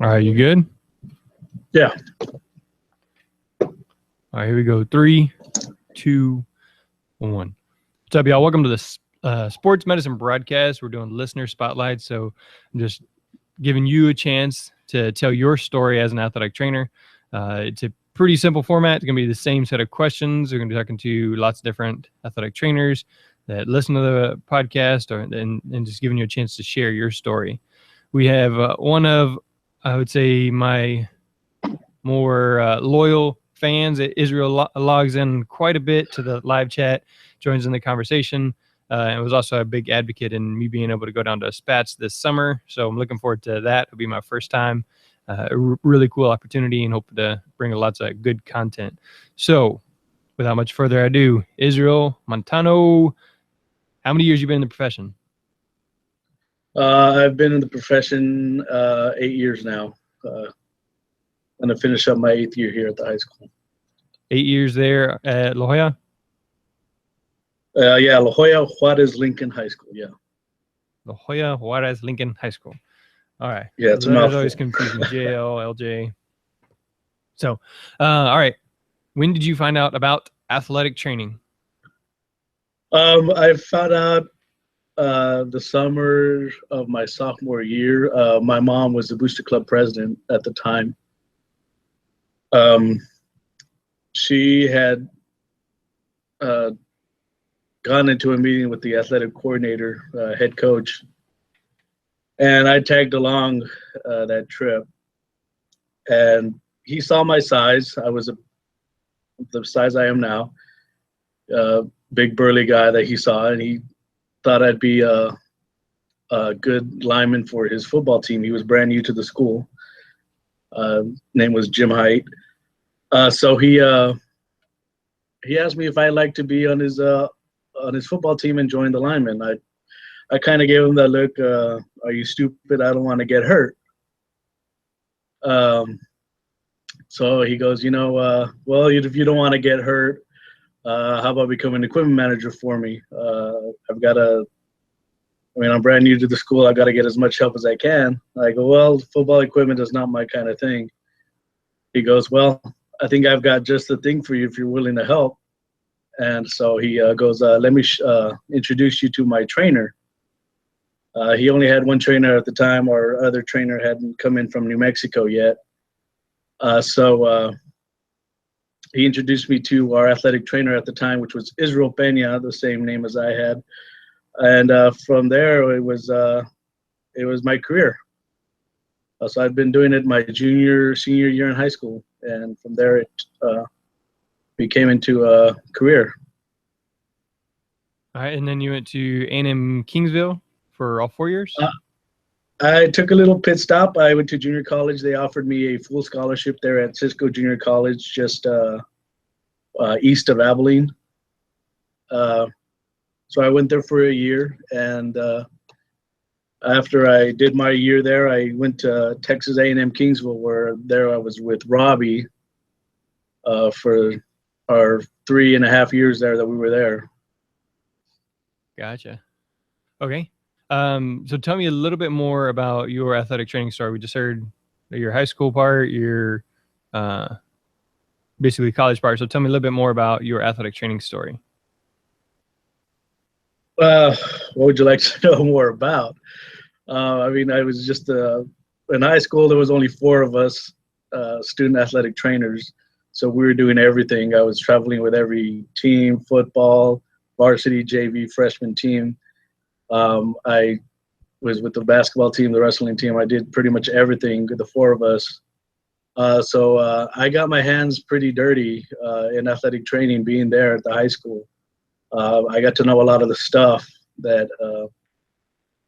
All right, you good? Yeah. All right, here we go. 3, 2, 1. What's up, y'all? Welcome to the Sports Medicine Broadcast. We're doing listener spotlight, so I'm just giving you a chance to tell your story as an athletic trainer. It's a pretty simple format. It's going to be the same set of questions. We're going to be talking to lots of different athletic trainers that listen to the podcast and just giving you a chance to share your story. We have one of, I would say, my more loyal fans. Israel logs in quite a bit to the live chat, joins in the conversation, and was also a big advocate in me being able to go down to Spats this summer. So I'm looking forward to that. It'll be my first time. A really cool opportunity, and hope to bring lots of good content. So without much further ado, Israel Montano, how many years you been in the profession? I've been in the profession 8 years now. I'm going to finish up my 8th year here at the high school. 8 years there at La Jolla? Yeah, La Jolla Juarez Lincoln High School, yeah. La Jolla Juarez Lincoln High School. All right. Yeah, it's a letters mouthful. always confuse me. JL, LJ. So, all right. When did you find out about athletic training? I found out the summer of my sophomore year. My mom was the Booster Club president at the time. She had gone into a meeting with the athletic coordinator, head coach, and I tagged along that trip. And he saw my size. I was the size I am now, big burly guy that he saw, and he thought I'd be a good lineman for his football team. He was brand new to the school. Name was Jim Height. So he asked me if I'd like to be on his football team and join the linemen. I kind of gave him that look. Are you stupid? I don't want to get hurt. So he goes, well, if you don't want to get hurt, how about becoming an equipment manager for me? I'm brand new to the school. I've got to get as much help as I can. I go, well, football equipment is not my kind of thing. He goes, well, I think I've got just the thing for you if you're willing to help. And so he goes, let me introduce you to my trainer. He only had one trainer at the time. Our other trainer hadn't come in from New Mexico yet. So he introduced me to our athletic trainer at the time, which was Israel Peña, the same name as I had. And from there, it was my career. So I've been doing it my senior year in high school. And from there, it became into a career. All right, and then you went to A&M Kingsville for all 4 years? I took a little pit stop. I went to junior college. They offered me a full scholarship there at Cisco Junior College, just east of Abilene. So I went there for a year, and after I did my year there, I went to Texas A&M Kingsville, where there I was with Robbie for our 3.5 years there that we were there. Gotcha. Okay. So tell me a little bit more about your athletic training story. We just heard your high school part, your basically college part. So tell me a little bit more about your athletic training story. What would you like to know more about? I was just in high school. There was only 4 of us, student athletic trainers. So we were doing everything. I was traveling with every team: football, varsity, JV, freshman team. I was with the basketball team, the wrestling team. I did pretty much everything, the 4 of us. So I got my hands pretty dirty in athletic training, being there at the high school. I got to know a lot of the stuff that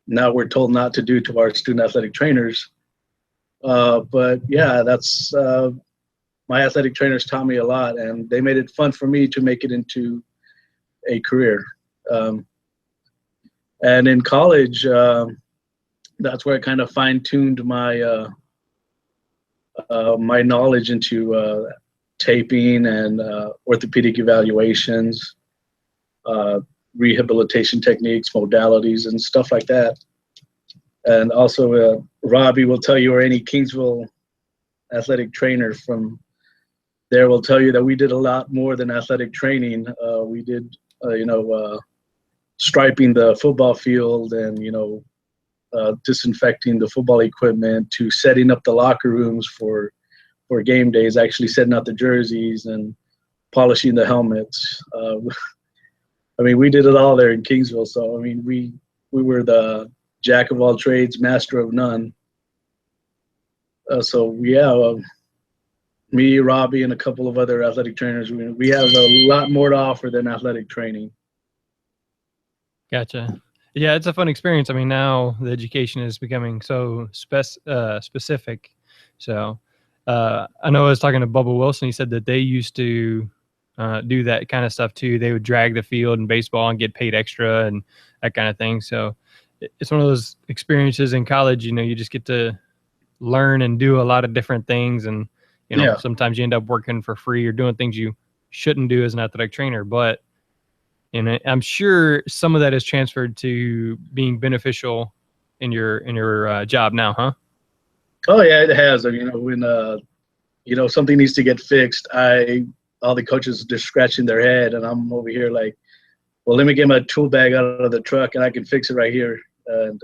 now we're told not to do to our student athletic trainers. But yeah, that's my athletic trainers taught me a lot, and they made it fun for me to make it into a career. And in college, that's where I kind of fine-tuned my my knowledge into taping and orthopedic evaluations, rehabilitation techniques, modalities, and stuff like that. And also Robbie will tell you, or any Kingsville athletic trainer from there will tell you that we did a lot more than athletic training. We did, striping the football field and, disinfecting the football equipment, to setting up the locker rooms for game days, actually setting out the jerseys and polishing the helmets. We did it all there in Kingsville. So, we were the jack of all trades, master of none. Me, Robbie, and a couple of other athletic trainers, we have a lot more to offer than athletic training. Gotcha. Yeah, it's a fun experience. Now the education is becoming so specific. So I know I was talking to Bubba Wilson. He said that they used to do that kind of stuff too. They would drag the field in baseball and get paid extra and that kind of thing. So it's one of those experiences in college, you just get to learn and do a lot of different things. And, sometimes you end up working for free or doing things you shouldn't do as an athletic trainer. But I'm sure some of that is transferred to being beneficial in your job now, huh? Oh yeah, it has. When something needs to get fixed, all the coaches are just scratching their head, and I'm over here like, well, let me get my tool bag out of the truck and I can fix it right here. And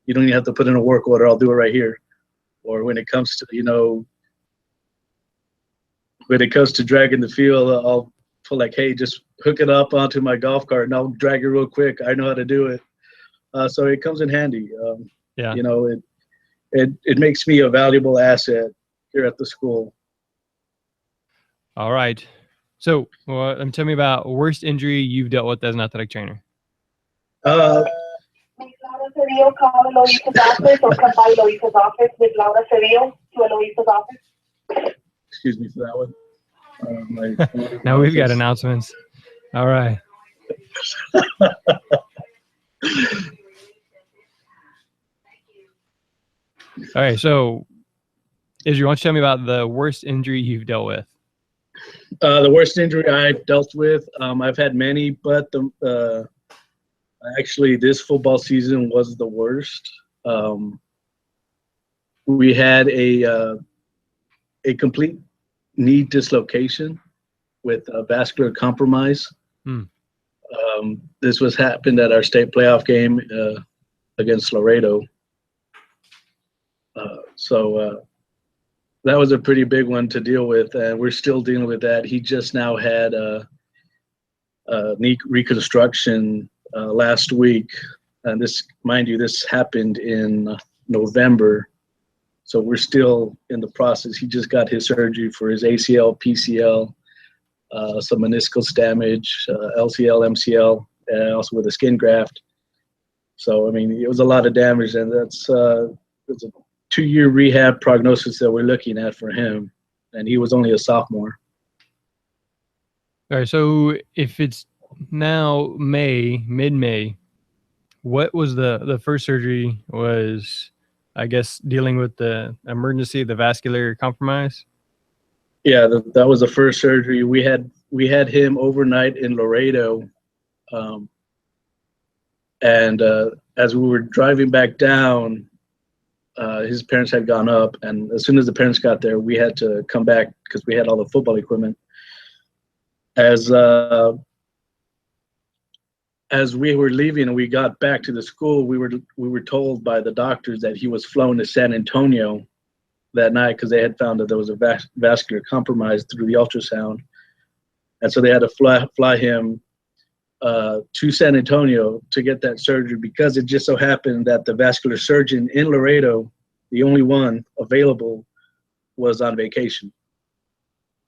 you don't even have to put in a work order. I'll do it right here. Or when it comes to dragging the field, I'll put like, hey, just hook it up onto my golf cart and I'll drag it real quick. I know how to do it. So it comes in handy. It makes me a valuable asset here at the school. All right. So tell me about worst injury you've dealt with as an athletic trainer. Laura Cedillo, call Eloisa's office or come by Eloisa's office with Laura Cedillo to Eloisa's office. Excuse me for that one. Now we've got announcements. All right. All right. So, Israel, why don't you tell me about the worst injury you've dealt with? The worst injury I've dealt with, I've had many, but actually this football season was the worst. We had a complete knee dislocation with vascular compromise. This happened at our state playoff game against Laredo. So that was a pretty big one to deal with, and we're still dealing with that. He just now had a knee reconstruction last week, and this happened in November. So we're still in the process. He just got his surgery for his ACL, PCL, some meniscus damage, LCL, MCL, and also with a skin graft. So, it was a lot of damage, and it's a 2-year rehab prognosis that we're looking at for him, and he was only a sophomore. All right, so if it's now mid-May, what was the first surgery was, I guess, dealing with the emergency, the vascular compromise? Yeah, that was the first surgery. We had him overnight in Laredo, and as we were driving back down, his parents had gone up, and as soon as the parents got there, we had to come back because we had all the football equipment. As we were leaving and we got back to the school, we were told by the doctors that he was flown to San Antonio that night because they had found that there was a vascular compromise through the ultrasound, and so they had to fly him to San Antonio to get that surgery because it just so happened that the vascular surgeon in Laredo, the only one available, was on vacation.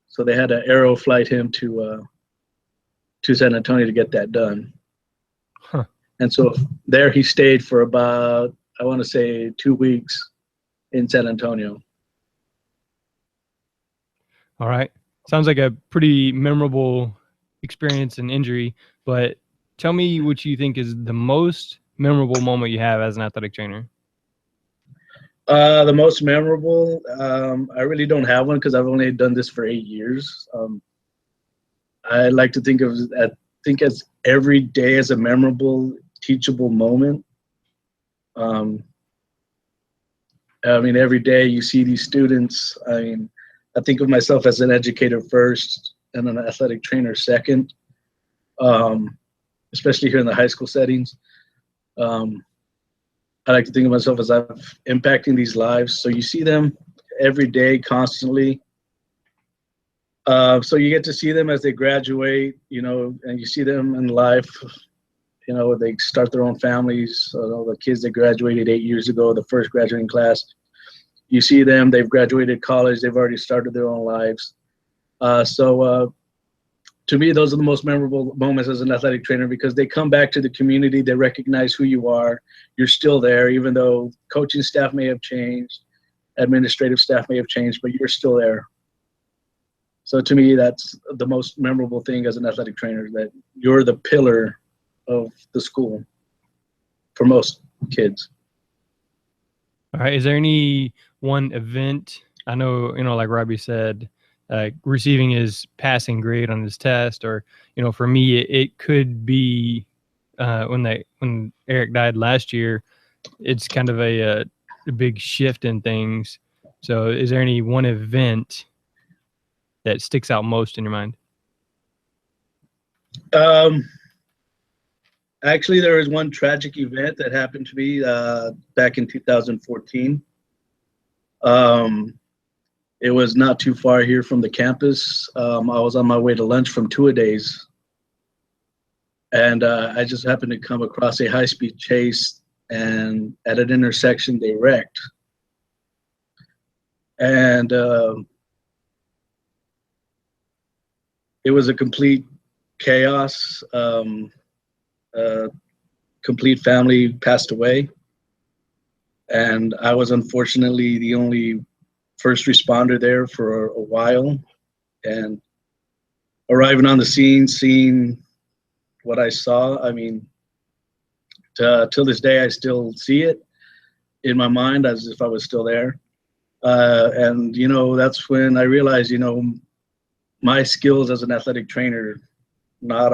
So they had to aero flight him to San Antonio to get that done. Huh. And so there he stayed for about, I want to say, 2 weeks in San Antonio. All right. Sounds like a pretty memorable experience and injury, but tell me what you think is the most memorable moment you have as an athletic trainer. The most memorable, I really don't have one because I've only done this for 8 years. I like to think as every day as a memorable, teachable moment. I mean, every day you see these students. I mean, I think of myself as an educator first and an athletic trainer second, especially here in the high school settings. I like to think of myself as I'm impacting these lives. So you see them every day, constantly. So you get to see them as they graduate, you know, and you see them in life. You know, they start their own families. The kids that graduated 8 years ago, the first graduating class, you see them, they've graduated college, they've already started their own lives. So to me, those are the most memorable moments as an athletic trainer, because they come back to the community, they recognize who you are, you're still there, even though coaching staff may have changed, administrative staff may have changed, but you're still there. So to me, that's the most memorable thing as an athletic trainer, that you're the pillar of the school for most kids. All right. Is there any one event? I know, you know, like Robbie said, receiving his passing grade on his test, or, you know, for me, it could be when Eric died last year. It's kind of a big shift in things. So, is there any one event that sticks out most in your mind? Actually, there was one tragic event that happened to me back in 2014. It was not too far here from the campus. I was on my way to lunch from two-a-days, and I just happened to come across a high-speed chase, and at an intersection, they wrecked. And it was a complete chaos. Complete family passed away, and I was unfortunately the only first responder there for a while. And arriving on the scene, seeing what I saw, I mean, till this day, I still see it in my mind as if I was still there. And, you know, that's when I realized, you know, my skills as an athletic trainer not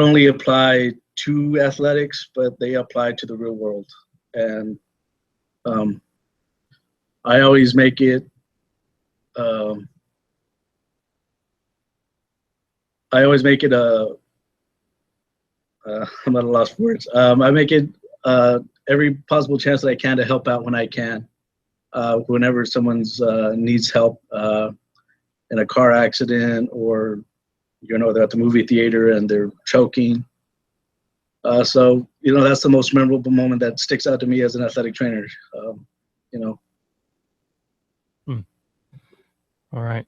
only apply to athletics, but they apply to the real world. And I always make it, I'm at a loss for words. I make it every possible chance that I can to help out when I can. Whenever someone's needs help in a car accident, or, you know, they're at the movie theater and they're choking. So, you know, that's the most memorable moment that sticks out to me as an athletic trainer, you know. All right.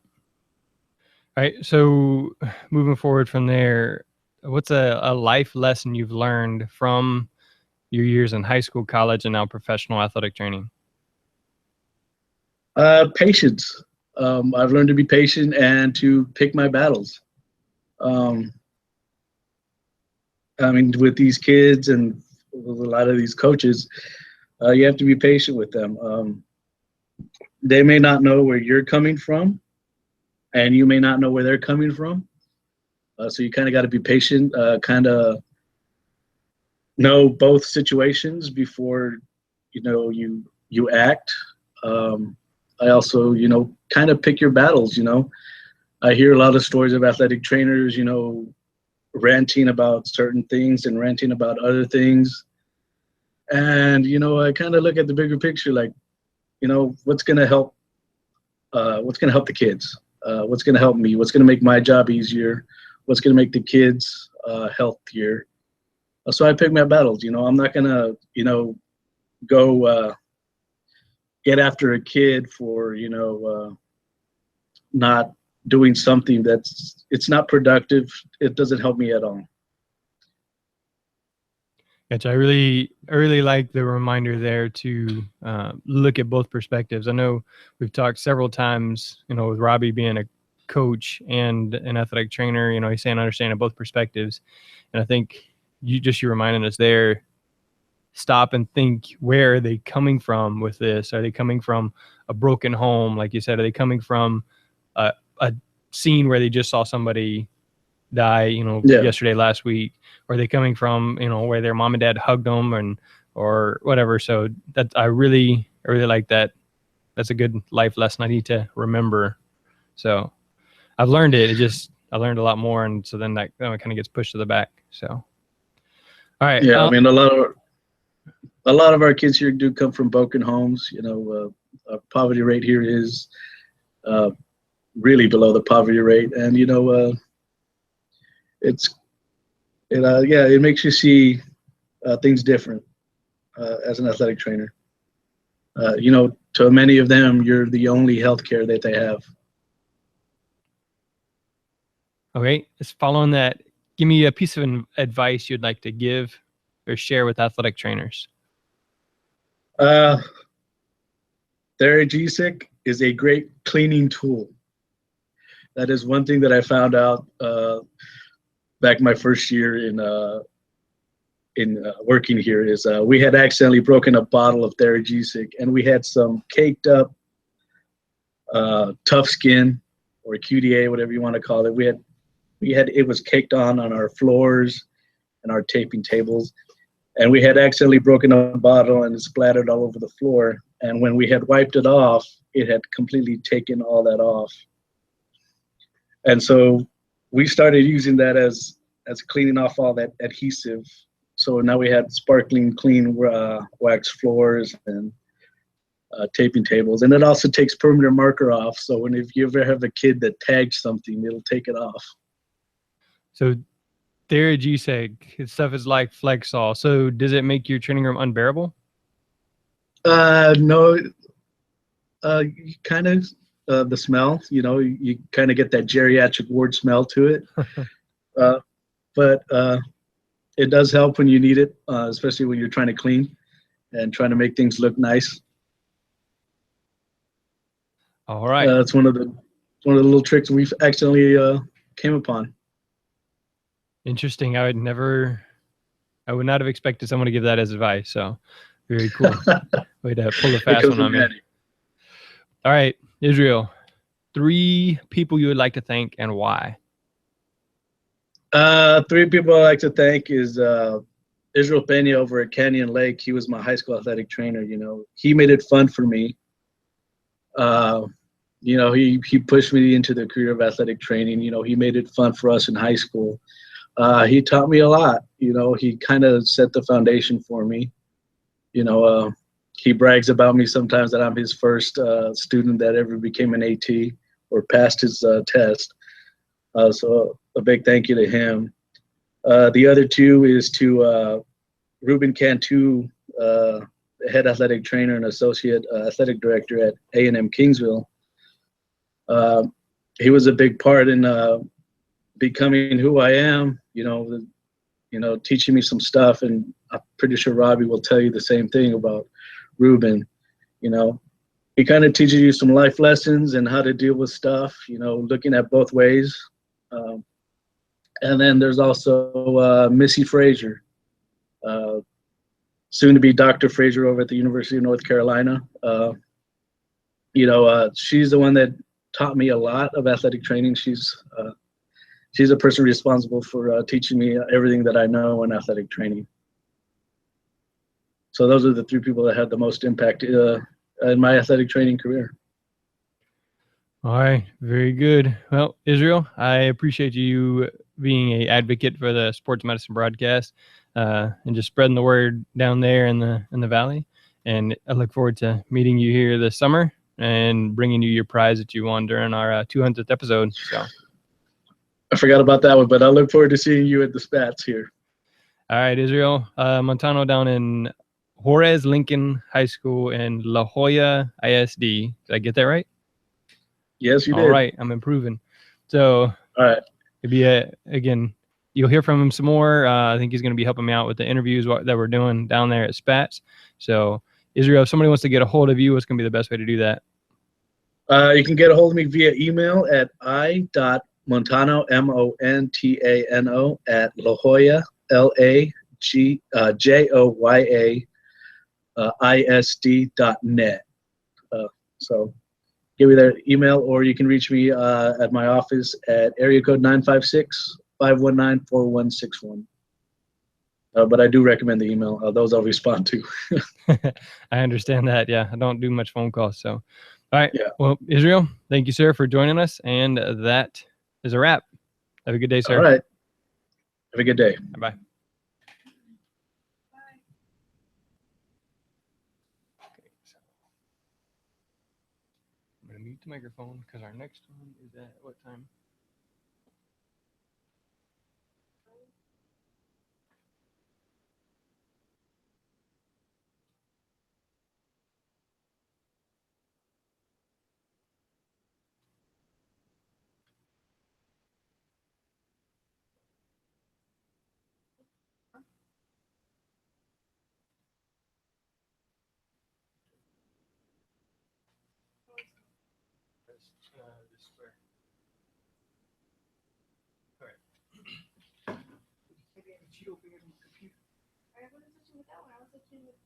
All right. So moving forward from there, what's a life lesson you've learned from your years in high school, college, and now professional athletic training? Patience. I've learned to be patient and to pick my battles. I mean, with these kids and with a lot of these coaches, you have to be patient with them. They may not know where you're coming from, and you may not know where they're coming from. So you kind of got to be patient, kind of know both situations before, you know, you act. I also, you know, kind of pick your battles, you know. I hear a lot of stories of athletic trainers, you know, ranting about certain things and ranting about other things. And, you know, I kind of look at the bigger picture, like, you know, what's going to help the kids? What's going to help me? What's going to make my job easier? What's going to make the kids healthier? So I pick my battles. You know, I'm not going to, you know, go get after a kid for, you know, not doing something it's not productive. It doesn't help me at all. Gotcha. I really like the reminder there to look at both perspectives. I know we've talked several times, you know, with Robbie being a coach and an athletic trainer, you know, he's saying understanding both perspectives. And I think you're reminding us there, stop and think, where are they coming from with this? Are they coming from a broken home, like you said? Are they coming from a scene where they just saw somebody die, you know, yesterday, last week? Or are they coming from, you know, where their mom and dad hugged them, or whatever. So that I really like that. That's a good life lesson I need to remember. So I've learned it. I learned a lot more, and so then that kind of gets pushed to the back. So, all right. Yeah, I mean, a lot of our kids here do come from broken homes. Our poverty rate here is really below the poverty rate, and it makes you see things different as an athletic trainer. To many of them, you're the only health care that they have. Okay, just following that, give me a piece of advice you'd like to give or share with athletic trainers. Theragesic is a great cleaning tool. That is one thing that I found out back my first year in working here is we had accidentally broken a bottle of Theragesic, and we had some caked up tough skin or QDA, whatever you want to call it. It was caked on our floors and our taping tables, and we had accidentally broken a bottle and it splattered all over the floor. And when we had wiped it off, it had completely taken all that off. And so we started using that as cleaning off all that adhesive. So now we had sparkling clean wax floors and taping tables. And it also takes permanent marker off. So if you ever have a kid that tags something, it'll take it off. So Theragesic stuff is like Flexol. So does it make your training room unbearable? No, kind of the smell, you kind of get that geriatric ward smell to it. But it does help when you need it, especially when you're trying to clean and trying to make things look nice. All right. That's one of the little tricks we've accidentally came upon. Interesting. I would not have expected someone to give that as advice. So very cool. Way to pull a fast one on me. All right, Israel, 3 people you would like to thank and why? 3 people I'd like to thank is Israel Pena over at Canyon Lake. He was my high school athletic trainer. He made it fun for me. He pushed me into the career of athletic training. He made it fun for us in high school. He taught me a lot. He kind of set the foundation for me. He brags about me sometimes that I'm his first student that ever became an AT or passed his test. So a big thank you to him. The other 2 is to Ruben Cantu, head athletic trainer and associate athletic director at A&M Kingsville. He was a big part in becoming who I am, teaching me some stuff, and I'm pretty sure Robbie will tell you the same thing about Ruben. He kind of teaches you some life lessons and how to deal with stuff, looking at both ways. And then there's also Missy Frazier, soon to be Dr. Frazier over at the University of North Carolina. She's the one that taught me a lot of athletic training. She's a person responsible for teaching me everything that I know in athletic training. So those are the 3 people that had the most impact in my athletic training career. All right, very good. Well, Israel, I appreciate you being an advocate for the sports medicine broadcast and just spreading the word down there in the valley. And I look forward to meeting you here this summer and bringing you your prize that you won during our 200th episode. So I forgot about that one, but I look forward to seeing you at the Spats here. All right, Israel Montano down in Juarez Lincoln High School in La Jolla ISD. Did I get that right? Yes, you did. All right, I'm improving. So, all right. Again, you'll hear from him some more. I think he's going to be helping me out with the interviews that we're doing down there at Spats. So, Israel, if somebody wants to get a hold of you, what's going to be the best way to do that? You can get a hold of me via email at i.montano, MONTANO, at La Jolla, LAJOYA, ISD.net. Give me their email, or you can reach me at my office at area code 956-519-4161. But I do recommend the email. Those I'll respond to. I understand that. Yeah, I don't do much phone calls. So, all right. Yeah. Well, Israel, thank you, sir, for joining us. And that is a wrap. Have a good day, sir. All right. Have a good day. Bye. Okay, so I'm going to mute the microphone because our next one is at what time? This square. All right. Maybe I have a Cheeto finger on my computer. I wasn't touching with that one. I was touching with.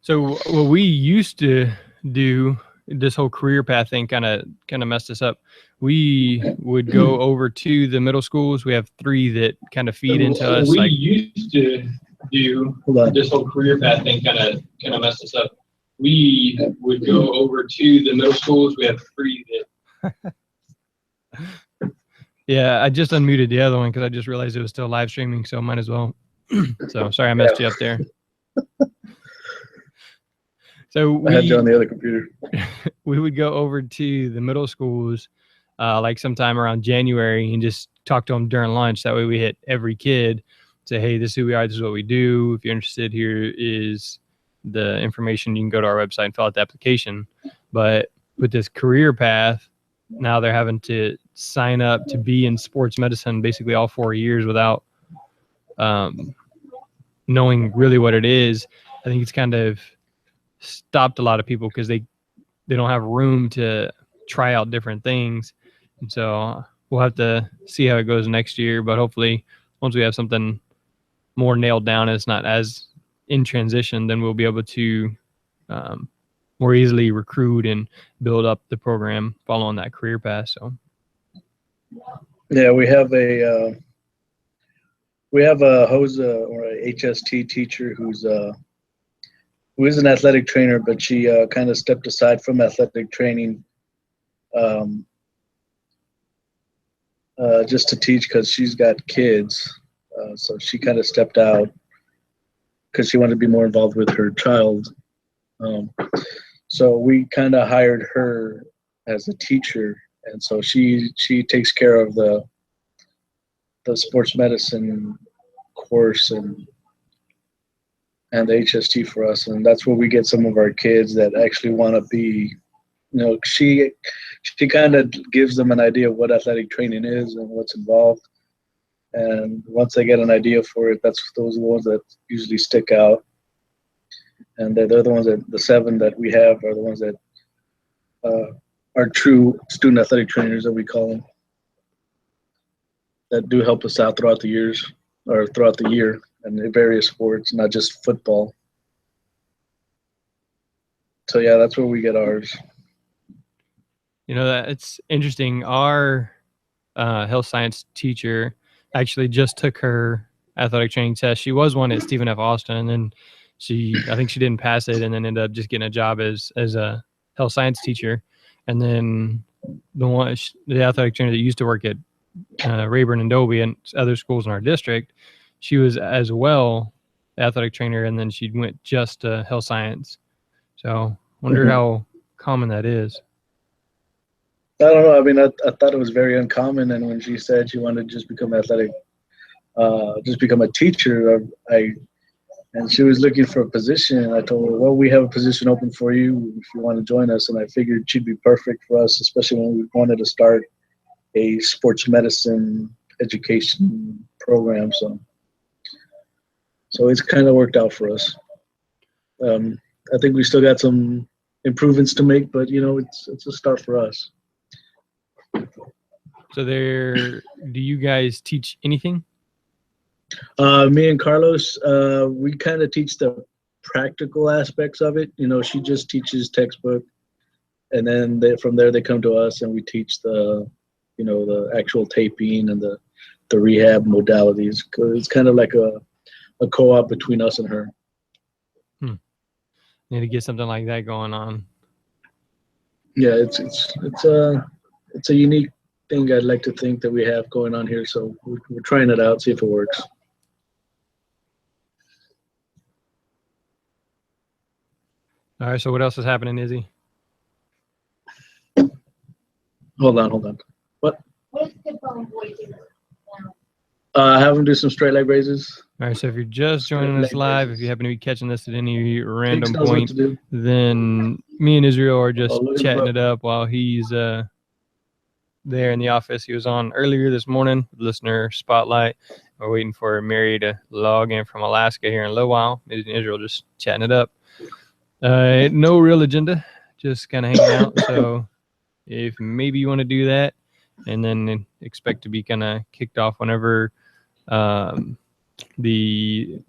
So what we used to do, this whole career path thing kind of messed us up. We would go over to the middle schools. We have 3 that kind of feed into us. We Like, used to do Hold on. this whole career path thing kind of messed us up. We would go over to the middle schools. We have 3 that yeah, I just unmuted the other one because I just realized it was still live streaming, so might as well. So sorry I messed you up there. So I had you on the other computer. we would go over to the middle schools like sometime around January and just talk to them during lunch. That way we hit every kid, say, hey, this is who we are, this is what we do. If you're interested, here is the information. You can go to our website and fill out the application. But with this career path, now they're having to sign up to be in sports medicine basically all 4 years without knowing really what it is. I think it's kind of stopped a lot of people because they don't have room to try out different things. And so we'll have to see how it goes next year. But hopefully once we have something more nailed down, it's not as in transition, then we'll be able to more easily recruit and build up the program following that career path. So Yeah, we have a HOSA or a HST teacher who is an athletic trainer, but she kind of stepped aside from athletic training just to teach because she's got kids. So she kind of stepped out because she wanted to be more involved with her child. So we kind of hired her as a teacher, and so she takes care of the sports medicine course and the HST for us, and that's where we get some of our kids that actually want to be. She kind of gives them an idea of what athletic training is and what's involved, and once they get an idea for it, those are the ones that usually stick out. And they're the ones that the 7 that we have are the ones that are true student athletic trainers that we call them, that do help us out throughout the year and in various sports, not just football. So yeah, that's where we get ours. that it's interesting. Our health science teacher actually just took her athletic training test. She was one at Stephen F. Austin, and then I think she didn't pass it, and then ended up just getting a job as a health science teacher. And then the athletic trainer that used to work at Rayburn and Dobie and other schools in our district, she was as well athletic trainer, and then she went just to health science. So wonder how common that is. I don't know. I mean, I thought it was very uncommon, and when she said she wanted to just become athletic, just become a teacher, and she was looking for a position. I told her, well, we have a position open for you if you want to join us. And I figured she'd be perfect for us, especially when we wanted to start a sports medicine education program. So it's kind of worked out for us. I think we still got some improvements to make, but it's a start for us. So do you guys teach anything? Me and Carlos, we kind of teach the practical aspects of it. She just teaches textbook, and then from there they come to us and we teach the actual taping and the rehab modalities. It's kind of like a co-op between us and her. Need to get something like that going on. Yeah, it's a unique thing I'd like to think that we have going on here. So we're trying it out, see if it works. All right. So what else is happening, Izzy? Hold on. What? What's the phone boy doing now? Have them do some straight leg raises. All right. So if you're just joining us live, if you happen to be catching this at any random Takes knows what point, to do. then me and Israel are just look at chatting that. it up while he's there in the office. He was on earlier this morning, listener spotlight. We're waiting for Mary to log in from Alaska here in a little while. Me and Israel just chatting it up. No real agenda, just kind of hanging out. So if maybe you want to do that, and then expect to be kind of kicked off whenever the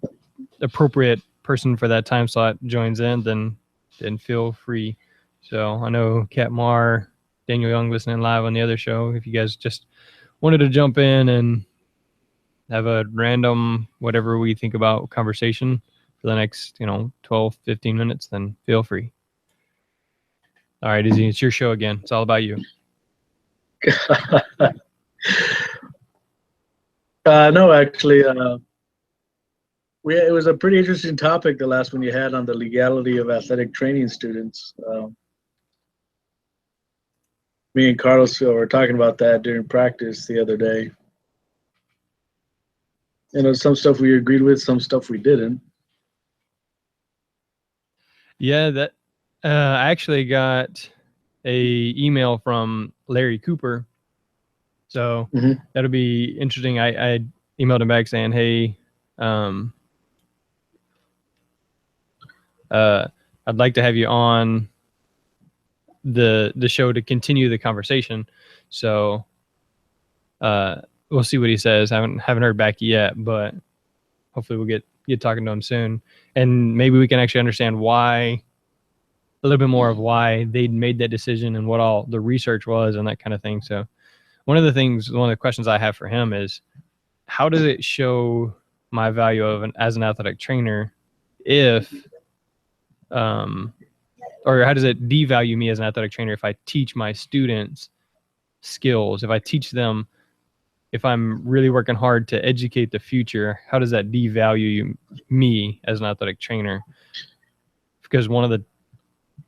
appropriate person for that time slot joins in, then feel free. So I know Kat Marr, Daniel Young listening live on the other show. If you guys just wanted to jump in and have a random whatever we think about conversation for the next 12, 15 minutes, then feel free. All right, Izzy, it's your show again. It's all about you. No, actually, it was a pretty interesting topic, the last one you had on the legality of athletic training students. Me and Carlos were talking about that during practice the other day. Some stuff we agreed with, some stuff we didn't. Yeah, that I actually got a email from Larry Cooper. So that'll be interesting. I emailed him back saying, hey, I'd like to have you on the show to continue the conversation. So we'll see what he says. Haven't heard back yet, but hopefully we'll get talking to him soon. And maybe we can actually understand a little bit more of why they made that decision and what all the research was and that kind of thing. So one of the questions I have for him is, how does it show my value as an athletic trainer if, or how does it devalue me as an athletic trainer if I teach my students skills, if I teach them, if I'm really working hard to educate the future, how does that devalue me as an athletic trainer? Because one of the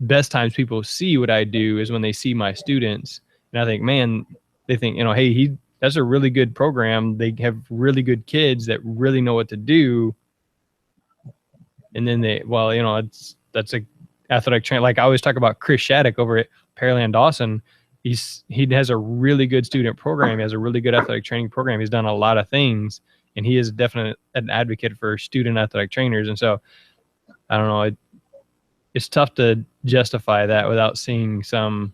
best times people see what I do is when they see my students, and I think, man, they think, hey, that's a really good program. They have really good kids that really know what to do. And then that's a athletic trainer. Like I always talk about Chris Shattuck over at Pearland Dawson. He has a really good student program. He has a really good athletic training program. He's done a lot of things, and he is definitely an advocate for student athletic trainers. And so, I don't know, it's tough to justify that without seeing some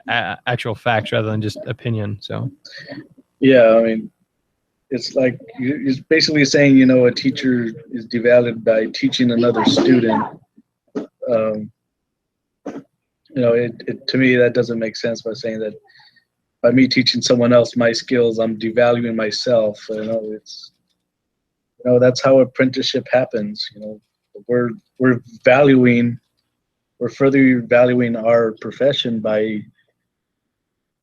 actual facts rather than just opinion. So, yeah, I mean, it's like you're basically saying, a teacher is devalued by teaching another student. To me, that doesn't make sense by saying that by me teaching someone else my skills, I'm devaluing myself. That's how apprenticeship happens. We're further valuing our profession by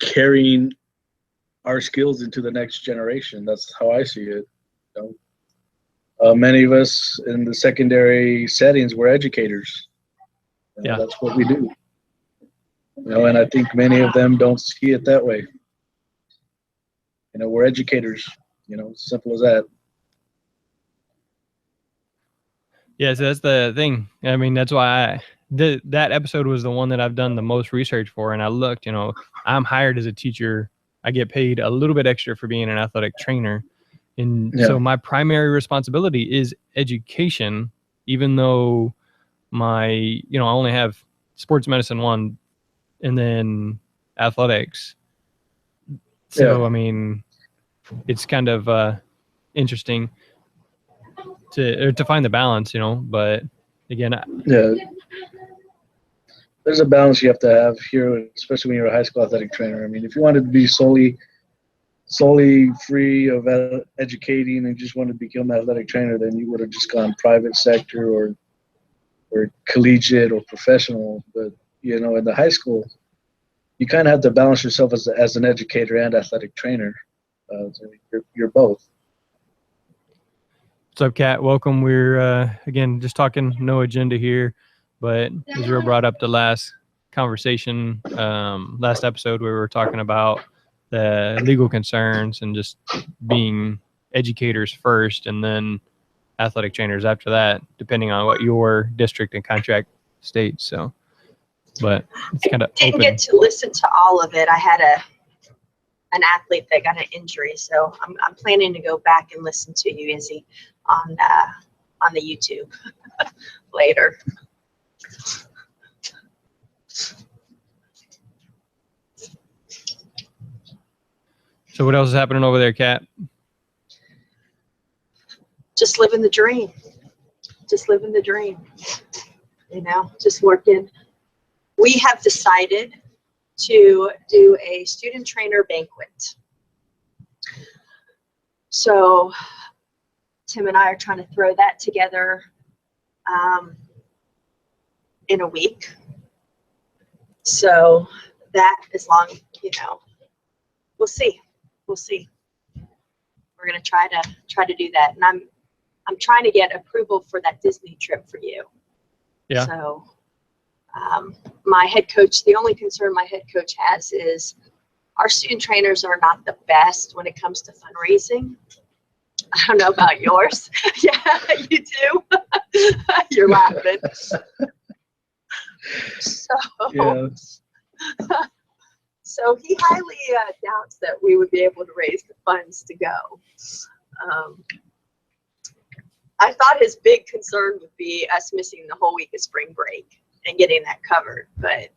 carrying our skills into the next generation. That's how I see it. Many of us in the secondary settings, we're educators. Yeah, that's what we do. And I think many of them don't see it that way. We're educators. Simple as that. Yeah, so that's the thing. I mean, that's why that episode was the one that I've done the most research for. And I looked, I'm hired as a teacher. I get paid a little bit extra for being an athletic trainer. And so my primary responsibility is education, even though I only have sports medicine 1 and then athletics. So, I mean, it's kind of interesting to find the balance, but again, there's a balance you have to have here, especially when you're a high school athletic trainer. I mean, if you wanted to be solely free of educating and just wanted to become an athletic trainer, then you would have just gone private sector or collegiate or professional. But in the high school, you kind of have to balance yourself as an educator and athletic trainer. So you're both. What's up, Kat? Welcome. We're again just talking, no agenda here, but Israel brought up the last conversation, last episode where we were talking about the legal concerns and just being educators first and then athletic trainers after that, depending on what your district and contract states. So, but it's kind of didn't get to listen to all of it. I had an athlete that got an injury, so I'm planning to go back and listen to you, Izzy, on the YouTube later. So what else is happening over there, Kat? just living the dream. Just living the dream. You know, just working. We have decided to do a student trainer banquet. So Tim and I are trying to throw that together in a week. So that, as long, you know, we'll see. We'll see. We're gonna try to do that, and I'm trying to get approval for that Disney trip for you. Yeah. So my head coach, the only concern my head coach has is our student trainers are not the best when it comes to fundraising. I don't know about yours. Yeah, you do. You're laughing. So, Yeah. so he highly doubts that we would be able to raise the funds to go. I thought his big concern would be us missing the whole week of spring break and getting that covered, but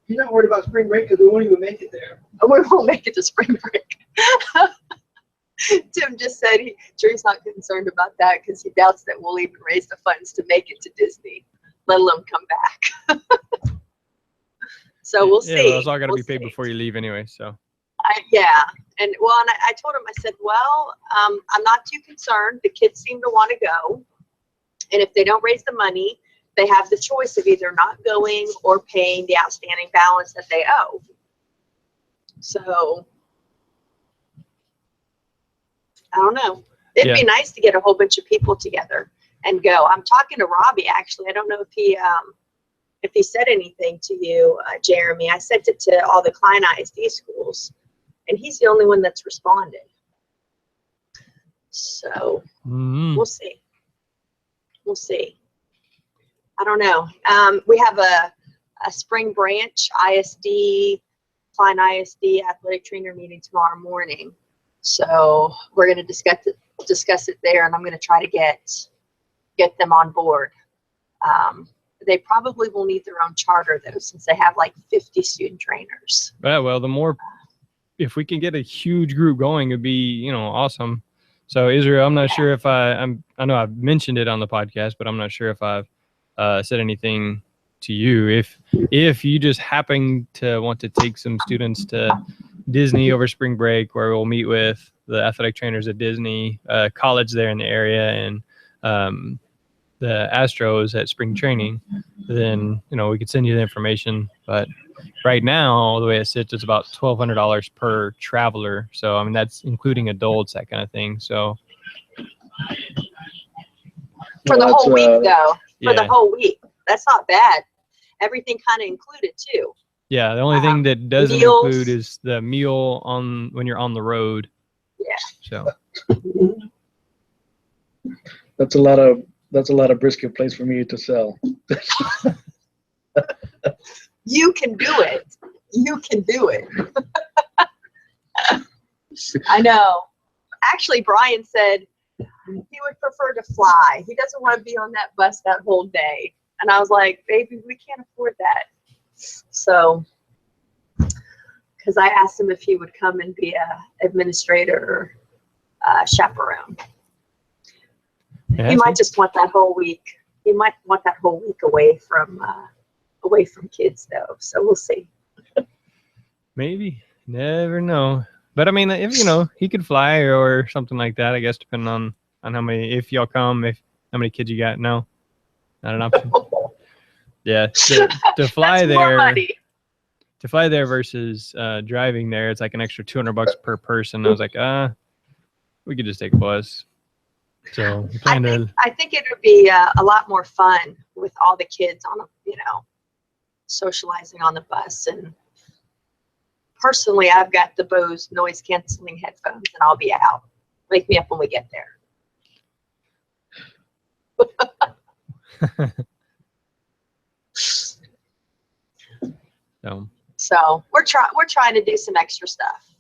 He's not worried about spring break because we won't even make it there. we won't make it to spring break. Tim just said Drew's not concerned about that because he doubts that we'll even raise the funds to make it to Disney, let alone come back. So we'll see. Yeah, well, it's all got to We'll be paid see. before you leave anyway. So Yeah, and I told him, I said, well, I'm not too concerned. The kids seem to want to go, and if they don't raise the money, they have the choice of either not going or paying the outstanding balance that they owe. So I don't know. It'd be nice to get a whole bunch of people together and go. I'm talking to Robbie, actually. I don't know if he said anything to you, Jeremy. I sent it to all the Klein ISD schools, and he's the only one that's responded. So we'll see. We'll see. I don't know. We have a Spring Branch ISD, Klein ISD athletic trainer meeting tomorrow morning. So we're going to discuss it there, and I'm going to try to get them on board. They probably will need their own charter though, since they have like 50 student trainers. yeah, well, the more, if we can get a huge group going, it'd be, awesome. So Israel, I'm not sure if I know I've mentioned it on the podcast, but I'm not sure if I've said anything to you. If you just happen to want to take some students to Disney over spring break, where we'll meet with the athletic trainers at Disney, college there in the area, and the Astros at spring training, then we could send you the information. But right now, the way it sits, it's about $1,200 per traveler. So I mean, that's including adults, that kind of thing. So For the whole week though. For yeah. the whole week. That's not bad. Everything kind of included too. Yeah, the only thing that doesn't meals. include is the meal when you're on the road. Yeah. So That's a lot of brisket plates for me to sell. You can do it. You can do it. I know. Actually, Brian said he would prefer to fly. He doesn't want to be on that bus that whole day. And I was like, baby, we can't afford that. So, because I asked him if he would come and be a administrator or chaperone. yeah, He might just want that whole week. He might want that whole week away from kids though. So we'll see. maybe, never know. But I mean, if he could fly or something like that, I guess, depending on how many, if y'all come, how many kids you got. No, not an option. Yeah, to fly That's more there. money. To fly there versus driving there, it's like an extra $200 per person. I was like, we could just take a bus. So I think it would be a lot more fun with all the kids on socializing on the bus. And personally, I've got the Bose noise canceling headphones, and I'll be out. Wake me up when we get there. So we're trying to do some extra stuff.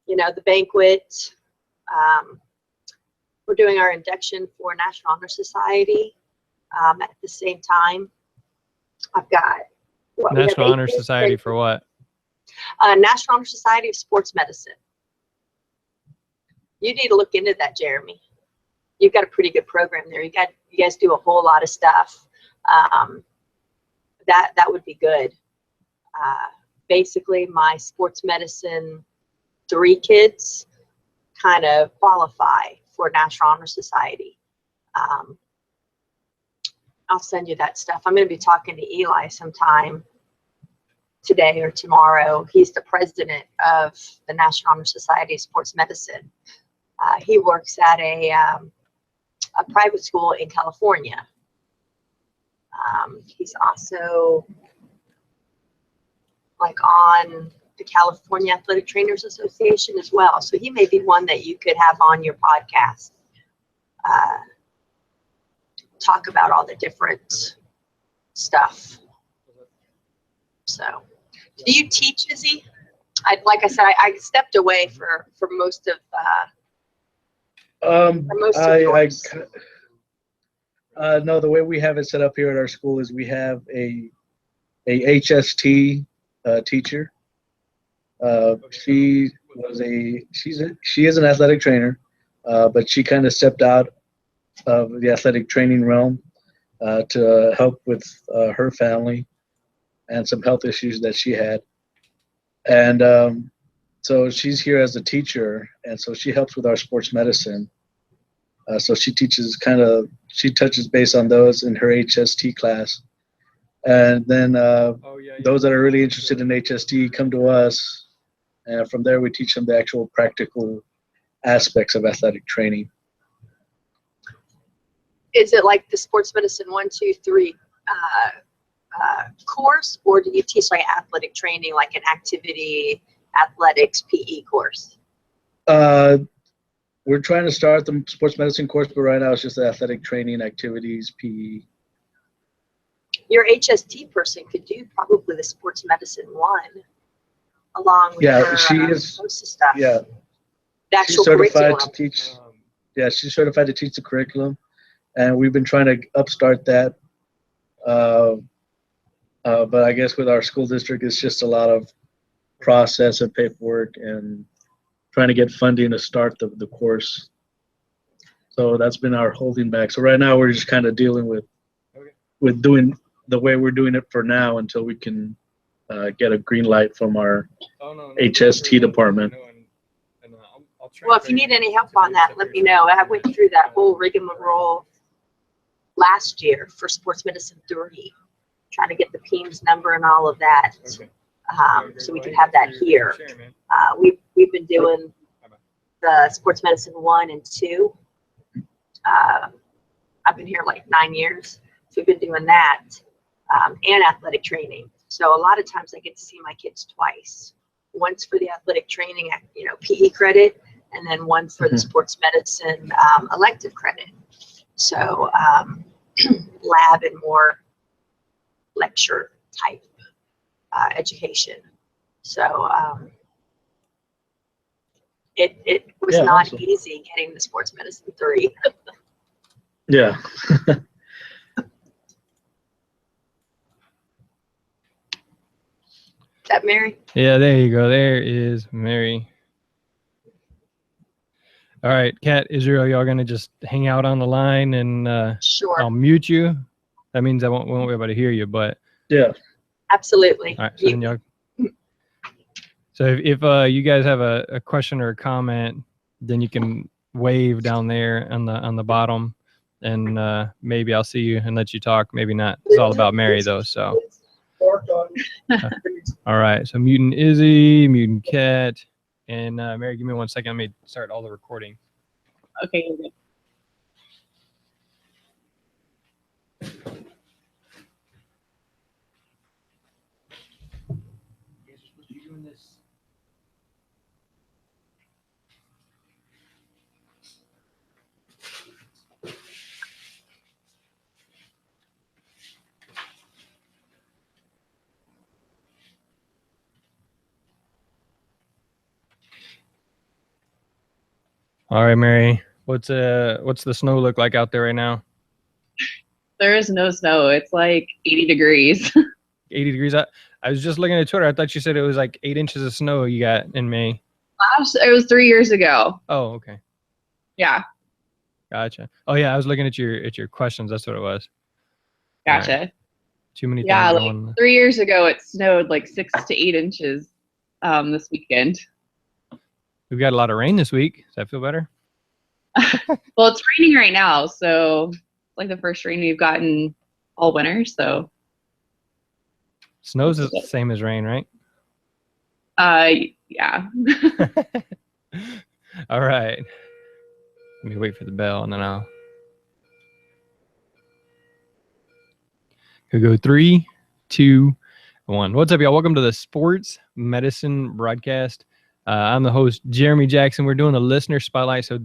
The banquet. We're doing our induction for National Honor Society at the same time. I've got National Honor Society for what? National Honor Society of Sports Medicine. You need to look into that, Jeremy. you've got a pretty good program there. You guys do a whole lot of stuff. That would be good. Basically, my sports medicine 3 kids kind of qualify for National Honor Society. I'll send you that stuff. I'm going to be talking to Eli sometime today or tomorrow. He's the president of the National Honor Society of Sports Medicine. He works at a private school in California. He's also like on the California Athletic Trainers Association as well. So he may be one that you could have on your podcast. Talk about all the different stuff. So, do you teach, Izzy? Like I said, I stepped away for most of yours. No, the way we have it set up here at our school is we have a HST teacher. She is an athletic trainer, but she kind of stepped out of the athletic training realm to help with her family and some health issues that she had. And so she's here as a teacher, and so she helps with our sports medicine. So she teaches she touches base on those in her HST class. And then those that are really interested in HST come to us, and from there we teach them the actual practical aspects of athletic training. Is it like the sports medicine 1, 2, 3 course, or do you teach like athletic training, like an activity, athletics, PE course? We're trying to start the sports medicine course, but right now it's just the athletic training, activities, PE. Your HST person could do probably the sports medicine 1 along with her, she is. most of stuff. Yeah, The she's actual certified curriculum. to teach. Yeah, she's certified to teach the curriculum, and we've been trying to upstart that. But I guess with our school district, it's just a lot of process and paperwork and trying to get funding to start the course. So that's been our holding back. So right now we're just kind of dealing with doing the way we're doing it for now until we can get a green light from our HST department. Well, if you need any help on that, let me know. I went through that whole rigmarole last year for sports medicine 3, trying to get the PEMS number and all of that. So we could have that here. We've been doing the sports medicine 1 and 2. I've been here like 9 years. So we've been doing that and athletic training. So a lot of times I get to see my kids twice. Once for the athletic training, PE credit, and then one for the sports medicine elective credit. So lab and more lecture type education. So it was not awesome. easy getting the sports medicine 3. Yeah. Is that Mary? Yeah, there you go. There is Mary. All right, Kat, Israel, y'all gonna just hang out on the line and Sure. I'll mute you. That means I won't be able to hear you, but Yeah. Absolutely. all right. So, then y'all, so if you guys have a question or a comment, then you can wave down there on the bottom, and maybe I'll see you and let you talk. Maybe not. It's all about Mary though. So all right. So mutant Izzy, mutant Kat, and Mary. Give me 1 second. Let me start all the recording. Okay, you're good. All right, Mary. What's the snow look like out there right now? There is no snow. It's like 80 degrees. 80 degrees. I was just looking at Twitter. I thought you said it was like 8 inches of snow you got in May. It was 3 years ago. Oh, okay. Yeah. Gotcha. Oh yeah, I was looking at your questions. That's what it was. All right. Gotcha. Too many Yeah, things like going. 3 years ago, it snowed like 6 to 8 inches this weekend. We've got a lot of rain this week. Does that feel better? Well, it's raining right now, so it's like the first rain we've gotten all winter. So, Snow's the same as rain, right? yeah. All right. Let me wait for the bell and then I'll go 3, 2, 1. What's up, y'all? Welcome to the Sports Medicine Broadcast. I'm the host, Jeremy Jackson. We're doing the listener spotlight. So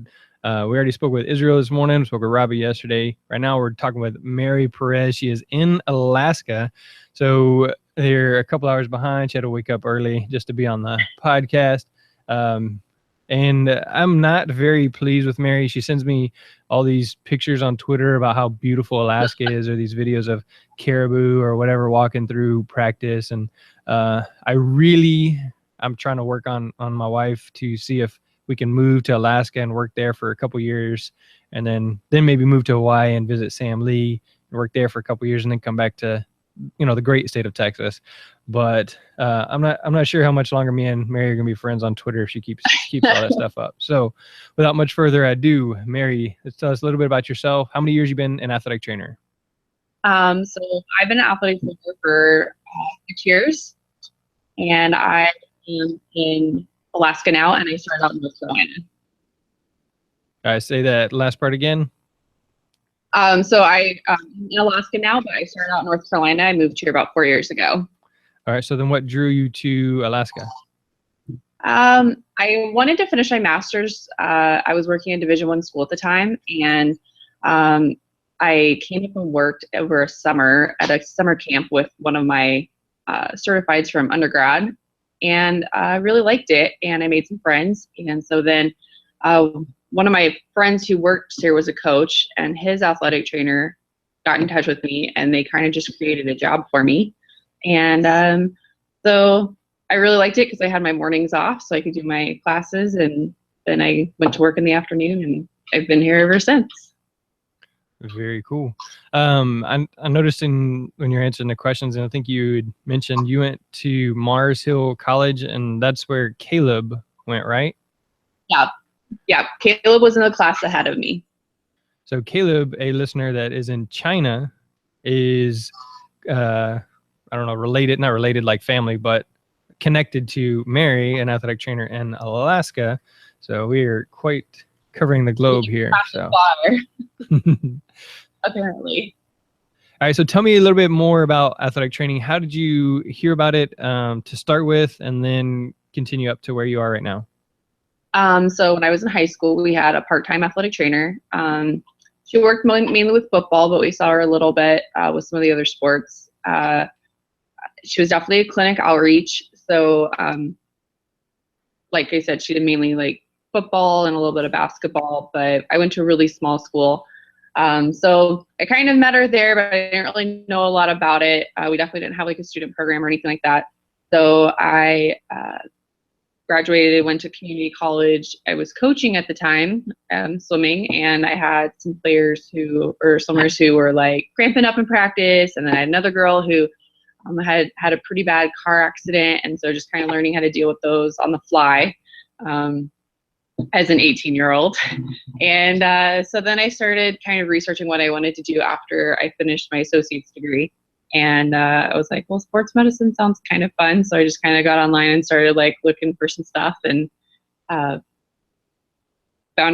we already spoke with Israel this morning, spoke with Robbie yesterday. Right now we're talking with Mary Perez. She is in Alaska. So they're a couple hours behind. She had to wake up early just to be on the podcast. And I'm not very pleased with Mary. She sends me all these pictures on Twitter about how beautiful Alaska is, or these videos of caribou or whatever walking through practice. And I'm trying to work on my wife to see if we can move to Alaska and work there for a couple years, and then maybe move to Hawaii and visit Sam Lee and work there for a couple years, and then come back to, the great state of Texas. But I'm not sure how much longer me and Mary are gonna be friends on Twitter if she keeps all that stuff up. So without much further ado, Mary, let's tell us a little bit about yourself. How many years you been an athletic trainer? So I've been an athletic trainer for 6 years, and I am in Alaska now, and I started out in North Carolina. All right, say that last part again. So I'm in Alaska now, but I started out in North Carolina. I moved here about 4 years ago. All right, so then what drew you to Alaska? I wanted to finish my master's. I was working in Division I school at the time, and I came up and worked over a summer at a summer camp with one of my certifieds from undergrad, and I really liked it, and I made some friends. And so then one of my friends who works here was a coach, and his athletic trainer got in touch with me, and they kind of just created a job for me. And so I really liked it because I had my mornings off, so I could do my classes, and then I went to work in the afternoon, and I've been here ever since. Very cool. I noticed when you're answering the questions, and I think you had mentioned you went to Mars Hill College, and that's where Caleb went, right? Yeah, Caleb was in the class ahead of me. So Caleb, a listener that is in China, is I don't know, not related like family, but connected to Mary, an athletic trainer in Alaska. So we are quite covering the globe here. So apparently. All right, so tell me a little bit more about athletic training. How did you hear about it to start with, and then continue up to where you are right now? So when I was in high school, we had a part-time athletic trainer. She worked mainly with football, but we saw her a little bit with some of the other sports. She was definitely a clinic outreach. So like I said, she did mainly like football and a little bit of basketball, but I went to a really small school. So I kind of met her there, but I didn't really know a lot about it. We definitely didn't have like a student program or anything like that. So I graduated, went to community college. I was coaching at the time, swimming, and I had some swimmers who were like cramping up in practice. And then I had another girl who had a pretty bad car accident. And so just kind of learning how to deal with those on the fly. As an 18-year-old. And so then I started kind of researching what I wanted to do after I finished my associate's degree. And I was like, well, sports medicine sounds kind of fun. So I just kind of got online and started like looking for some stuff, and found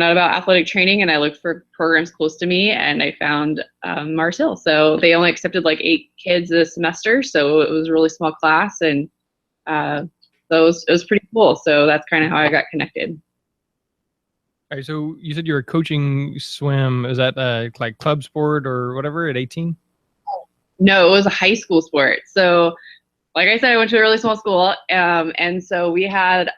out about athletic training, and I looked for programs close to me, and I found Mars Hill. So they only accepted like 8 kids a semester. So it was a really small class, and so it was pretty cool. So that's kind of how I got connected. All right, so you said you were coaching swim. Is that like club sport or whatever at 18? No, it was a high school sport. So like I said, I went to a really small school. And so we had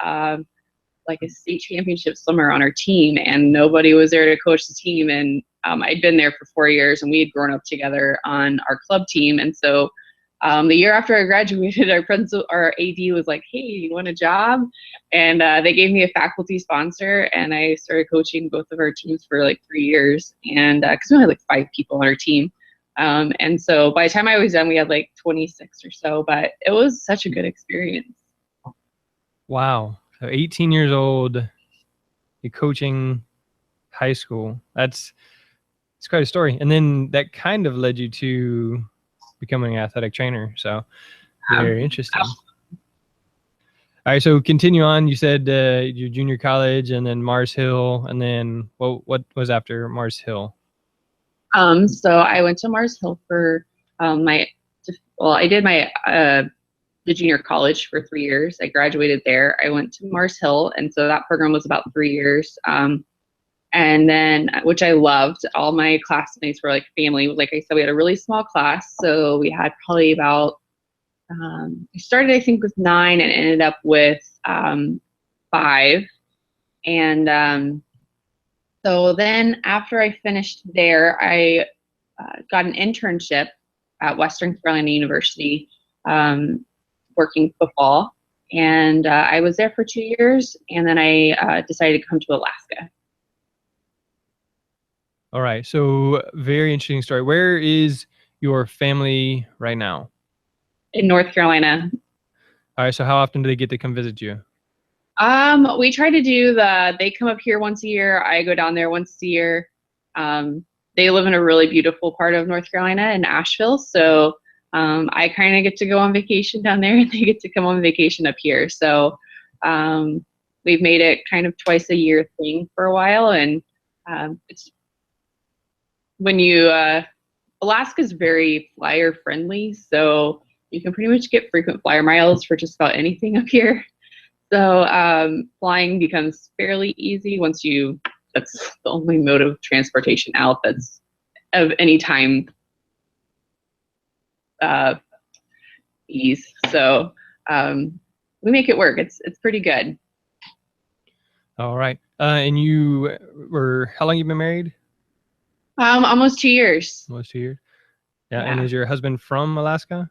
like a state championship swimmer on our team, and nobody was there to coach the team. And I'd been there for 4 years, and we had grown up together on our club team. And so The year after I graduated, our AD was like, "Hey, you want a job?" And they gave me a faculty sponsor, and I started coaching both of our teams for like 3 years. And because we only had like 5 people on our team, and so by the time I was done, we had like 26 or so. But it was such a good experience. Wow. So 18 years old, you're coaching high school. It's quite a story. And then that kind of led you to becoming an athletic trainer. So very interesting. All right. So continue on. You said your junior college and then Mars Hill. And then what was after Mars Hill? So I went to Mars Hill for I did my the junior college for 3 years. I graduated there. I went to Mars Hill, and so that program was about 3 years. And then, which I loved, all my classmates were like family. Like I said, we had a really small class, so we had probably about. I started, I think, with 9 and ended up with 5. And so then, after I finished there, I got an internship at Western Carolina University. Working football, and I was there for 2 years, and then I decided to come to Alaska. All right, so very interesting story. Where is your family right now? In North Carolina. All right, so how often do they get to come visit you? We try to do they come up here once a year, I go down there once a year. They live in a really beautiful part of North Carolina in Asheville, so I kind of get to go on vacation down there, and they get to come on vacation up here. So we've made it kind of twice a year thing for a while. And it's when Alaska's very flyer friendly, so you can pretty much get frequent flyer miles for just about anything up here. So flying becomes fairly easy once that's the only mode of transportation out that's of any time ease. So we make it work. It's pretty good. All right. And you how long you been married? Almost 2 years. Almost 2 years. Yeah. And is your husband from Alaska?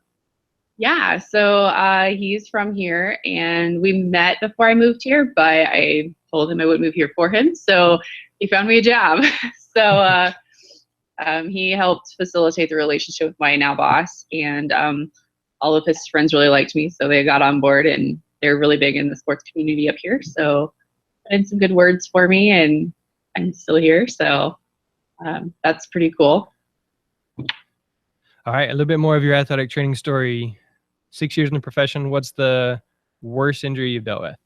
Yeah. So he's from here, and we met before I moved here, but I told him I would move here for him. So he found me a job. So he helped facilitate the relationship with my now boss, and all of his friends really liked me, so they got on board, and they're really big in the sports community up here. So I had some good words for me, and I'm still here. So that's pretty cool. All right, a little bit more of your athletic training story. 6 years in the profession. What's the worst injury you've dealt with?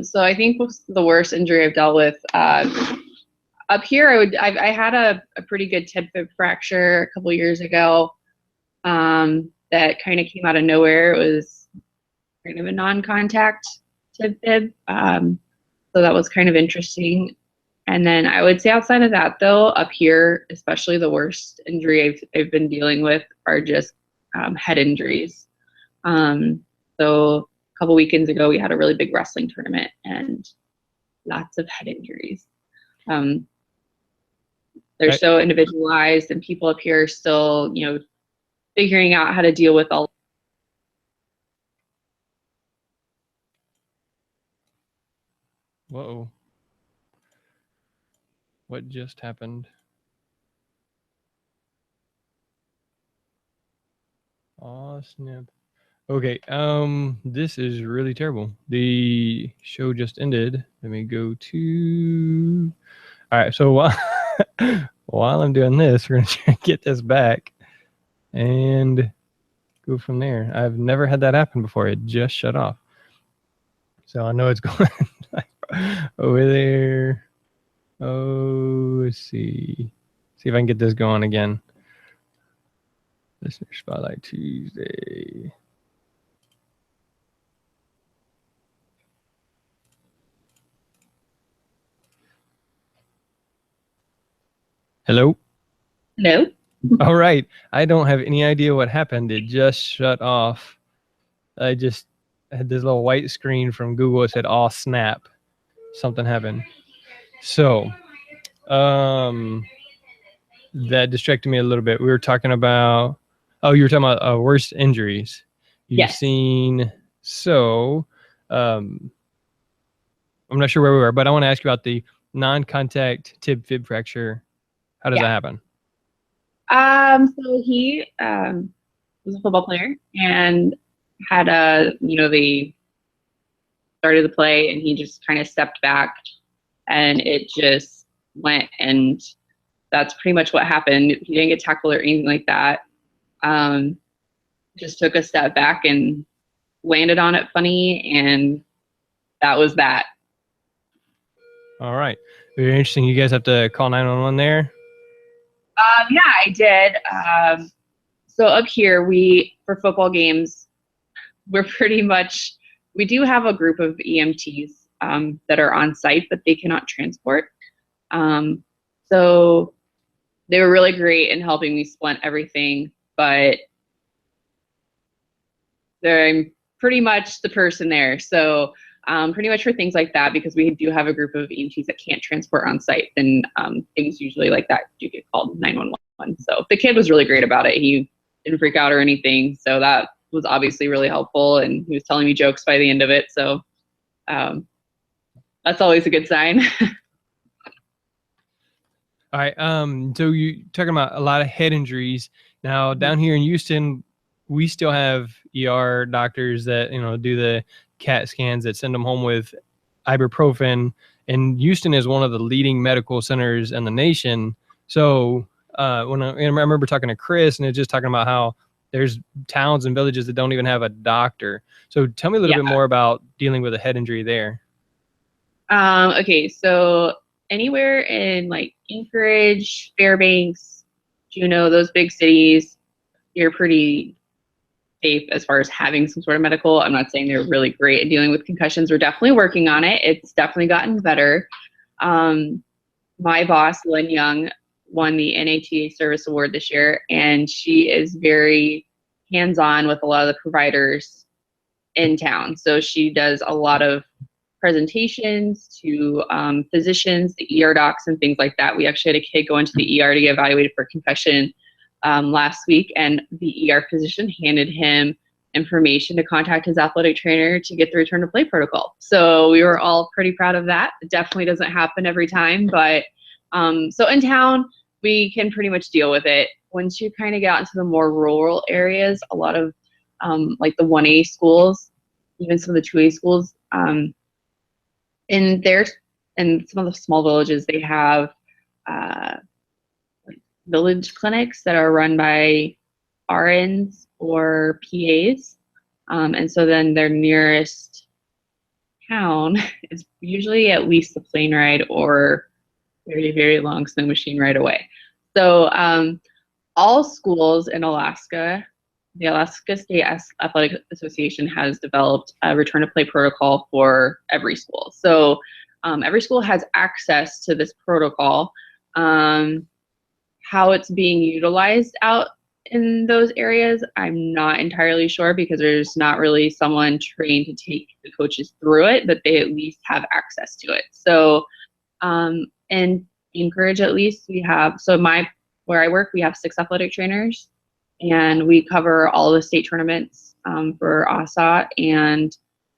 So I think the worst injury I've dealt with up here, I had a pretty good tib fib fracture a couple years ago. That kind of came out of nowhere. It was kind of a non-contact tib fib. So that was kind of interesting. And then I would say outside of that, though, up here, especially the worst injury I've been dealing with are just head injuries. So a couple weekends ago, we had a really big wrestling tournament and lots of head injuries. They're so individualized, and people up here are still, figuring out how to deal with all. Whoa. What just happened? Oh, snap. Okay, this is really terrible. The show just ended. Let me go to... All right, so while I'm doing this, we're going to try and get this back and go from there. I've never had that happen before. It just shut off. So I know it's going over there. Oh, let's see. See if I can get this going again. Listener Spotlight Tuesday. Hello? Hello? All right. I don't have any idea what happened. It just shut off. I just had this little white screen from Google. It said, "Oh, snap." Something happened. So, that distracted me a little bit. We were talking about Oh, you were talking about worst injuries you've Yes. seen. So, I'm not sure where we were, but I want to ask you about the non-contact tib fib fracture. How does Yeah. that happen? So he was a football player and had they started the play and he just kind of stepped back and it just went, and that's pretty much what happened. He didn't get tackled or anything like that. Just took a step back and landed on it funny, and that was that. All right. Very interesting. You guys have to call 911 there. Yeah, I did. So up here, for football games, we do have a group of EMTs that are on site, but they cannot transport. So they were really great in helping me splint everything, but I'm pretty much the person there. So pretty much for things like that, because we do have a group of EMTs that can't transport on site, then things usually like that do get called 911. So the kid was really great about it. He didn't freak out or anything. So that was obviously really helpful. And he was telling me jokes by the end of it. So that's always a good sign. All right. So you talking about a lot of head injuries. Now down here in Houston, we still have ER doctors that, do the CAT scans that send them home with ibuprofen. And Houston is one of the leading medical centers in the nation. So when I remember talking to Chris, and it's just talking about how there's towns and villages that don't even have a doctor. So tell me a little bit more about dealing with a head injury there. Okay, so anywhere in like Anchorage, Fairbanks, Juneau, those big cities, you're pretty safe as far as having some sort of medical. I'm not saying they're really great at dealing with concussions. We're definitely working on it. It's definitely gotten better. My boss, Lynn Young, won the NATA Service Award this year, and she is very hands-on with a lot of the providers in town. So she does a lot of presentations to physicians, the ER docs, and things like that. We actually had a kid go into the ER to get evaluated for concussion last week, and the ER physician handed him information to contact his athletic trainer to get the return to play protocol. So we were all pretty proud of that. It definitely doesn't happen every time, but so in town, we can pretty much deal with it. Once you kind of get out into the more rural areas, a lot of like the 1A schools, even some of the 2A schools, in some of the small villages, they have village clinics that are run by RNs or PAs. And so then their nearest town is usually at least a plane ride or very, very long snow machine ride away. So all schools in Alaska, the Alaska State Athletic Association has developed a return to play protocol for every school. So every school has access to this protocol. How it's being utilized out in those areas, I'm not entirely sure, because there's not really someone trained to take the coaches through it, but they at least have access to it. So in Anchorage, at least, we have, where I work, we have 6 athletic trainers, and we cover all the state tournaments for ASA. And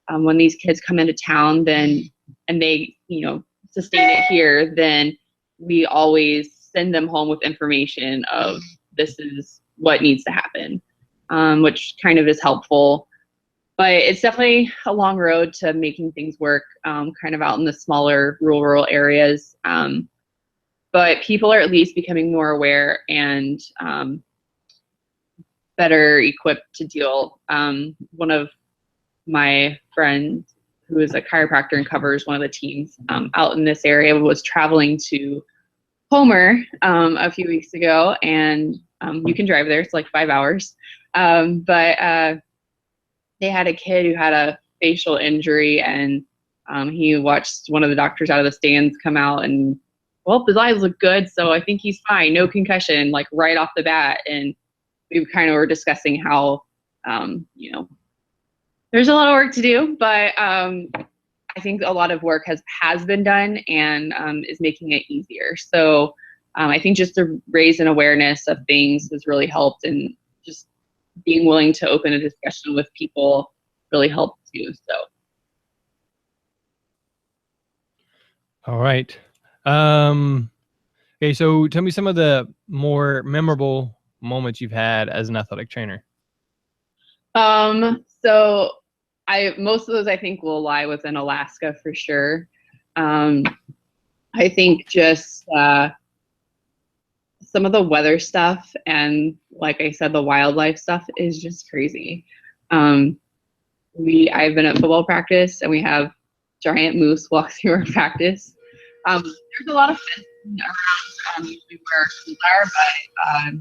when these kids come into town, and they, sustain it here, then we always send them home with information of this is what needs to happen, which kind of is helpful. But it's definitely a long road to making things work kind of out in the smaller rural areas. But people are at least becoming more aware and better equipped to deal. One of my friends, who is a chiropractor and covers one of the teams out in this area, was traveling to Homer a few weeks ago, and you can drive there. It's like 5 hours. But they had a kid who had a facial injury, and he watched one of the doctors out of the stands come out, and his eyes look good, so I think he's fine. No concussion, like right off the bat. And we kind of were discussing how, there's a lot of work to do, but I think a lot of work has been done and is making it easier. So I think just to raise an awareness of things has really helped, and just being willing to open a discussion with people really helped too. So. All right. Okay, so tell me some of the more memorable moments you've had as an athletic trainer. So most of those I think will lie within Alaska for sure. I think just some of the weather stuff and, like I said, the wildlife stuff is just crazy. I've been at football practice and we have giant moose walk through our practice. There's a lot of fencing around usually where schools are, but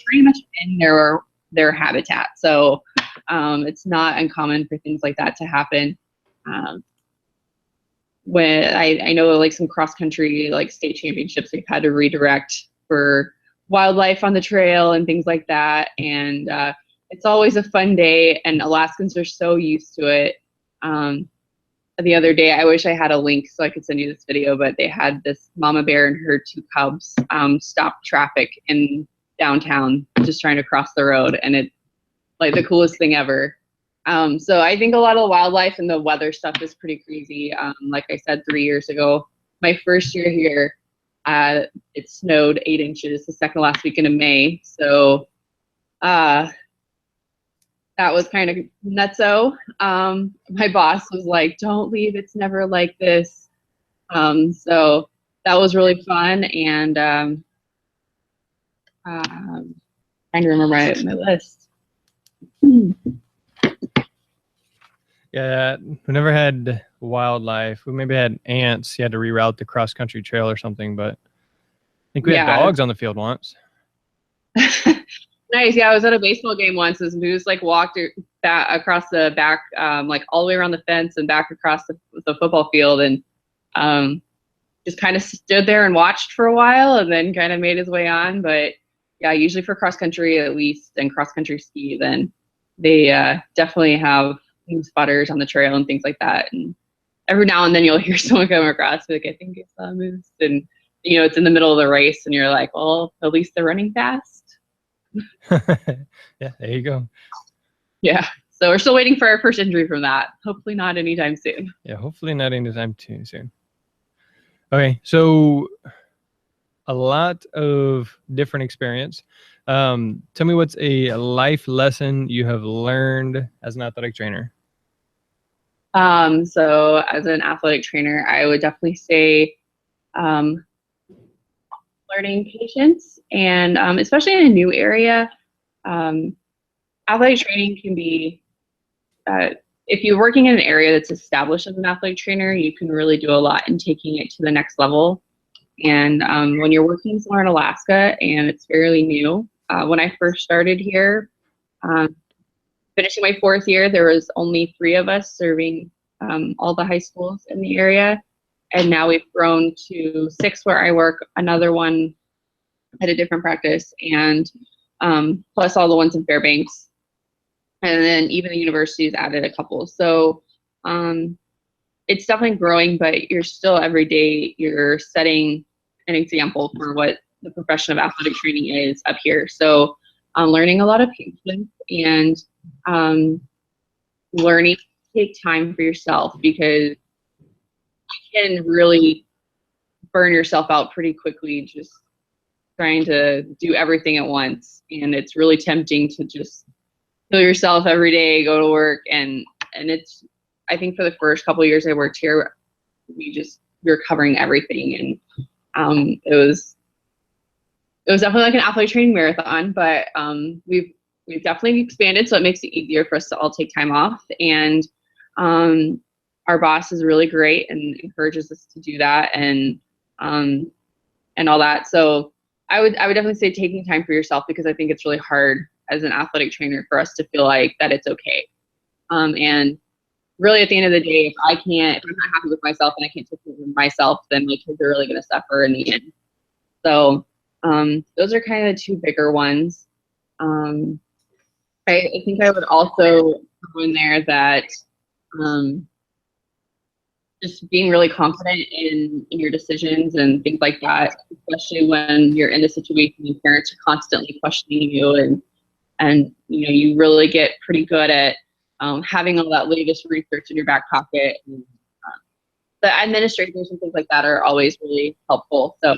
pretty much in their habitat. So it's not uncommon for things like that to happen. When I know like some cross country like state championships, we've had to redirect for wildlife on the trail and things like that. And it's always a fun day, and Alaskans are so used to it. The other day, I wish I had a link so I could send you this video, but they had this mama bear and her 2 cubs stop traffic in downtown just trying to cross the road, and it's like the coolest thing ever. So I think a lot of the wildlife and the weather stuff is pretty crazy. Like I said, 3 years ago, my first year here, it snowed 8 inches the second last weekend of May. So that was kind of nutso. My boss was like, "Don't leave, it's never like this." So that was really fun, and trying to remember my list. Yeah, we never had wildlife. We maybe had ants. You had to reroute the cross country trail or something, but I think we had dogs on the field once. Nice. Yeah, I was at a baseball game once. This moose like walked back across the back, like all the way around the fence and back across the football field, and just kind of stood there and watched for a while, and then kind of made his way on. But yeah, usually for cross country at least, and cross country ski, then they definitely have moose spotters on the trail and things like that. And every now and then you'll hear someone come across like, "I think I saw a moose," and you know it's in the middle of the race, and you're like, "Well, at least they're running fast." Yeah, there you go. Yeah, so we're still waiting for our first injury from that. Hopefully not anytime soon. Yeah, hopefully not anytime too soon. Okay, so a lot of different experience. Tell me what's a life lesson you have learned as an athletic trainer? So as an athletic trainer, I would definitely say learning patience, and especially in a new area, athletic training can be, if you're working in an area that's established as an athletic trainer, you can really do a lot in taking it to the next level. And when you're working somewhere in Alaska and it's fairly new, when I first started here, finishing my 4th year, there was only 3 of us serving all the high schools in the area. And now we've grown to 6 where I work, another one at a different practice, and plus all the ones in Fairbanks. And then even the university's added a couple. So it's definitely growing, but you're still every day, you're setting an example for what the profession of athletic training is up here. So learning a lot of patience and learning to take time for yourself, because you can really burn yourself out pretty quickly just trying to do everything at once. And it's really tempting to just kill yourself every day, go to work. And it's, I think for the first couple of years I worked here, we were covering everything. And it was definitely like an athletic training marathon, but we've definitely expanded, so it makes it easier for us to all take time off. And our boss is really great and encourages us to do that, and all that. So I would definitely say taking time for yourself, because I think it's really hard as an athletic trainer for us to feel like that it's okay. And really at the end of the day, if I'm not happy with myself and I can't take care of myself, then my kids are really going to suffer in the end. So those are kind of the 2 bigger ones. I think I would also throw in there that just being really confident in your decisions and things like that, especially when you're in a situation and parents are constantly questioning you and And, you really get pretty good at having all that latest research in your back pocket. And, the administrators and things like that are always really helpful. So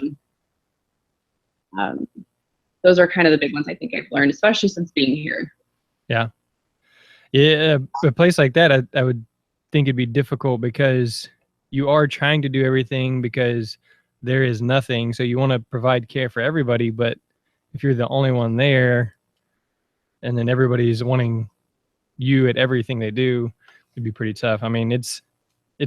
those are kind of the big ones I think I've learned, especially since being here. Yeah. Yeah. A place like that, I would think it'd be difficult because you are trying to do everything because there is nothing. So you want to provide care for everybody, but if you're the only one there and then everybody's wanting you at everything they do, it'd be pretty tough. I mean, it's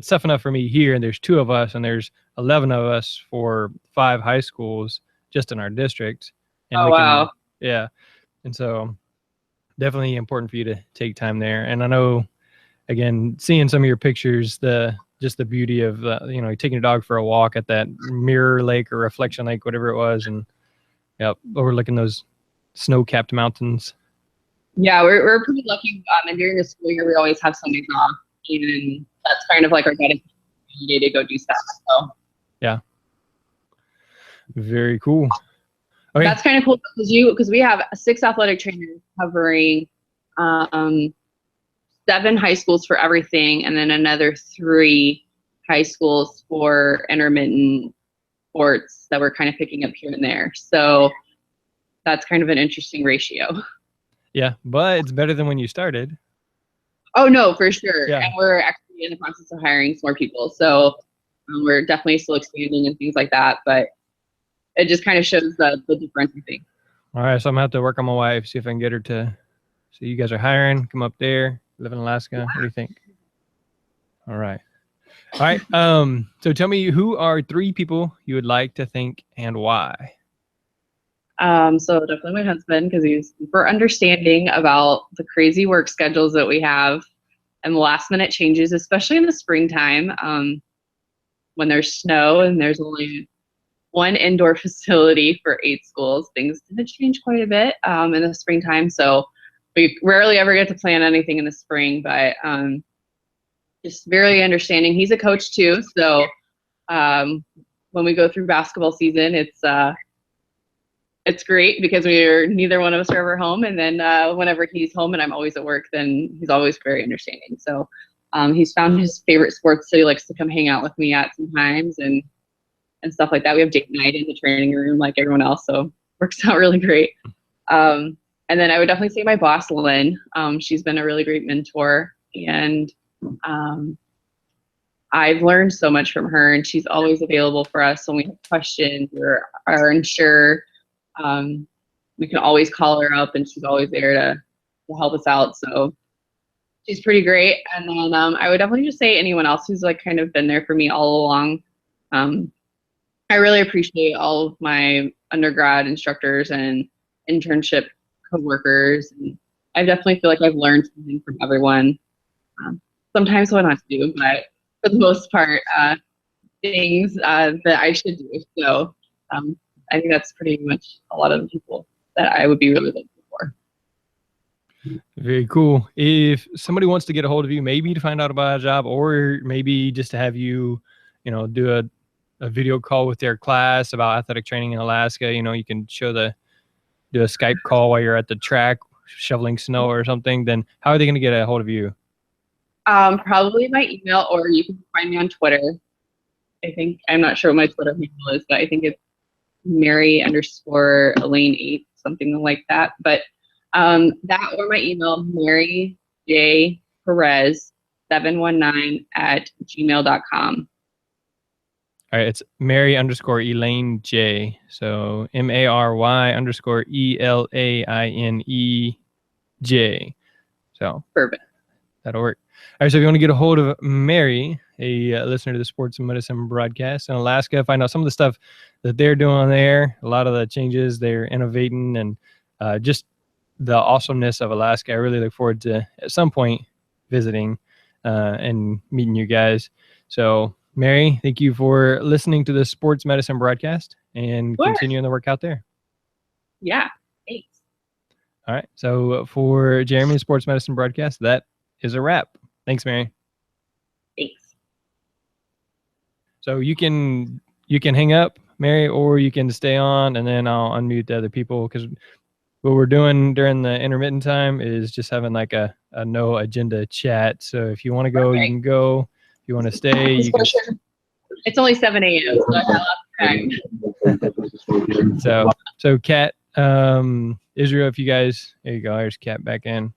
tough enough for me here, and there's 2 of us, and there's 11 of us for 5 high schools just in our district. And Oh, wow. Yeah. And so definitely important for you to take time there. And I know, again, seeing some of your pictures, just the beauty of, taking a dog for a walk at that Mirror Lake or Reflection Lake, whatever it was, and overlooking those snow-capped mountains. Yeah, we're pretty lucky. And during the school year, we always have Sundays off, and that's kind of like our dedicated day to go do stuff. So Yeah. Very cool. Okay. that's kind of cool because we have 6 athletic trainers covering 7 high schools for everything, and then another 3 high schools for intermittent sports that we're kind of picking up here and there. So that's kind of an interesting ratio. Yeah, but it's better than when you started. Oh, no, for sure. Yeah. And we're actually in the process of hiring some more people. So we're definitely still expanding and things like that. But it just kind of shows the difference, I think. All right, so I'm going to have to work on my wife, see if I can get her to. So you guys are hiring, come up there, live in Alaska. What do you think? All right. All right. So tell me, who are 3 people you would like to thank and why? So definitely my husband, because he's super understanding about the crazy work schedules that we have and the last minute changes, especially in the springtime, when there's snow and there's only 1 indoor facility for 8 schools. Things tend to change quite a bit in the springtime. So we rarely ever get to plan anything in the spring, but just very understanding. He's a coach too. So when we go through basketball season, it's great because neither one of us are ever home. And then whenever he's home and I'm always at work, then he's always very understanding. So he's found his favorite sports that he likes to come hang out with me at sometimes and stuff like that. We have date night in the training room like everyone else. So it works out really great. And then I would definitely say my boss, Lynn. She's been a really great mentor, and I've learned so much from her, and she's always available for us when we have questions or are unsure. We can always call her up, and she's always there to help us out. So she's pretty great. And then I would definitely just say anyone else who's like kind of been there for me all along. I really appreciate all of my undergrad instructors and internship coworkers. And I definitely feel like I've learned something from everyone. Sometimes what not to do, but for the most part, things that I should do. So I think that's pretty much a lot of the people that I would be really looking for. Very cool. If somebody wants to get a hold of you, maybe to find out about a job, or maybe just to have you, do a video call with their class about athletic training in Alaska, you can do a Skype call while you're at the track shoveling snow or something, then how are they going to get a hold of you? Probably my email, or you can find me on Twitter. I'm not sure what my Twitter handle is, but I think it's Mary_Elaine8, something like that. But that or my email, Mary J. Perez 719@gmail.com. All right, it's Mary_Elaine J. So MARY_ELAINEJ. So Perfect. that'll work. All right, so if you want to get a hold of Mary, a listener to the Sports Medicine broadcast in Alaska, find out some of the stuff that they're doing there, a lot of the changes they're innovating, and just the awesomeness of Alaska. I really look forward to, at some point, visiting and meeting you guys. So, Mary, thank you for listening to the Sports Medicine broadcast and continuing the work out there. Yeah, thanks. All right, so for Jeremy, Sports Medicine broadcast, that is a wrap. Thanks, Mary. Thanks. So you can hang up, Mary, or you can stay on, and then I'll unmute the other people, because what we're doing during the intermittent time is just having like a no agenda chat. So if you want to go, you can go. If you want to stay, you can. It's only 7 a.m. So I have time. So Kat, Israel, if you guys, there you go. There's Kat back in.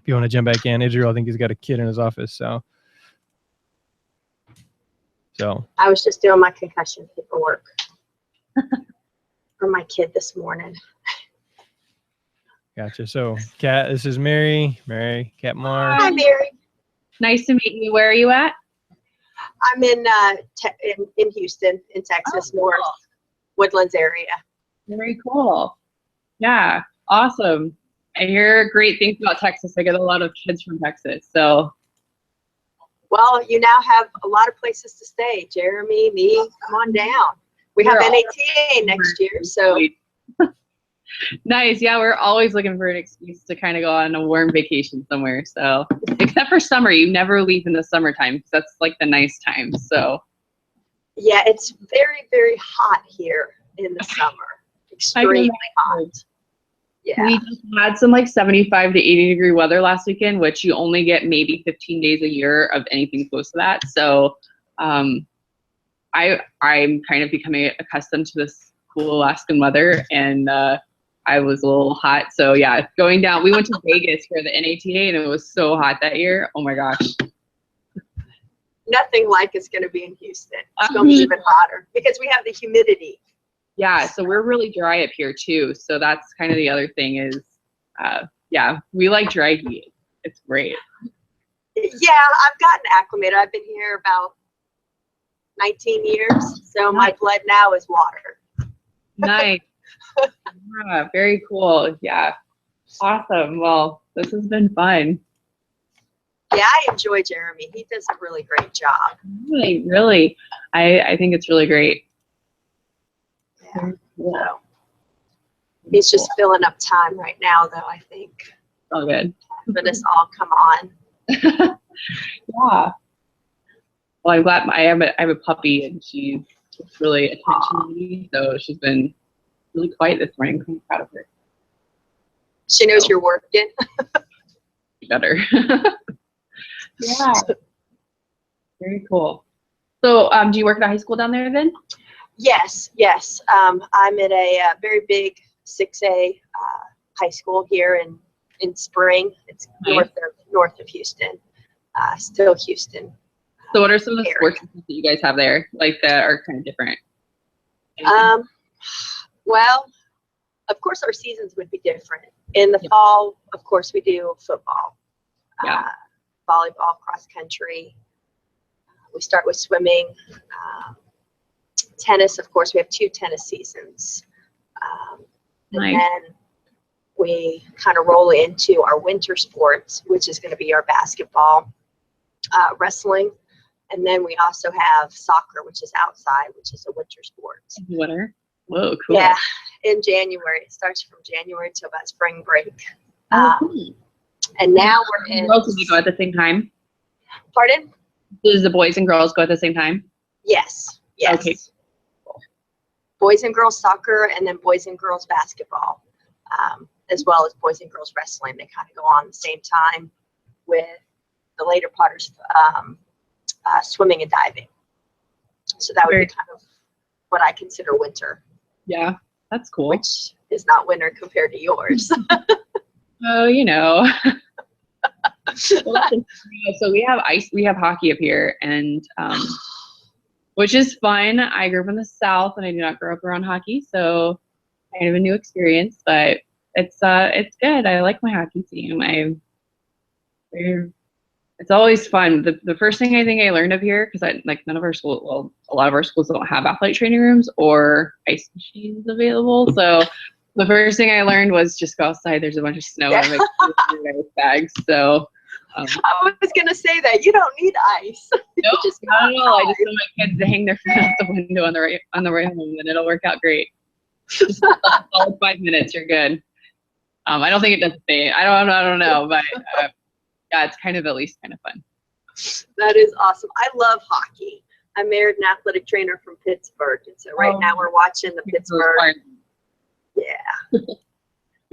If you want to jump back in, Israel, I think he's got a kid in his office. So I was just doing my concussion paperwork for my kid this morning. gotcha. So Kat, this is Mary, Kat Marr. Hi, Mary. Nice to meet you. Where are you at? I'm in Houston, in Texas, North Woodlands area. Very cool. Yeah, awesome. I hear great things about Texas. I get a lot of kids from Texas. So, Well, you now have a lot of places to stay. Jeremy, me, come on down. We have We're all- NATA next year, so nice. Yeah, we're always looking for an excuse to kind of go on a warm vacation somewhere. So, except for summer, you never leave in the summertime because that's like the nice time. So, yeah, it's very, very hot here in the summer. Extremely hot. Yeah. we just had some like 75 to 80-degree weather last weekend, which you only get maybe 15 days a year of anything close to that. So, I'm kind of becoming accustomed to this cool Alaskan weather, and I was a little hot. So yeah, going down, we went to Vegas for the NATA, and it was so hot that year. Oh my gosh. Nothing like it's going to be in Houston. It's going to be even hotter because we have the humidity. Yeah, so we're really dry up here too. So that's kind of the other thing is, yeah, we like dry heat. It's great. Yeah, I've gotten acclimated. I've been here about 19 years, so my blood now is water. Nice. Yeah, very cool. Yeah, awesome. Well, this has been fun. Yeah, I enjoy Jeremy. He does a really great job. Really. I think it's really great. Yeah. So he's just filling up time right now, though, I think. Oh, good. Having us all come on. Yeah. Well, I'm glad I have a puppy, and she's really attention to me. So she's been really quiet this morning. I'm proud of her. She knows you're working. Better. Yeah. Very cool. So, do you work at a high school down there then? Yes. I'm at a very big 6A high school here in Spring. It's Nice. north of Houston. Still Houston. So, what are some of the Area. sports that you guys have there, like that are kind of different? Well, of course, our seasons would be different. In the fall, of course, we do football, Yeah. volleyball, cross country. We start with swimming. Tennis, of course, we have 2 tennis seasons. Nice. And then we kind of roll into our winter sports, which is going to be our basketball, wrestling. And then we also have soccer, which is outside, which is a winter sport. Winter. Whoa, cool. Yeah, in January. It starts from January till about spring break. Cool. And now we're in. Girls, do they go at the same time? Pardon? Does the boys and girls go at the same time? Yes. Okay. Boys and girls soccer, and then boys and girls basketball, as well as boys and girls wrestling. They kind of go on at the same time with the later parters, swimming and diving. So that would be kind of what I consider winter. Yeah, that's cool. Which is not winter compared to yours. Oh, you know. Well, so we have hockey up here, and which is fun. I grew up in the South, and I do not grow up around hockey, so kind of a new experience. But it's good. I like my hockey team. It's always fun. The first thing I think I learned up here, because none of our schools, well, a lot of our schools don't have athletic training rooms or ice machines available. So the first thing I learned was just go outside. There's a bunch of snow and make ice bags. So I was gonna say that you don't need ice. nope, not at all. I just want my kids to hang their phone out the window on the way home, and it'll work out great. Just all 5 minutes, you're good. I don't think it does stay. I don't know, but yeah, it's kind of at least kind of fun. That is awesome. I love hockey. I married an athletic trainer from Pittsburgh, and so right now we're watching the Pittsburgh. Yeah.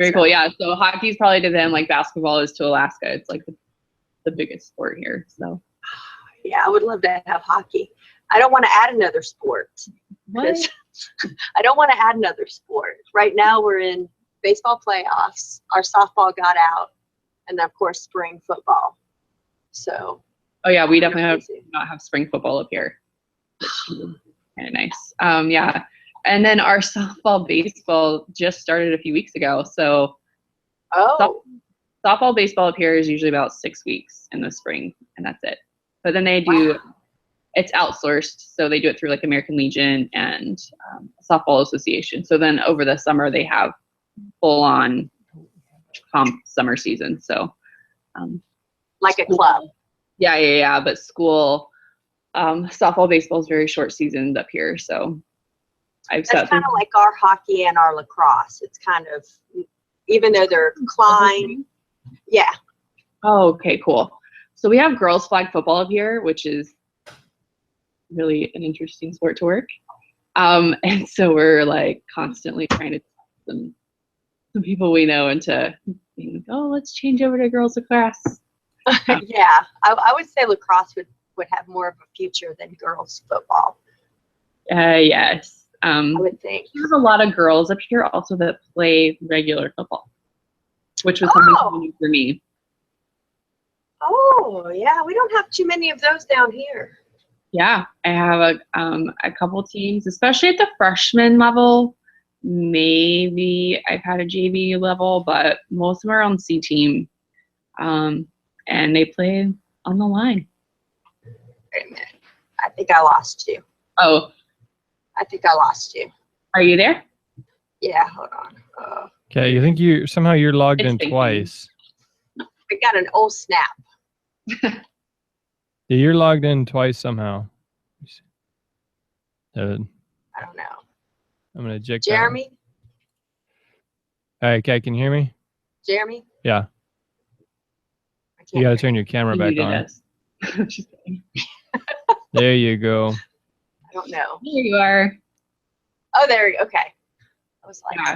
Very cool. Yeah. So hockey's probably to them like basketball is to Alaska. It's like the biggest sport here. So Yeah, I would love to have hockey. I don't want to add another sport. what? I don't want to add another sport. Right now we're in baseball playoffs. Our softball got out, and of course spring football. So. Oh yeah, we definitely not have spring football up here. Kind of nice. Yeah. And then our softball baseball just started a few weeks ago. So Oh. softball baseball up here is usually about 6 weeks in the spring, and that's it. But then they do, it's outsourced, so they do it through like American Legion and Softball Association. So then over the summer they have full on summer season. So Like a club. yeah. But school softball baseball is very short seasoned up here. So I've That's kind of like our hockey and our lacrosse. It's kind of, even though they're Klein. Yeah. Oh, okay, cool. So we have girls flag football up here, which is really an interesting sport to work. And so we're like constantly trying to talk some people we know into being like, oh, let's change over to girls lacrosse. Yeah. I would say lacrosse would have more of a future than girls football. Yes. I would think. There's a lot of girls up here also that play regular football, which was something new for me. Oh, yeah. We don't have too many of those down here. Yeah, I have a couple teams, especially at the freshman level. Maybe I've had a JV level, but most of them are on C team, and they play on the line. Wait a minute. I think I lost you. Oh, I think I lost you. are you there? Yeah, hold on. Okay, you think you're logged It's in thinking. twice. I got an old snap. Yeah, you're logged in twice somehow. I don't know. I'm gonna eject that one. Jeremy? All right, okay, can you hear me? Jeremy? Yeah. I can't You gotta hear turn your camera You back muted on. us. Just kidding. There you go. I don't know. Here you are. Oh, there you go. Okay. I was like, Yeah.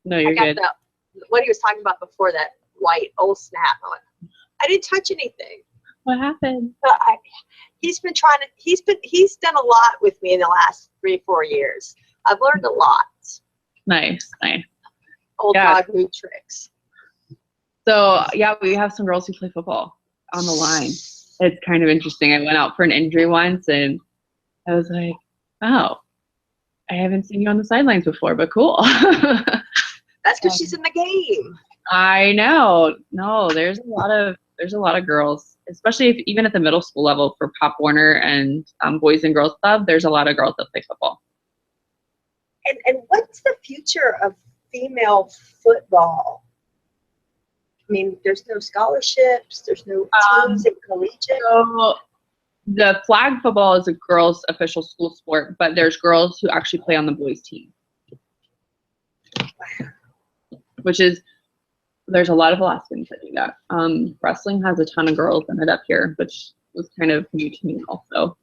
No, I you're got good. what he was talking about before, that white old snap. I went, I didn't touch anything. What happened? But he's done a lot with me in the last 3-4 years. I've learned a lot. Nice. Old Yeah. dog new tricks. So yeah, we have some girls who play football on the line. It's kind of interesting. I went out for an injury once and I was like, oh, I haven't seen you on the sidelines before, but cool. That's because she's in the game. I know. No, there's a lot of girls, especially even at the middle school level for Pop Warner and Boys and Girls Club. There's a lot of girls that play football. And what's the future of female football? I mean, there's no scholarships. There's no teams in collegiate. So the flag football is a girls' official school sport, but there's girls who actually play on the boys' team. Which is, there's a lot of Alaskans that do that. Wrestling has a ton of girls in it up here, which was kind of new to me also.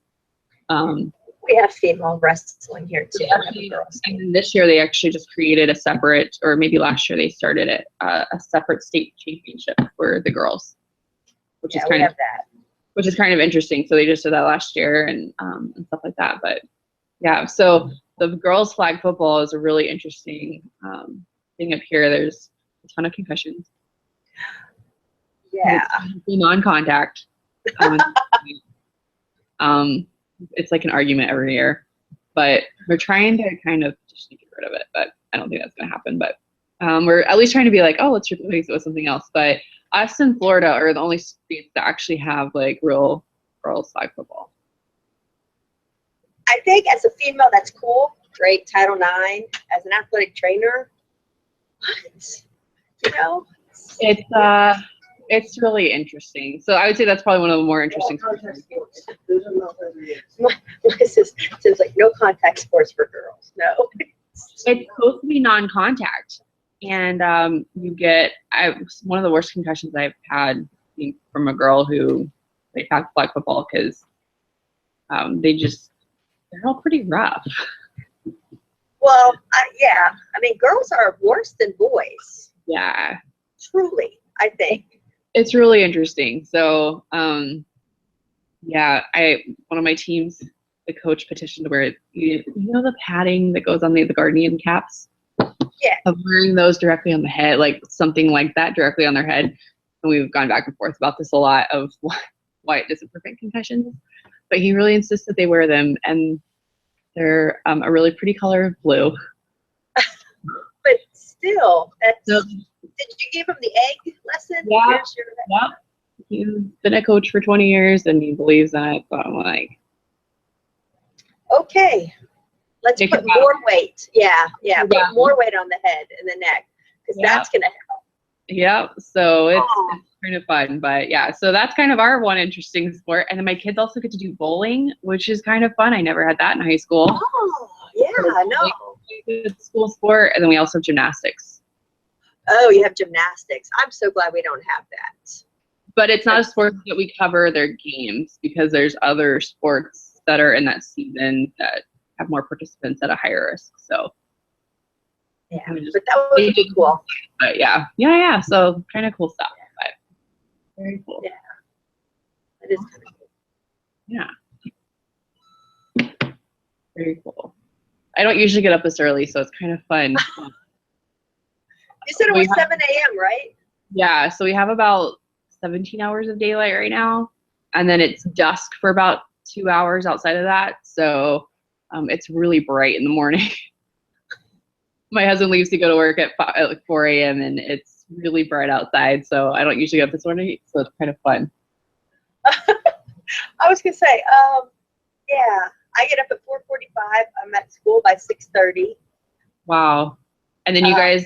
We have female wrestling here too. We have a girls' team. And then this year they actually just created a separate, or maybe last year they started it, a separate state championship for the girls, which Yeah, is we kind of have that. which is kind of interesting. So they just did that last year and stuff like that. But yeah, so the girls flag football is a really interesting thing up here. There's a ton of concussions. Yeah. It's non-contact. It's like an argument every year, but we're trying to kind of just get rid of it. But I don't think that's going to happen. But we're at least trying to be like, oh, let's replace it with something else. But us in Florida are the only states that actually have like real girls flag football. I think as a female, that's cool. Great. Title IX. As an athletic trainer, what? You know? It's really interesting. So I would say that's probably one of the more interesting Contact sports. sports. Those are not very Seems like no contact sports for girls. No. It's supposed to be non-contact, and one of the worst concussions I've had from a girl who played flag football because they're all pretty rough. Well, yeah. I mean, girls are worse than boys. Yeah. Truly, I think. It's really interesting. So, yeah, one of my teams, the coach petitioned to wear, you know, the padding that goes on the Guardian caps? Yeah. Of wearing those directly on the head, like something like that directly on their head. And we've gone back and forth about this a lot of why it doesn't prevent concussions. But he really insists that they wear them, and they're a really pretty color of blue. But still, that's. So, Did you give him the egg lesson? Yeah. Here's your- yeah, he's been a coach for 20 years, and he believes in it. So I'm like, Okay. Let's Take put it out. more weight. Yeah. Yeah. Put more weight on the head and the neck, because Yeah. that's gonna help. yeah. So it's Oh. kind of fun, but yeah. So that's kind of our one interesting sport. And then my kids also get to do bowling, which is kind of fun. I never had that in high school. Oh, yeah, no. Good school sport, and then we also have gymnastics. Oh, you have gymnastics. I'm so glad we don't have that. But it's not a sport that we cover their games, because there's other sports that are in that season that have more participants at a higher risk. So, Yeah, but that would be cool. but yeah. So kind of cool stuff. But very cool. Yeah. That is kind of cool. Yeah. Very cool. I don't usually get up this early, so it's kind of fun. You said it We was have- 7 a.m., right? Yeah, so we have about 17 hours of daylight right now, and then it's dusk for about 2 hours outside of that. So it's really bright in the morning. My husband leaves to go to work at 4 a.m. and it's really bright outside. So I don't usually get up this morning, so it's kind of fun. I was gonna say, yeah, I get up at 4:45. I'm at school by 6:30. Wow. And then you Uh, guys,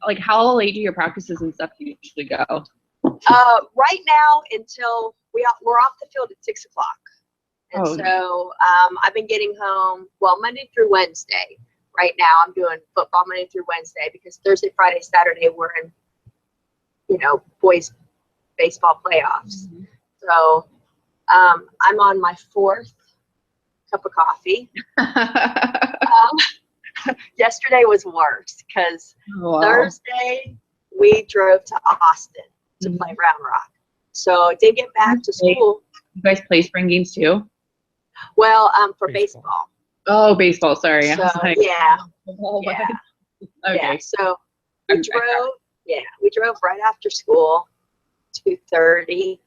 like, how late do your practices and stuff usually go? Right now, until we're off the field at 6 o'clock. And Oh, so I've been getting home, well, Monday through Wednesday. Right now, I'm doing football Monday through Wednesday, because Thursday, Friday, Saturday, we're in, boys baseball playoffs. So I'm on my 4th cup of coffee. Yesterday was worse, because Wow. Thursday we drove to Austin to Mhm. play Round Rock. So I did get back to Okay. school. You guys play spring games too? Well, for Baseball. baseball. Oh, baseball. Sorry. I So was like, yeah, oh, what? yeah. Okay. Yeah. So we I'm drove. Yeah, we drove right after school, 2:30,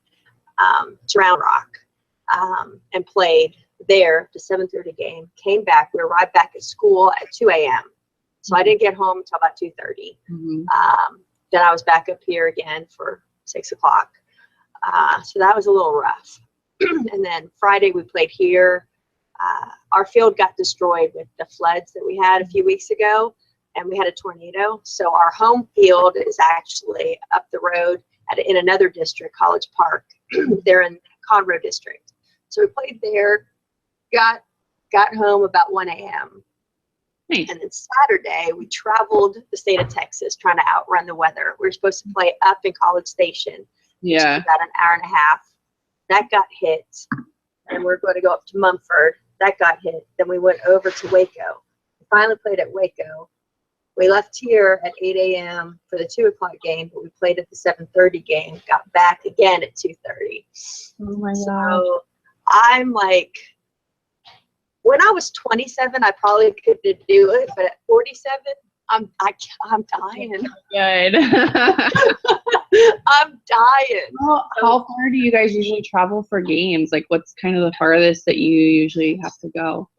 to Round Rock, and played there the 7:30 game. Came back. We were right back at school at 2 a.m. So I didn't get home until about 2:30. Mhm. Then I was back up here again for 6 o'clock. So that was a little rough. And then Friday we played here. Our field got destroyed with the floods that we had a few weeks ago, and we had a tornado. So our home field is actually up the road in another district, College Park. They're in Conroe district. So we played there, got home about 1 a.m. Nice. And then Saturday, we traveled the state of Texas trying to outrun the weather. We were supposed to play up in College Station, which is Yeah. about an hour and a half. That got hit. And we're going to go up to Mumford. That got hit. Then we went over to Waco. We finally played at Waco. We left here at 8 a.m. for the 2 o'clock game, but we played at the 7:30 game, got back again at 2:30. Oh my God. So I'm like, when I was 27, I probably could do it, but at 47, I'm dying. Good. I'm dying. How far do you guys usually travel for games? Like, what's kind of the farthest that you usually have to go?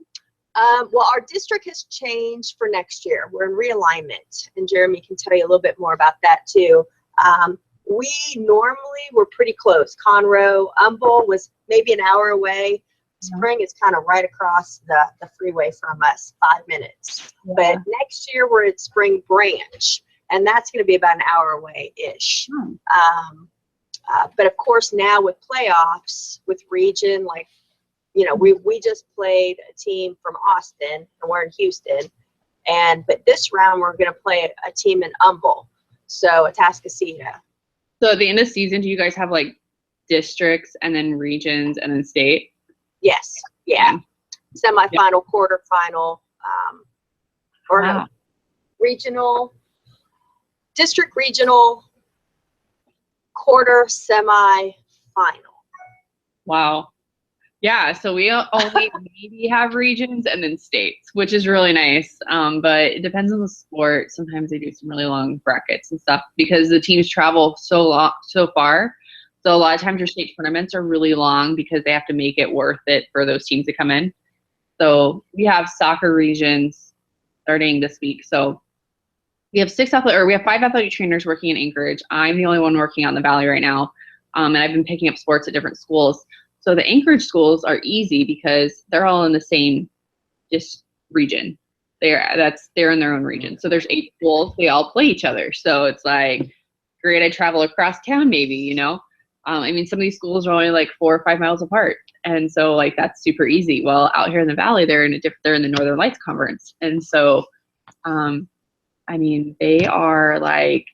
Well, our district has changed for next year. We're in realignment, and Jeremy can tell you a little bit more about that too. We normally were pretty close. Conroe, Humboldt was maybe an hour away. Spring is kind of right across the freeway from us, 5 minutes. But next year we're at Spring Branch, and that's going to be about an hour away-ish. But of course now with playoffs, with region, like, we just played a team from Austin, and we're in Houston. But this round we're going to play a team in Humboldt, so Atascocita. So at the end of the season, do you guys have like districts and then regions and then state? Yes, yeah. Semifinal, quarterfinal, or no, Wow. regional, district regional, quarter, semi, final. Wow. Yeah, so we only maybe have regions and then states, which is really nice. But it depends on the sport. Sometimes they do some really long brackets and stuff because the teams travel so far. So a lot of times your state tournaments are really long because they have to make it worth it for those teams to come in. So we have soccer regions starting this week. So we have 5 athletic trainers working in Anchorage. I'm the only one working on the Valley right now. And I've been picking up sports at different schools. So the Anchorage schools are easy because they're all in the same region. They're in their own region. So there's 8 schools. They all play each other. So it's like, great, I travel across town maybe, you know. I mean, some of these schools are only like 4 or 5 miles apart. And so like that's super easy. Well, out here in the Valley, they're in the Northern Lights Conference. And so, I mean, they are like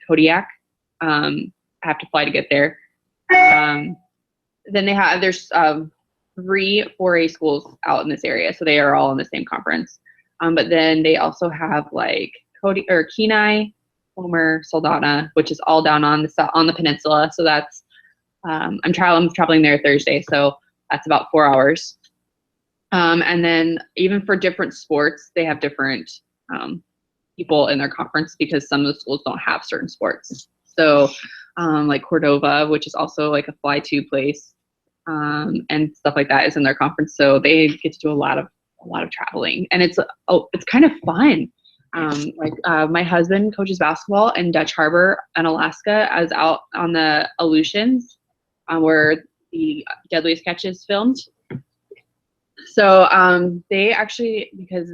Kodiak. I have to fly to get there. Then there's 3 4A schools out in this area, so they are all in the same conference. But then they also have like Kenai, Homer, Soldotna, which is all down on the peninsula. So that's I'm traveling there Thursday, so that's about 4 hours. And then even for different sports, they have different people in their conference because some of the schools don't have certain sports. So like Cordova, which is also like a fly-to place, and stuff like that is in their conference. So they get to do a lot of traveling, and it's kind of fun. My husband coaches basketball in Dutch Harbor in Alaska. I was out on the Aleutians, where the Deadliest Catch is filmed. So they actually, because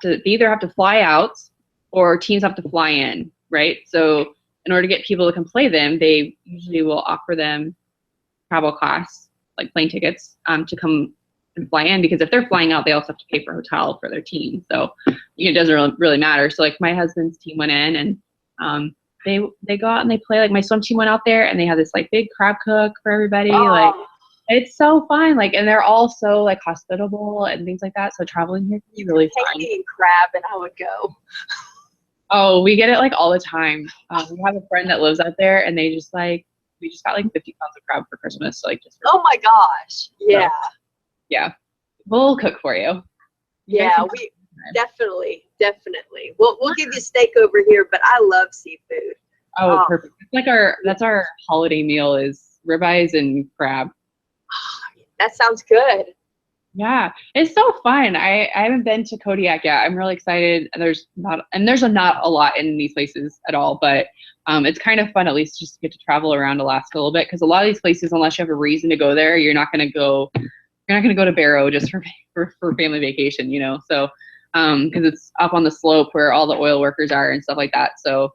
they either have to fly out or teams have to fly in, right? So in order to get people to come play them, they usually will offer them travel costs, like plane tickets, to come and fly in, because if they're flying out, they also have to pay for hotel for their team. So it doesn't really matter. So like my husband's team went in and they go out and they play. Like my swim team went out there and they had this like big crab cook for everybody. Oh. Like it's so fun. Like, and they're all so like hospitable and things like that. So traveling here is really fun. Eating crab and I would go. Oh, we get it like all the time. We have a friend that lives out there, and we just got like 50 pounds of crab for Christmas. So, like, oh my gosh, yeah, yeah, we'll cook for you. Yeah, we definitely. We'll give you steak over here, but I love seafood. Oh, perfect. It's like that's our holiday meal is ribeyes and crab. That sounds good. Yeah, it's so fun. I haven't been to Kodiak yet. I'm really excited. There's not a lot in these places at all, but it's kind of fun at least just to get to travel around Alaska a little bit, because a lot of these places, unless you have a reason to go there, you're not going to go to Barrow just for family vacation, you know. So because it's up on the slope where all the oil workers are and stuff like that. So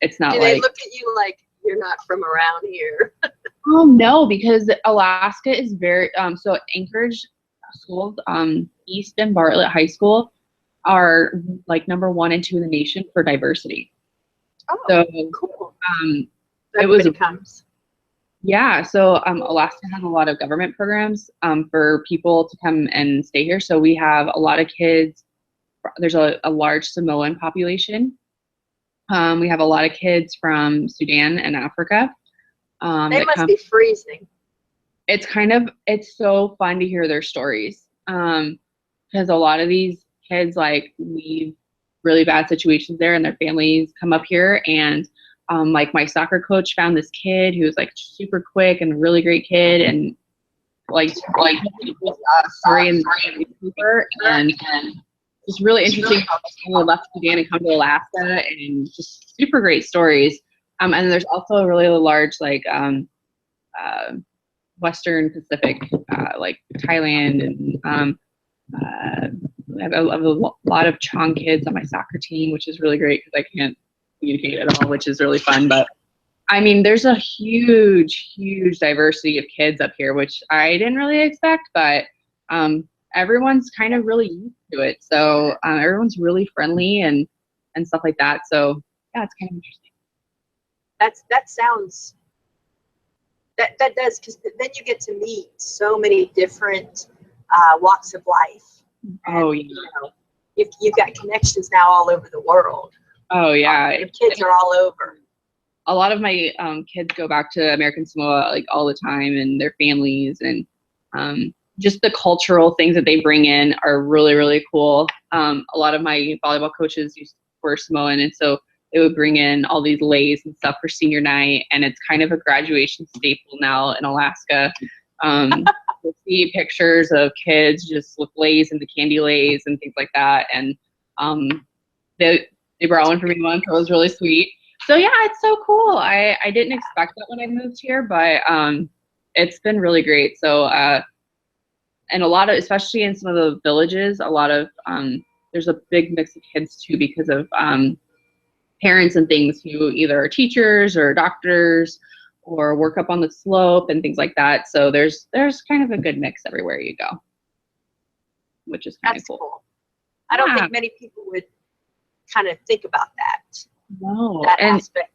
it's not. Do they look at you like you're not from around here? Oh no, because Alaska is very so Anchorage schools, East and Bartlett High School are like number 1 and 2 in the nation for diversity. Oh, so cool. Everybody comes. Yeah, so Alaska has a lot of government programs for people to come and stay here. So we have a lot of kids. There's a large Samoan population. We have a lot of kids from Sudan and Africa. They must be freezing. It's so fun to hear their stories, because a lot of these kids like leave really bad situations there, and their families come up here. And like my soccer coach found this kid who was like super quick and a really great kid, and like story in the newspaper, and it's really interesting how people left Sudan and come to Alaska, and just super great stories. And there's also a really large like Western Pacific, like Thailand, and I have a lot of Chong kids on my soccer team, which is really great because I can't communicate at all, which is really fun. But I mean, there's a huge diversity of kids up here, which I didn't really expect, but everyone's kind of really used to it. So everyone's really friendly and stuff like that. So yeah, it's kind of interesting. That sounds, that does, because then you get to meet so many different walks of life. Oh, yeah. You know, you've got connections now all over the world. Oh yeah, The kids are all over. a lot of my kids go back to American Samoa like all the time, and their families, and just the cultural things that they bring in are really, really cool. A lot of my volleyball coaches were Samoan, and so they would bring in all these leis and stuff for senior night, and it's kind of a graduation staple now in Alaska. You'll see pictures of kids just with leis and the candy leis and things like that, and they brought one for me once. It was really sweet. So yeah, it's so cool. I didn't expect that when I moved here, but it's been really great. So and a lot of, especially in some of the villages, a lot of there's a big mix of kids too, because of parents and things who either are teachers or doctors or work up on the slope and things like that. So there's kind of a good mix everywhere you go, which is kind of cool. I don't think many people would kind of think about that. No, That and aspect.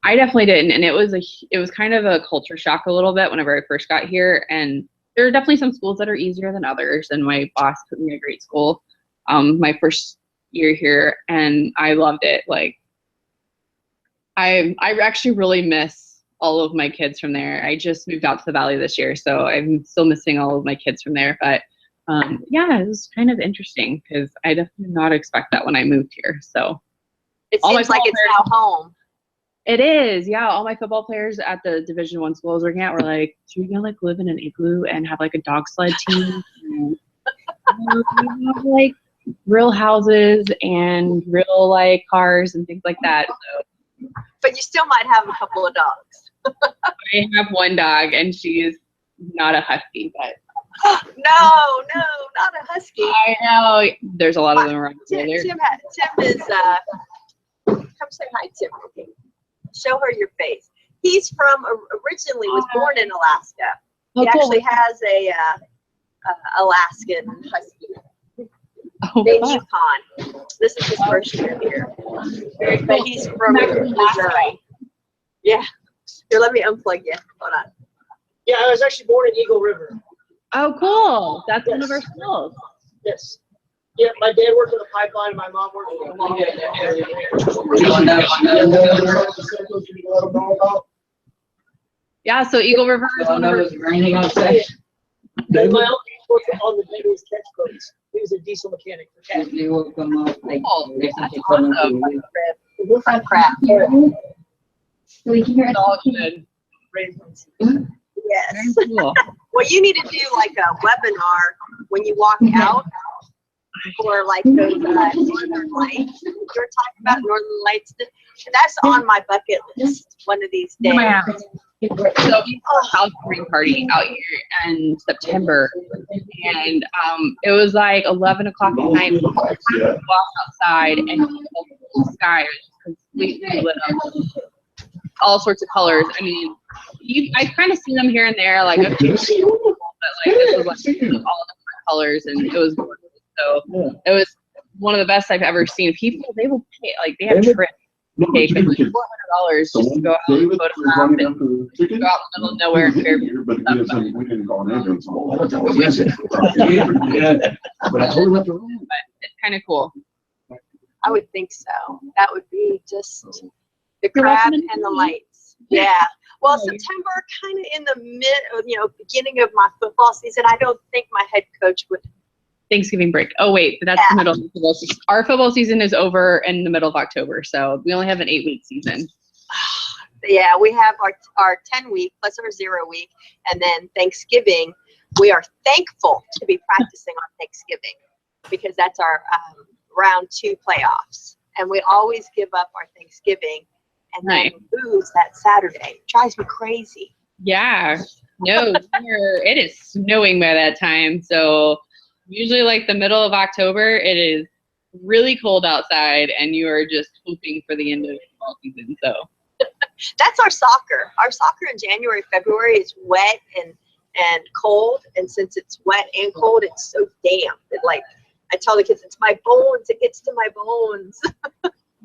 I definitely didn't, and it was kind of a culture shock a little bit whenever I first got here. And there are definitely some schools that are easier than others, and my boss put me in a great school my first year here, and I loved it. Like I actually really miss all of my kids from there. I just moved out to the Valley this year, so I'm still missing all of my kids from there. But yeah, it was kind of interesting because I definitely did not expect that when I moved here. So It all my seems like it's football now home. it is, yeah. All my football players at the Division I school I was working at were like, "So you're gonna like live in an igloo and have like a dog sled team, and you have like real houses and real like cars and things like that." So But you still might have a couple of dogs. I have one dog, and she's not a husky, but No, not a husky. I know there's a lot of them around here. Tim is come say hi, Tim. Show her your face. He's originally was born in Alaska. Oh, He cool. actually has a Alaskan husky Oh, named fun. Yukon. This is his first year here. Very But cool. he's from Back from Alaska. Missouri. Yeah. Here, let me unplug you. Hold on. Yeah, I was actually born in Eagle River. Oh, cool. That's one of our Yes. schools. Yes. Yeah, my dad worked in the pipeline, and my mom worked in the Yeah, so Eagle River is one of our. And my uncle worked on the Davis catch boats. He was a diesel mechanic for catch. Front crab. So we can hear It's all good. Yes. Very cool. Well, you need to do like a webinar when you walk out for like those Northern Lights. You were talking about Northern Lights. That's on my bucket list one of these days. My house. So we had a house warming party out here in September, and it was like 11 o'clock at night. We walked outside, and the whole sky was completely lit up, all sorts of colors. I mean, I kind of see them here and there, like a few people, but like this was like all different colors, and it was gorgeous. So it was one of the best I've ever seen. People, they will pay, like they have trips. Pay $400 just to go out and photograph and go out in the middle of nowhere and share but it's kind of cool. I would think so. That would be just the You're crab welcome. and the lights. Yeah. Well, September, kind of in the beginning of my football season. I don't think my head coach would. Thanksgiving break. Oh wait, but that's the middle of the football season. Our football season is over in the middle of October, so we only have an 8-week season. Yeah, we have our 10-week plus our 0-week, and then Thanksgiving. We are thankful to be practicing on Thanksgiving because that's our round 2 playoffs, and we always give up our Thanksgiving and then lose that Saturday. It drives me crazy. Yeah. No, it is snowing by that time, so usually like the middle of October, it is really cold outside, and you are just hoping for the end of football season. So That's our soccer. Our soccer in January, February is wet and cold. And since it's wet and cold, it's so damp. Like I tell the kids, it's my bones. It gets to my bones.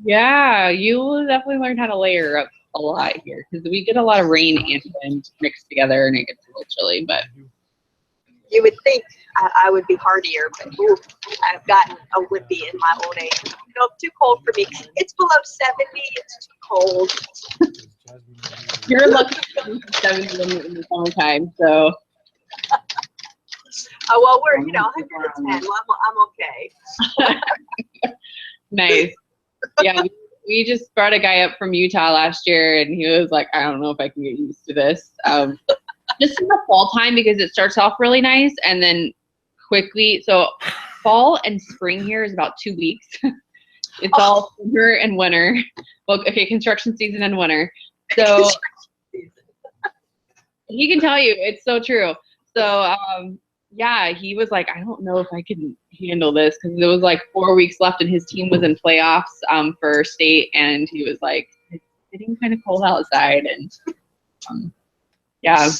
yeah, you will definitely learn how to layer up a lot here because we get a lot of rain and wind mixed together, and it gets a little chilly. But You would think I would be hardier, but ooh, I've gotten a wimpy in my old age. Nope, too cold for me. It's below 70. It's too cold. You're lucky to be 70 in the summertime, so. Oh, well, we're, 110. Well, I'm okay. Nice. Yeah, we just brought a guy up from Utah last year, and he was like, I don't know if I can get used to this. Just in the fall time, because it starts off really nice, and then quickly, so fall and spring here is about 2 weeks. It's all summer and winter. Well, okay, construction season and winter. So he can tell you, it's so true. So, yeah, he was like, I don't know if I can handle this, because there was like 4 weeks left and his team was in playoffs for state, and he was like, it's getting kind of cold outside. And yeah,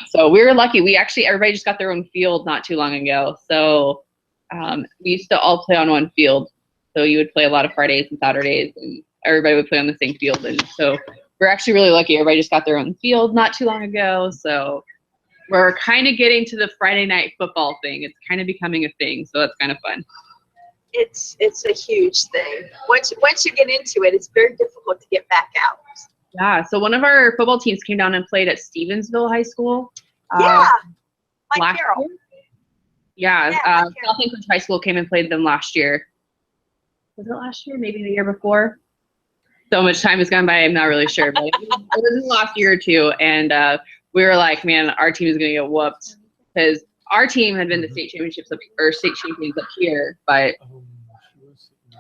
so we were lucky. Everybody just got their own field not too long ago. So we used to all play on one field. So you would play a lot of Fridays and Saturdays, and everybody would play on the same field. And so we're actually really lucky. Everybody just got their own field not too long ago. So we're kind of getting to the Friday night football thing. It's kind of becoming a thing, so that's kind of fun. It's a huge thing. Once you get into it, it's very difficult to get back out. Yeah, so one of our football teams came down and played at Stevensville High School. Yeah, Mike last Carroll. year. Yeah, Mike Carroll. South Anchorage High School came and played them last year. Was it last year? Maybe the year before? So much time has gone by, I'm not really sure. But it was the last year or two, and we were like, man, our team is going to get whooped, because our team had been to state championships state champions up here, but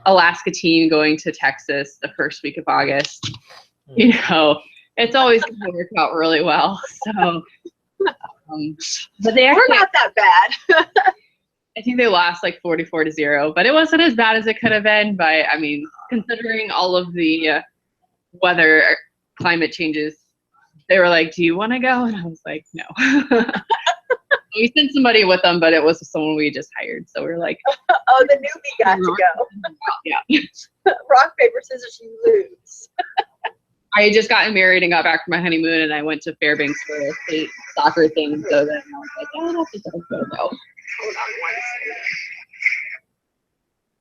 Alaska team going to Texas the first week of August, it's always going to work out really well. So, but they actually, we're not that bad. I think they lost like 44-0, but it wasn't as bad as it could have been. But I mean, considering all of the climate changes, they were like, do you want to go? And I was like, no. We sent somebody with them, but it was someone we just hired. So we were like, oh, the newbie got to go. Yeah. Rock, paper, scissors, you lose. I had just gotten married and got back from my honeymoon, and I went to Fairbanks for a state soccer thing. So then I was like, oh, that's just go. Hold on 1 second.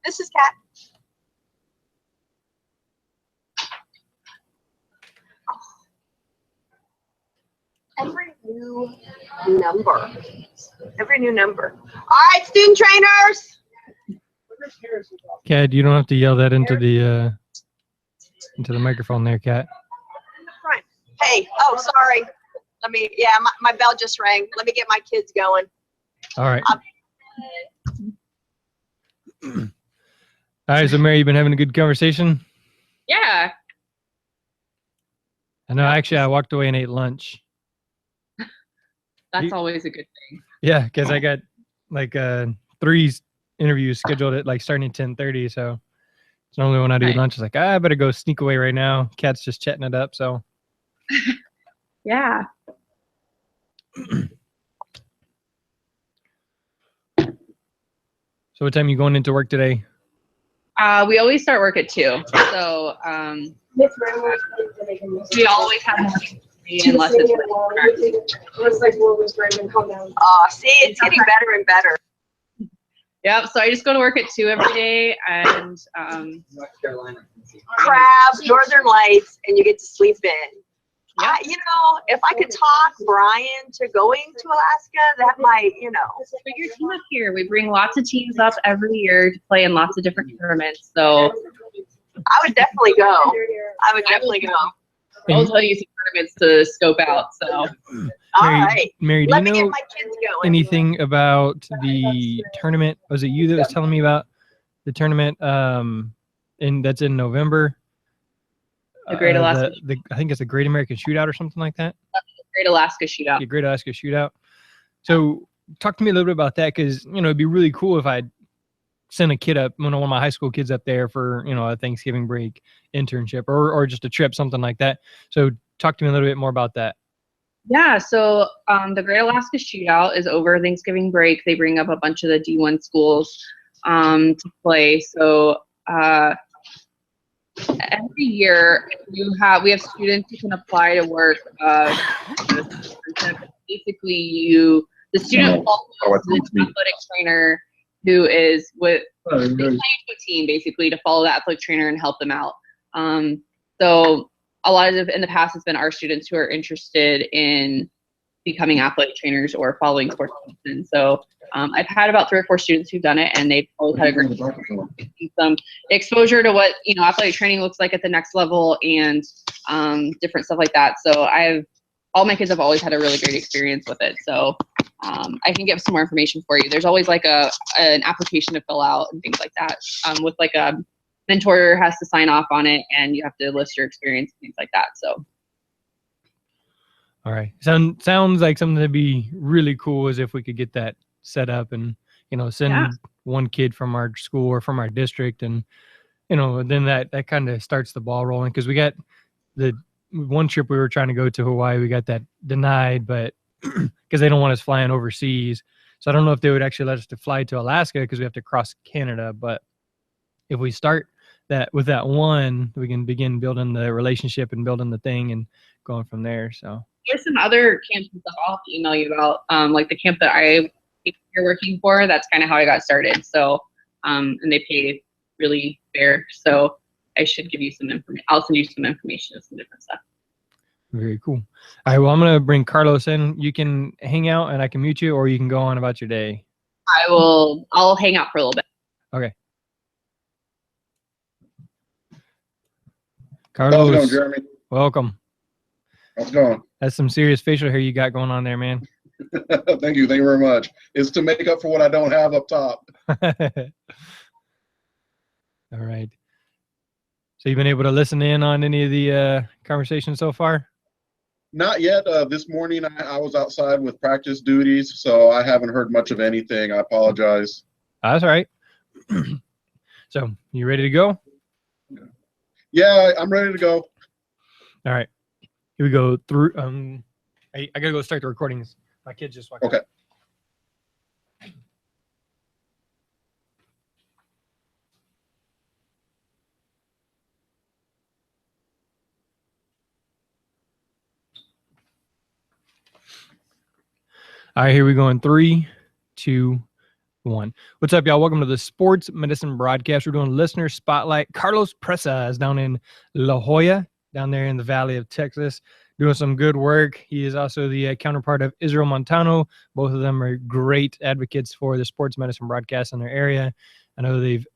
This is Kat. Every new number. All right, student trainers. Kat, you don't have to yell that into the microphone there, Kat. Right. Hey, sorry. My bell just rang. Let me get my kids going. All right. All right, so Mary, you've been having a good conversation? Yeah. I know, actually, I walked away and ate lunch. That's always a good thing. Yeah, because I got like 3 interviews scheduled at like starting at 10:30, so it's normally when I do Right. lunch, it's like, I better go sneak away right now. Kat's just chatting it up, so. Yeah. So what time are you going into work today? We always start work at 2. So we always have morning unless it's Looks like Will was Raymond, calm down. See, it's getting better and better. Yep. So I just go to work at 2 every day, and Crabs, Northern Lights, and you get to sleep in. If I could talk Brian to going to Alaska, that might, Bring your team up here. We bring lots of teams up every year to play in lots of different tournaments. So I would definitely go. I would definitely go. I'll tell you some tournaments to scope out. So All Mary, right. Mary, do Let you me get know my kids going. anything about the tournament? Was it you that was telling me about the tournament that's in November? The Great Alaska. I think it's the Great American Shootout or something like that. Great Alaska Shootout. The Great Alaska Shootout. So talk to me a little bit about that, because it'd be really cool if I sent a kid up, one of my high school kids up there for a Thanksgiving break internship or just a trip, something like that. So talk to me a little bit more about that. Yeah, so the Great Alaska Shootout is over Thanksgiving break. They bring up a bunch of the D1 schools to play. So every year we have students who can apply to work. Basically, the The student follows the athletic trainer who is with Oh, they really? sign to a team basically to follow that athletic trainer and help them out. So a lot of in the past, it's been our students who are interested in becoming athletic trainers or following sports medicine. So I've had about 3 or 4 students who've done it, and they've always had a great some exposure to what athletic training looks like at the next level and different stuff like that. So all my kids have always had a really great experience with it. So I can give some more information for you. There's always like an application to fill out and things like that. With like a mentor has to sign off on it, and you have to list your experience and things like that. So. All right. Sounds like something that'd be really cool is if we could get that set up and, send one kid from our school or from our district. And, then that kind of starts the ball rolling, because we got the one trip we were trying to go to Hawaii, we got that denied, but because they don't want us flying overseas. So I don't know if they would actually let us to fly to Alaska because we have to cross Canada. But if we start that with that one, we can begin building the relationship and building the thing and going from there. So. There's some other camps and stuff I'll have to email you about. Like the camp that you're working for, that's kind of how I got started. So, and they pay really fair. So I should give you some information. I'll send you some information of some different stuff. Very cool. All right. Well, I'm going to bring Carlos in. You can hang out and I can mute you, or you can go on about your day. I'll hang out for a little bit. Okay. How's it Carlos, going, Jeremy? welcome. How's it going? That's some serious facial hair you got going on there, man. Thank you very much. It's to make up for what I don't have up top. All right. So you've been able to listen in on any of the conversations so far? Not yet. This morning I was outside with practice duties, so I haven't heard much of anything. I apologize. That's all right. So you ready to go? Yeah, I'm ready to go. All right. Here we go through. I gotta go start the recordings. My kids just walked. Okay. out. All right, here we go in 3, 2, 1. What's up, y'all? Welcome to the Sports Medicine Broadcast. We're doing Listener Spotlight. Carlos Presa is down in La Jolla, down there in the Valley of Texas, doing some good work. He is also the counterpart of Israel Montano. Both of them are great advocates for the sports medicine broadcast in their area. I know they've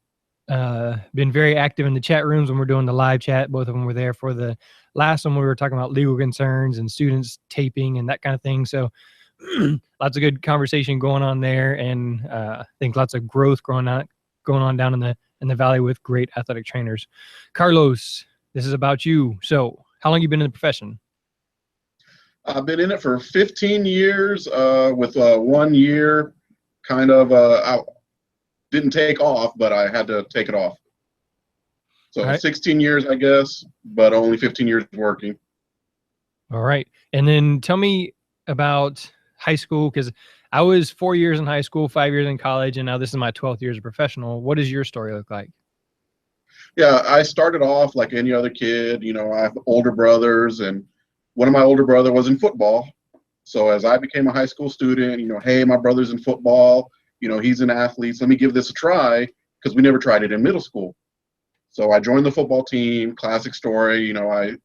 been very active in the chat rooms when we're doing the live chat. Both of them were there for the last one. We were talking about legal concerns and students taping and that kind of thing. So lots of good conversation going on there, and I think lots of growth going on down in the valley with great athletic trainers. Carlos, this is about you. So how long have you been in the profession? I've been in it for 15 years with 1 year kind of I didn't take off, but I had to take it off. So right. 16 years, I guess, but only 15 years working. All right. And then tell me about high school, because I was 4 years in high school, 5 years in college, and now this is my 12th year as a professional. What does your story look like? Yeah, I started off like any other kid. I have older brothers, and one of my older brother was in football. So as I became a high school student, hey, my brother's in football, he's an athlete, so let me give this a try, because we never tried it in middle school. So I joined the football team. Classic story, I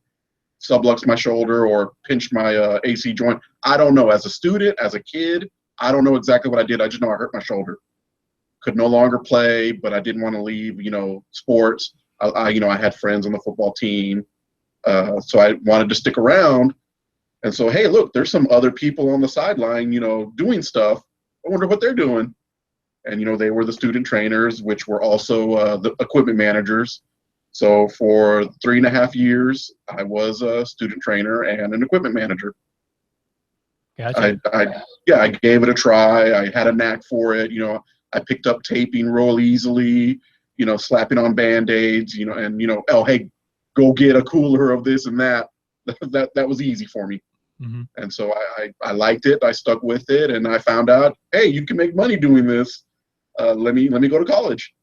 subluxed my shoulder or pinched my AC joint. I don't know. As a student, as a kid, I don't know exactly what I did. I just know I hurt my shoulder. Could no longer play, but I didn't want to leave, sports. I had friends on the football team. So I wanted to stick around. And so, hey, look, there's some other people on the sideline, doing stuff. I wonder what they're doing. And, they were the student trainers, which were also the equipment managers. So for 3.5 years, I was a student trainer and an equipment manager. Gotcha. I gave it a try. I had a knack for it. I picked up taping real easily, slapping on Band-Aids, and, oh, hey, go get a cooler of this and that. That was easy for me. Mm-hmm. And so I liked it. I stuck with it, and I found out, hey, you can make money doing this. Let me go to college.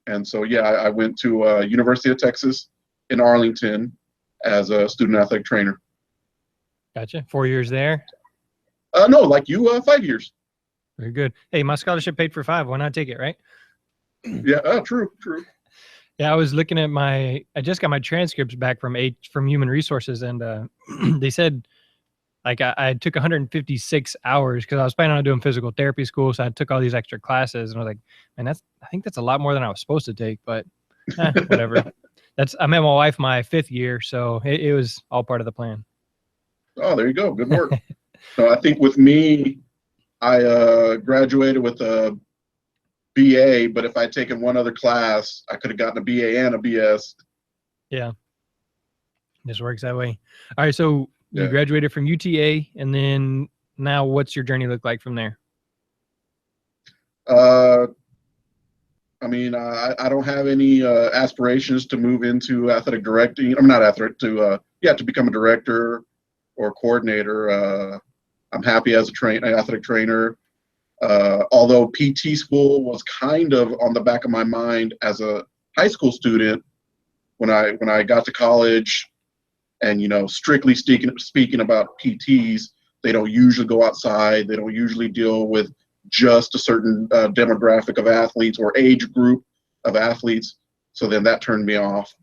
And so, yeah, I went to University of Texas in Arlington as a student athletic trainer. Gotcha. 4 years there. No, like you, 5 years. Very good. Hey, my scholarship paid for 5. Why not take it, right? Yeah, true. Yeah, I was looking at I just got my transcripts back from Human Resources, and they said like I took 156 hours because I was planning on doing physical therapy school, so I took all these extra classes, and I was like, man, I think that's a lot more than I was supposed to take, but whatever. I met my wife my 5th year, so it was all part of the plan. Oh, there you go. Good work. So I think with me, I graduated with a BA, but if I'd taken one other class, I could have gotten a BA and a BS. Yeah. This works that way. All right. So you Yeah. graduated from UTA, and then now what's your journey look like from there? I mean, I don't have any aspirations to move into athletic directing. I'm not athletic to become a director or coordinator. I'm happy as an athletic trainer. Although PT school was kind of on the back of my mind as a high school student, when I got to college, and strictly speaking about PTs, they don't usually go outside. They don't usually deal with just a certain demographic of athletes or age group of athletes. So then that turned me off.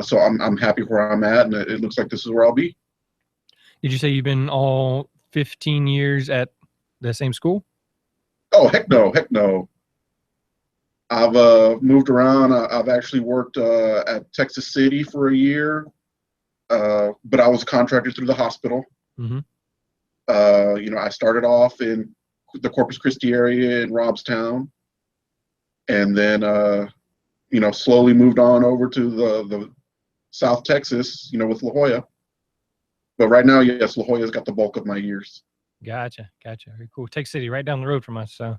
So I'm happy where I'm at, and it looks like this is where I'll be. Did you say you've been all 15 years at the same school? Oh, heck no. I've moved around. I've actually worked at Texas City for a year, but I was contracted through the hospital. Mm-hmm. I started off in the Corpus Christi area in Robstown, and then slowly moved on over to the South Texas, with La Jolla. But right now, yes, La Jolla's got the bulk of my years. Gotcha. Very cool. Texas City, right down the road from us. So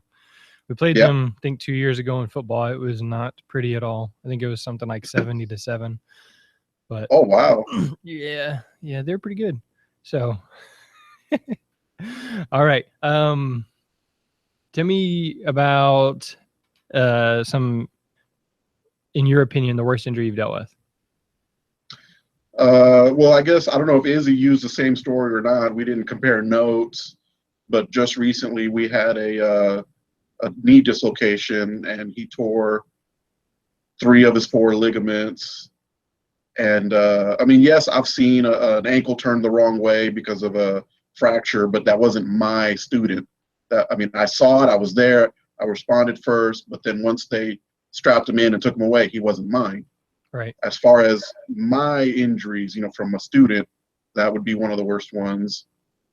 we played Yeah. them, I think, 2 years ago in football. It was not pretty at all. I think it was something like 70-7. But Oh, wow. yeah, they're pretty good. So, all right. Tell me about some, in your opinion, the worst injury you've dealt with. Well, I guess I don't know if Izzy used the same story or not. We didn't compare notes, but just recently we had a knee dislocation, and he tore 3 of his 4 ligaments. And I mean, yes, I've seen an ankle turned the wrong way because of a fracture, but that wasn't my student. I saw it. I was there. I responded first, but then once they strapped him in and took him away, he wasn't mine. Right. As far as my injuries, from a student, that would be one of the worst ones,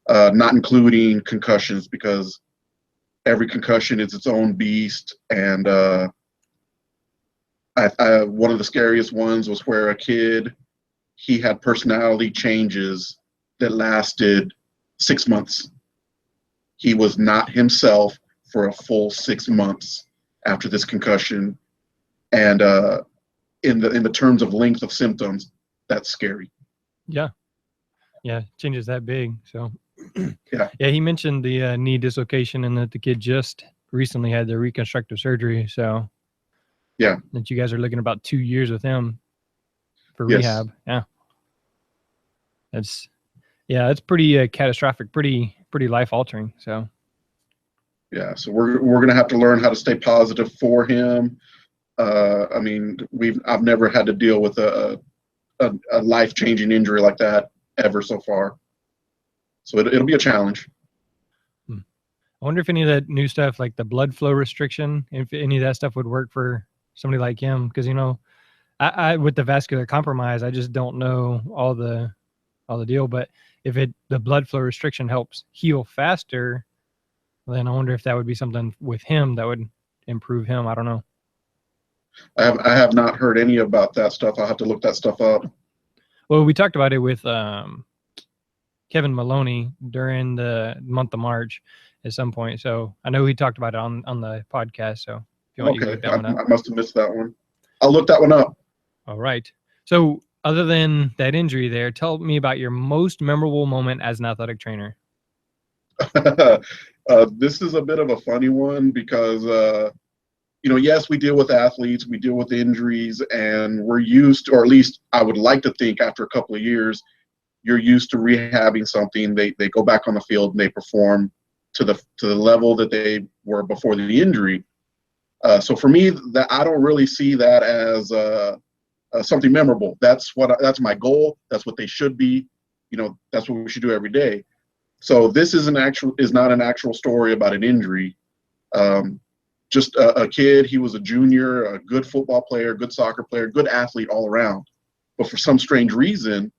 not including concussions, because every concussion is its own beast. And one of the scariest ones was where a kid, he had personality changes that lasted 6 months. He was not himself for a full 6 months after this concussion. And in the terms of length of symptoms, that's scary. Yeah, changes that big. So Yeah. He mentioned the knee dislocation, and that the kid just recently had their reconstructive surgery. So Yeah. that you guys are looking about 2 years with him for Yes. rehab. That's pretty catastrophic, pretty life altering. So Yeah, so we're gonna have to learn how to stay positive for him. I mean, I've never had to deal with a life-changing injury like that ever so far. So it'll be a challenge. I wonder if any of that new stuff, like the blood flow restriction, if any of that stuff would work for somebody like him. Because I with the vascular compromise, I just don't know all the deal. But if the blood flow restriction helps heal faster, then I wonder if that would be something with him that would improve him. I don't know. I have not heard any about that stuff. I'll have to look that stuff up. Well, we talked about it with Kevin Maloney during the month of March at some point. So I know he talked about it on the podcast. So if you want, you can Okay, look that one up. I must have missed that one. I'll look that one up. All right. So other than that injury there, tell me about your most memorable moment as an athletic trainer. This is a bit of a funny one because, yes, we deal with athletes, we deal with injuries, and we're used, or at least I would like to think after a couple of years, you're used to rehabbing something. They go back on the field and they perform to the level that they were before the injury. So for me, that I don't really see that as something memorable. That's my goal. That's what they should be. That's what we should do every day. So this is not an actual story about an injury. Just a kid. He was a junior, a good football player, good soccer player, good athlete all around. But for some strange reason,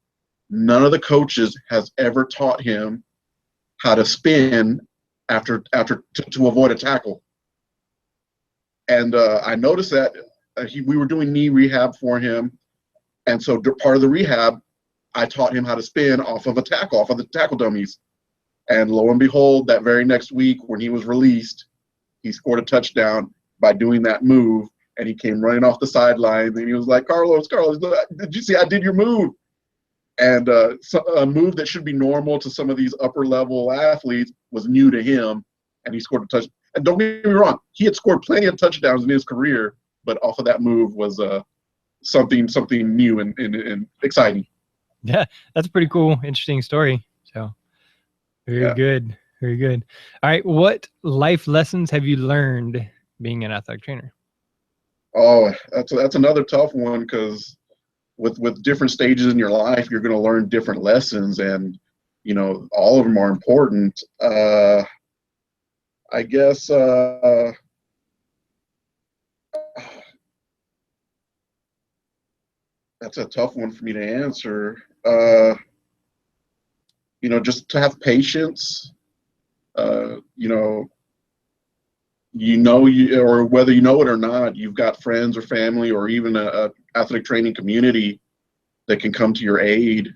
none of the coaches has ever taught him how to spin to avoid a tackle. And I noticed that we were doing knee rehab for him, and so part of the rehab, I taught him how to spin off of the tackle dummies. And lo and behold, that very next week when he was released, he scored a touchdown by doing that move, and he came running off the sidelines, and he was like, Carlos, did you see I did your move? And a move that should be normal to some of these upper-level athletes was new to him, and he scored a touchdown. And don't get me wrong, he had scored plenty of touchdowns in his career, but off of that move was something new and exciting. Yeah, that's a pretty cool, interesting story. So very good. Very good. All right. What life lessons have you learned being an athletic trainer? Oh, that's another tough one, because with different stages in your life, you're going to learn different lessons, and all of them are important. I guess that's a tough one for me to answer. Just to have patience. Or whether you know it or not, you've got friends or family or even a athletic training community that can come to your aid.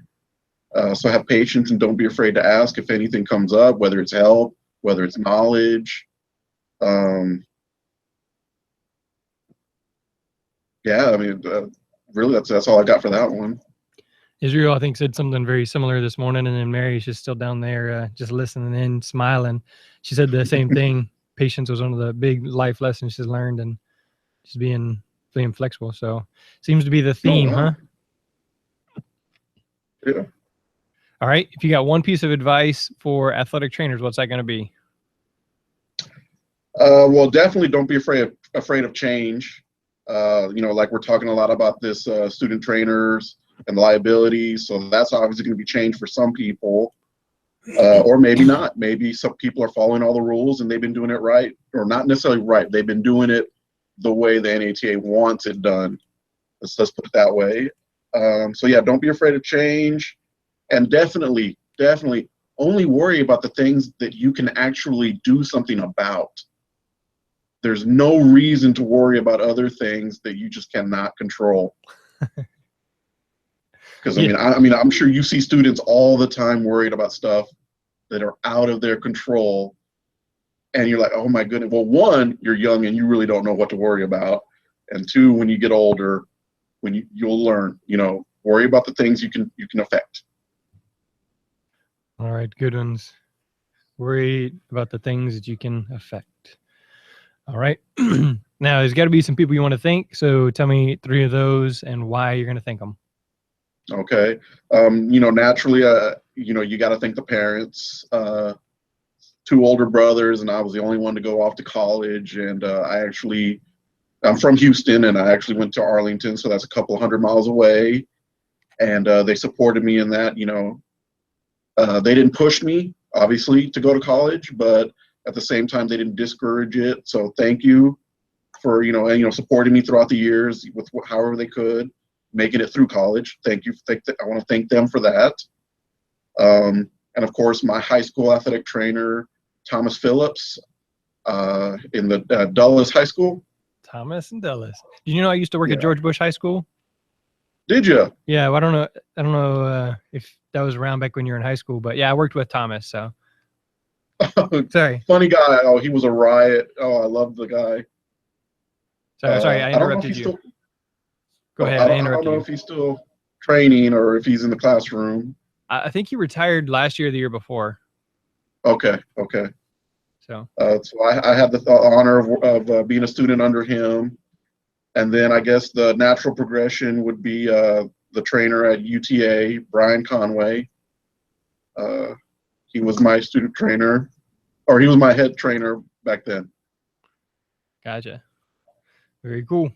So have patience and don't be afraid to ask if anything comes up, whether it's help, whether it's knowledge. Really, that's all I got for that one. Israel, I think, said something very similar this morning, and then Mary's just still down there just listening in, smiling. She said the same thing. Patience was one of the big life lessons she's learned, and just being flexible. So seems to be the theme, huh? Yeah. All right. If you got one piece of advice for athletic trainers, what's that going to be? Well, definitely don't be afraid of change. Like we're talking a lot about this student trainers and liabilities. So that's obviously going to be changed for some people, or maybe not. Maybe some people are following all the rules and they've been doing it right, or not necessarily right. They've been doing it the way the NATA wants it done. Let's put it that way. So yeah, don't be afraid of change, and definitely only worry about the things that you can actually do something about. There's no reason to worry about other things that you just cannot control. Because I'm sure you see students all the time worried about stuff that are out of their control, and you're like, oh my goodness. Well, one, you're young and you really don't know what to worry about, and two, when you get older, you'll learn. Worry about the things you can affect. All right, good ones. Worry about the things that you can affect. All right. Now, there's got to be some people you want to thank. So tell me 3 of those and why you're going to thank them. Okay. Naturally, you got to thank the parents. 2 older brothers, and I was the only one to go off to college. And I'm from Houston, and I actually went to Arlington, so that's a couple 100 miles away. And they supported me in that. They didn't push me, obviously, to go to college, but at the same time, they didn't discourage it. So thank you for, supporting me throughout the years with however they could, making it through college. Thank you. I want to thank them for that. And of course, my high school athletic trainer, Thomas Phillips, in the Dulles High School. Thomas and Dulles. Did you know I used to work at George Bush High School? Did you? Yeah, well, I don't know if that was around back when you were in high school, but yeah, I worked with Thomas. So sorry. Funny guy. Oh, he was a riot. Oh, I love the guy. Sorry, I interrupted you. Go ahead. I don't know if he's still training or if he's in the classroom. I think he retired last year or the year before. Okay. So I had the honor of being a student under him. And then I guess the natural progression would be the trainer at UTA, Brian Conway. He was my student trainer, or he was my head trainer back then. Gotcha. Very cool.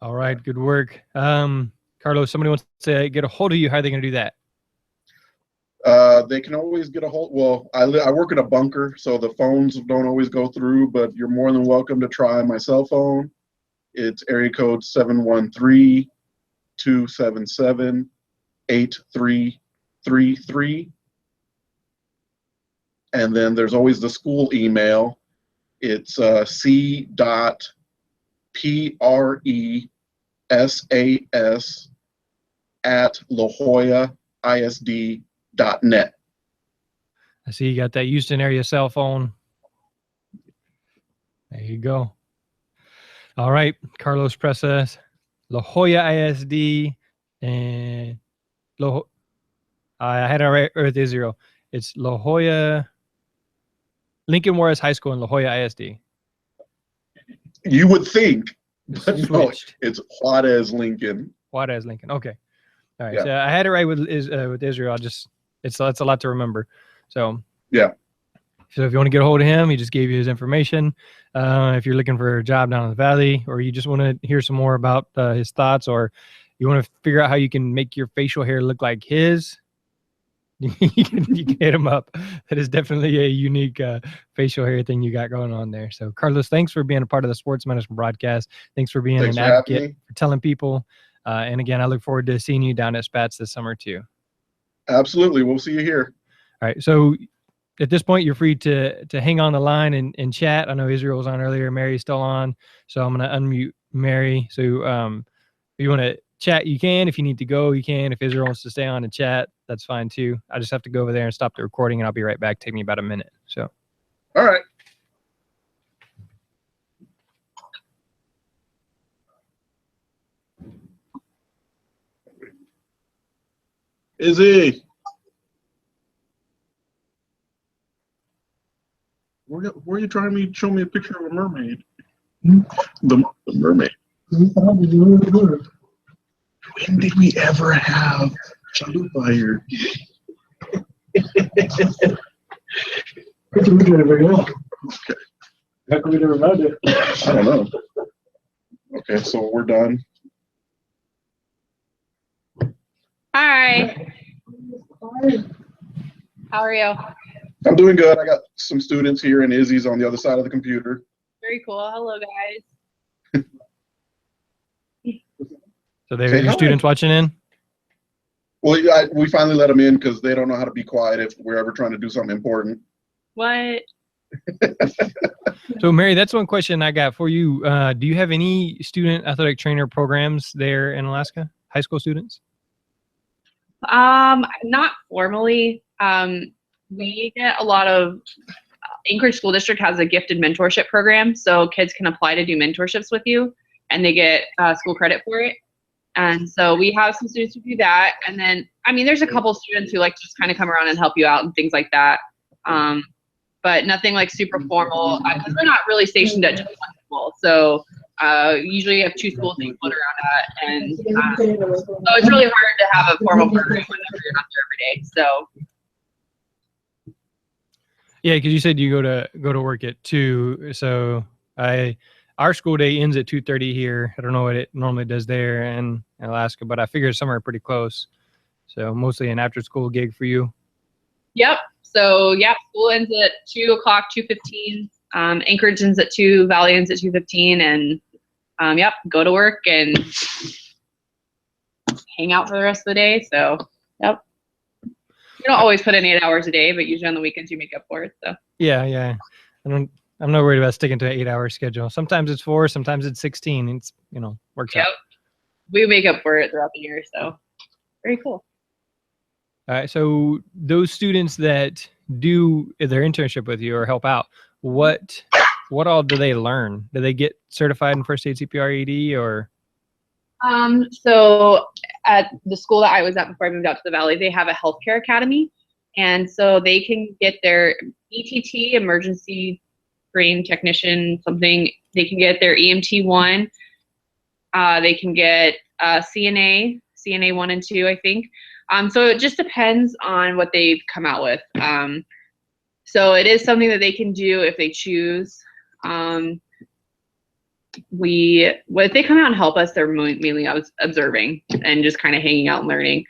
All right, good work. Carlos, somebody wants to get a hold of you. How are they going to do that? They can always get a hold. Well, I work in a bunker, so the phones don't always go through, but you're more than welcome to try my cell phone. It's area code 713-277-8333. And then there's always the school email. It's c.presas@lajoyaisd.net. I see you got that Houston area cell phone. There you go. All right, Carlos Presas, La Joya ISD, and I had it right with Israel. It's La Joya, Lincoln Juarez High School and La Joya ISD. You would think, but no, Switched. it's Juarez Lincoln. Juarez Lincoln. Okay. All right. Yeah. So I had it right with Israel. That's a lot to remember. So Yeah. So if you want to get a hold of him, he just gave you his information. If you're looking for a job down in the valley, or you just want to hear some more about his thoughts, or you want to figure out how you can make your facial hair look like his, you can hit him up. That is definitely a unique facial hair thing you got going on there. So Carlos, thanks for being a part of the Sports Medicine broadcast. Thanks for being Thanks an for having advocate, me. for telling people. And again, I look forward to seeing you down at Spats this summer too. Absolutely. We'll see you here. All right. So at this point, you're free to hang on the line and chat. I know Israel was on earlier. Mary's still on. So I'm going to unmute Mary. So if you want to chat, you can. If you need to go, you can. If Israel wants to stay on and chat, that's fine too. I just have to go over there and stop the recording, and I'll be right back. Take me about a minute. So. All right. Izzy. Where are you trying to show me a picture of a mermaid? The mermaid. When did we ever have chalupa here? What are we trying to figure out? Okay. How come we never found it? I don't know. Okay, so we're done. Hi. How are you? I'm doing good. I got some students here, and Izzy's on the other side of the computer. Very cool. Hello, guys. So there are Say your hi. students watching in? Well, we finally let them in because they don't know how to be quiet if we're ever trying to do something important. What? So Mary, that's one question I got for you. Do you have any student athletic trainer programs there in Alaska? High school students? Not formally. We get a lot of Anchorage School District has a gifted mentorship program, so kids can apply to do mentorships with you, and they get school credit for it. And so we have some students who do that, and then I mean, there's a couple students who like just kind of come around and help you out and things like that. But nothing like super formal because we're not really stationed at just one school. So usually you have two schools that you float around at, and so it's really hard to have a formal program whenever you're not there every day. So. Yeah, because you said you go to work at 2. So our school day ends at 2:30 here. I don't know what it normally does there in Alaska, but I figured somewhere pretty close. So mostly an after school gig for you. Yep. So yeah, school ends at 2 o'clock, 2:15. Anchorage ends at 2, Valley ends at 2:15, and yep, go to work and hang out for the rest of the day. So yep. You don't always put in 8 hours a day, but usually on the weekends you make up for it. So Yeah. I'm not worried about sticking to an 8-hour schedule. Sometimes it's 4, sometimes it's 16. It's works yep, out. we make up for it throughout the year. So very cool. All right. So those students that do their internship with you or help out, what all do they learn? Do they get certified in first aid CPR ED or? So at the school that I was at before I moved out to the Valley, they have a healthcare academy. And so they can get their ETT, emergency trained technician, something. They can get their EMT 1. They can get CNA 1 and 2, I think. So it just depends on what they come out with. So it is something that they can do if they choose. If they come out and help us, they're mainly observing and just kind of hanging out and learning.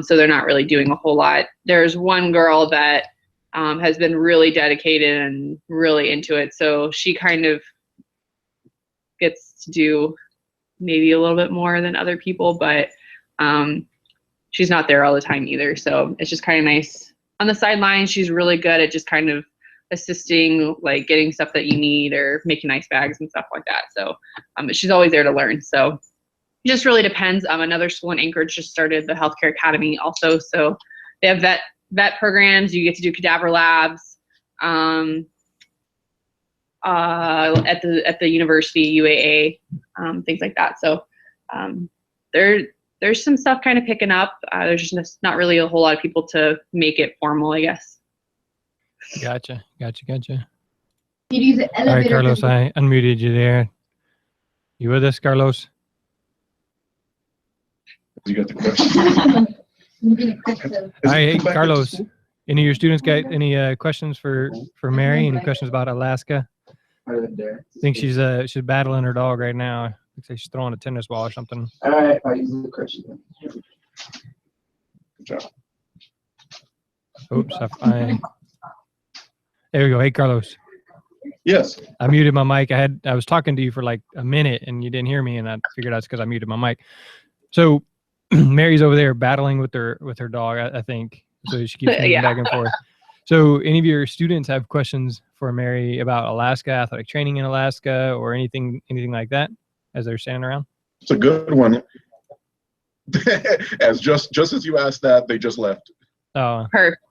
So they're not really doing a whole lot. There's one girl that has been really dedicated and really into it. So she kind of gets to do maybe a little bit more than other people, but she's not there all the time either. So it's just kind of nice. On the sidelines, she's really good at just kind of assisting, like getting stuff that you need or making ice bags and stuff like that. So she's always there to learn. So it just really depends. Another school in Anchorage just started the Healthcare Academy also. So they have vet programs. You get to do cadaver labs at the university, UAA, things like that. So there's some stuff kind of picking up. There's just not really a whole lot of people to make it formal, I guess. Gotcha. You use the All right, elevator. Carlos, I unmuted you there. You with us, Carlos? You got the question. All right, hey, Carlos. Any of your students got any questions for Mary? Any questions about Alaska? I think she's battling her dog right now. Looks like she's throwing a tennis ball or something. All right, I'll use the question. Good job. Oops, there we go. Hey, Carlos. Yes. I muted my mic. I was talking to you for like a minute and you didn't hear me, and I figured that's because I muted my mic. So Mary's over there battling with her dog, I think. So she keeps moving back and forth. So any of your students have questions for Mary about Alaska, athletic training in Alaska, or anything like that as they're standing around? It's a good one. As just as you asked that, they just left. Oh. Perfect.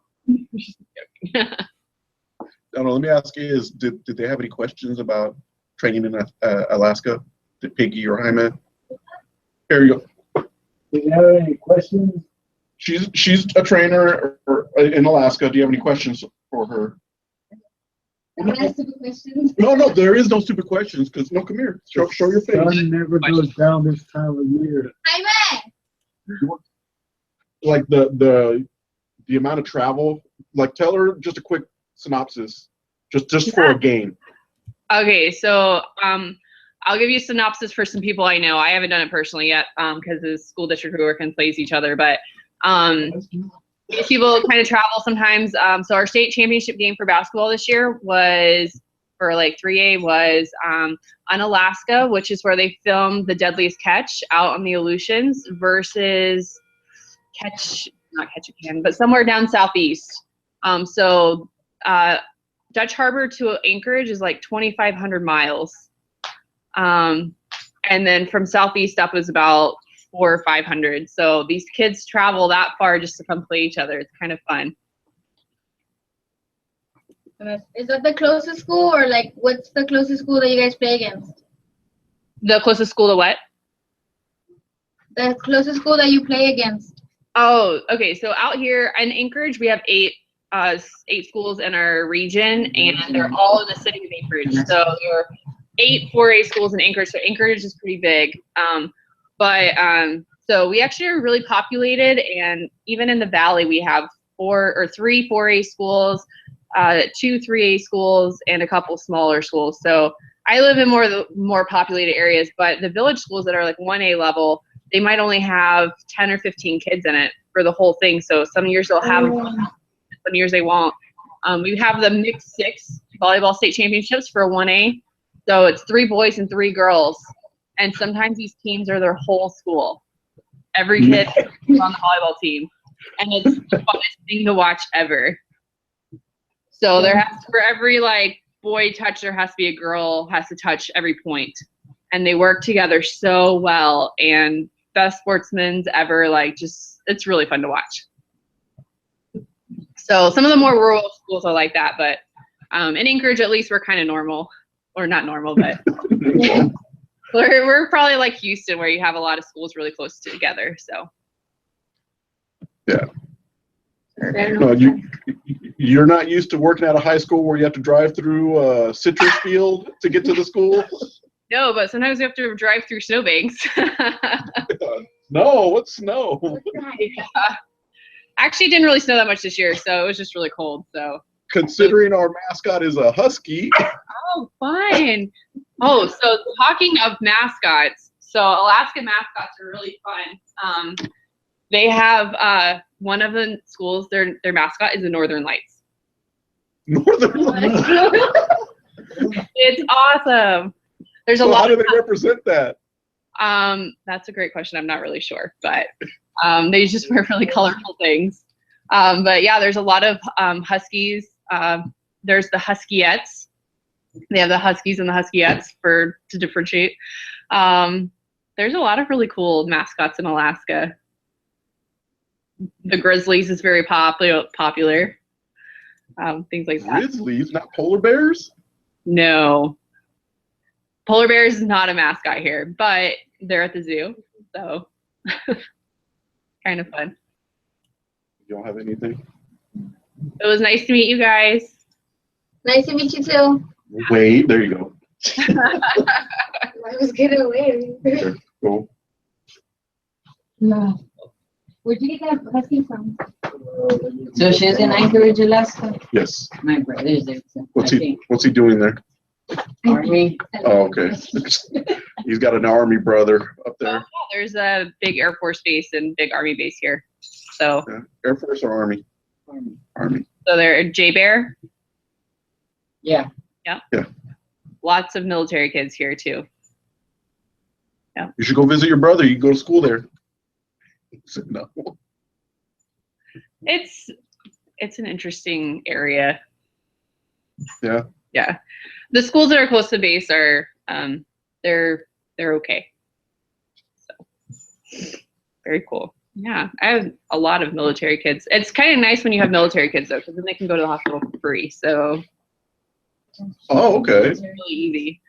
I don't know, let me ask you, did they have any questions about training in Alaska? Did Piggy or Jaime? Here you go. Do you have any questions? She's a trainer in Alaska. Do you have any questions for her? Can I ask stupid questions? No, there is no stupid questions. Cause no, come here. Show your face. Sun never goes down this time of year. Jaime! Like the amount of travel. Like tell her just a quick synopsis, just for a game. Okay, so I'll give you a synopsis for some people I know. I haven't done it personally yet because the school district we work in plays each other, but these people kind of travel sometimes. So our state championship game for basketball this year was, for like 3A, was on Alaska, which is where they filmed The Deadliest Catch out on the Aleutians versus not Ketchikan, but somewhere down southeast. So Dutch Harbor to Anchorage is like 2,500 miles. And then from southeast up is about 400 or 500. So these kids travel that far just to come play each other. It's kind of fun. Is that the closest school, or like what's the closest school that you guys play against? The closest school to what? The closest school that you play against. Oh, okay. So out here in Anchorage, we have eight schools in our region, and they're all in the city of Anchorage. So there are 8 4A schools in Anchorage. So Anchorage is pretty big. So we actually are really populated, and even in the valley, we have 3 4A schools, 2 3A schools, and a couple smaller schools. So I live in more populated areas, but the village schools that are like 1A level, they might only have 10 or 15 kids in it for the whole thing. So some years they'll have, some years they won't. We have the mixed 6 volleyball state championships for 1A. So it's 3 boys and 3 girls. And sometimes these teams are their whole school. Every kid is on the volleyball team. And it's the funnest thing to watch ever. So for every like boy touch, there has to be a girl has to touch every point. And they work together so well, and best sportsmen ever. Like, just, it's really fun to watch. So some of the more rural schools are like that, but in Anchorage, at least we're kind of normal, or not normal, but we're probably like Houston, where you have a lot of schools really close together. So yeah. You're not used to working at a high school where you have to drive through a citrus field to get to the school? No, but sometimes we have to drive through snowbanks. No, what's snow? Actually, it didn't really snow that much this year, so it was just really cold. So. Considering our mascot is a husky. Oh, fun. Oh, so talking of mascots, so Alaska mascots are really fun. They have one of the schools, their mascot is the Northern Lights. Northern Lights. It's awesome. There's a So lot. how do they represent that? That's a great question. I'm not really sure, but they just wear really colorful things. But yeah, there's a lot of Huskies. There's the Huskiettes. They have the Huskies and the Huskiettes to differentiate. There's a lot of really cool mascots in Alaska. The Grizzlies is very popular. Things like that. Grizzlies, not polar bears? No. Polar bears is not a mascot here, but they're at the zoo, so kind of fun. You don't have anything? It was nice to meet you guys. Nice to meet you too. Wait, there you go. I was getting away. Okay, cool. No. Where'd you get that husky from? So she's in Anchorage, Alaska? Yes. My brother's there. So What's I he think What's he doing there? Army. Oh, okay. He's got an army brother up there. Yeah, there's a big Air Force base and big Army base here. So Yeah. Air Force or Army? Army. so they're J-Bear. Yeah. Yeah. Yeah. Lots of military kids here too. You should go visit your brother. You can go to school there. He said no. It's an interesting area. Yeah. Yeah. The schools that are close to base are they're okay. So very cool. Yeah. I have a lot of military kids. It's kind of nice when you have military kids though, because then they can go to the hospital for free. So Oh, okay. it's really easy.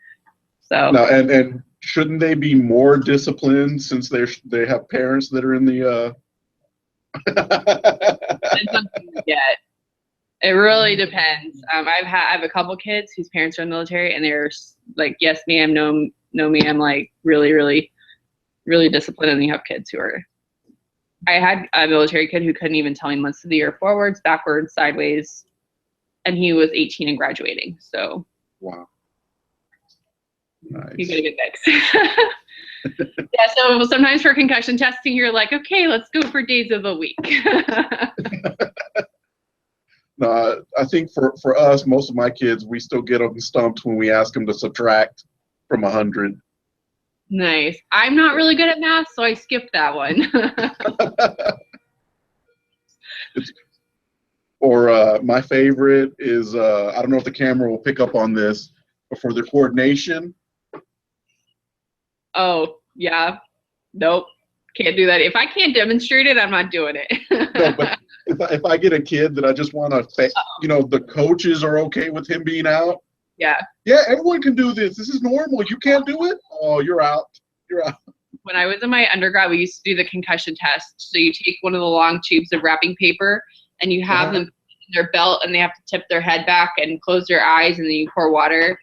So Now, and shouldn't they be more disciplined since they have parents that are in the depends on who you get. It really depends. I have a couple kids whose parents are in the military, and they're like, yes, ma'am, no, ma'am, like really, really, really disciplined. And you have kids who are. I had a military kid who couldn't even tell me months of the year forwards, backwards, sideways, and he was 18 and graduating. So Wow. Nice. you gotta get fixed. Yeah. So sometimes for concussion testing, you're like, okay, let's go for days of the week. No, I think for us, most of my kids, we still get them stumped when we ask them to subtract from 100. Nice. I'm not really good at math, so I skipped that one. Or my favorite is, I don't know if the camera will pick up on this, but for the coordination. Oh, yeah. Nope. Can't do that. If I can't demonstrate it, I'm not doing it. No, but if I get a kid that I just want to, the coaches are okay with him being out. Yeah. Yeah, everyone can do this. This is normal. You can't do it? Oh, you're out. You're out. When I was in my undergrad, we used to do the concussion test. So you take one of the long tubes of wrapping paper and you have them in their belt, and they have to tip their head back and close their eyes, and then you pour water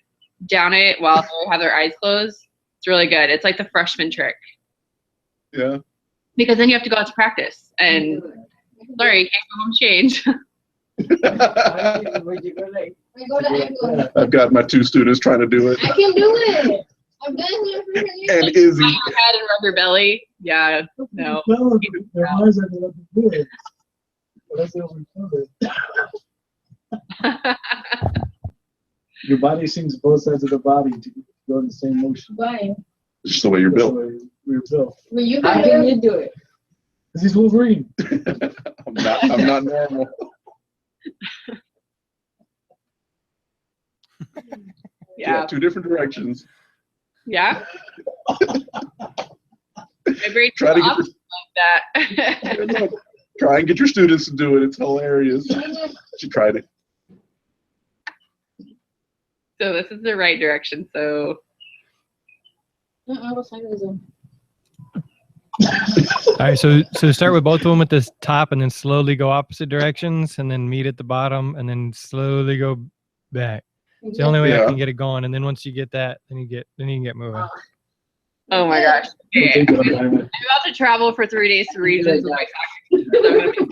down it while they have their eyes closed. It's really good. It's like the freshman trick. Yeah. Because then you have to go out to practice. And sorry, you can't go home change. Where'd you go like? I go to Echo. I've got my 2 students trying to do it. I can do it. I've done it for years. And Izzy. Pat your head and rub your belly. Yeah, no. No, their eyes are what to do it. That's the only cover. Your body syncs both sides of the body to go in the same motion. Why? It's just the way you're That's built. the way we're built. Well, you How can can do you do it? Because he's Wolverine. I'm not normal. Yeah. 2 different directions. Yeah. My brain Try to get opposite like that. Try and get your students to do it. It's hilarious. She tried it. So this is the right direction. So what side is it? All right, so start with both of them at the top, and then slowly go opposite directions, and then meet at the bottom, and then slowly go back. It's the only way I can get it going. And then once you get that, then you can get moving. oh my gosh. Okay. I'm about to travel for 3 days to regions with my soccer.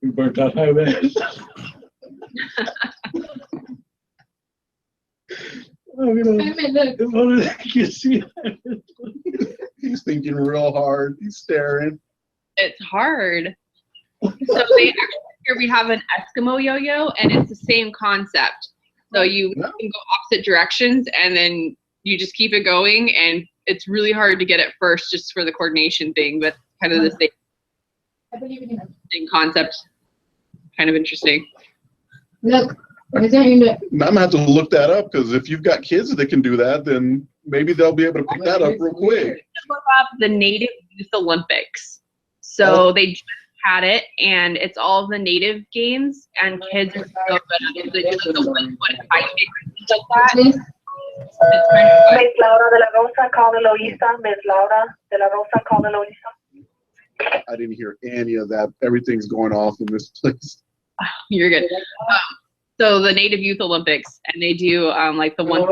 We burnt out high man. Oh, you know, if only they could see He's thinking real hard. He's staring. It's hard. So they actually here we have an Eskimo yo-yo, and it's the same concept. So you can go opposite directions, and then you just keep it going, and it's really hard to get it first, just for the coordination thing, but kind of the same concept. Kind of interesting. Look, what's that in the? I'm gonna have to look that up because if you've got kids that can do that, then maybe they'll be able to pick that up real quick. Look up the Native Youth Olympics. So they just had it, and it's all the Native games, and kids are so good at it. They do like the one-foot high kick and things like that. It's kind of fun. Miss Laura de la Rosa, call Eloisa. Miss Laura de la Rosa, call Eloisa. I didn't hear any of that. Everything's going off in this place. You're good. So the Native Youth Olympics, and they do like the one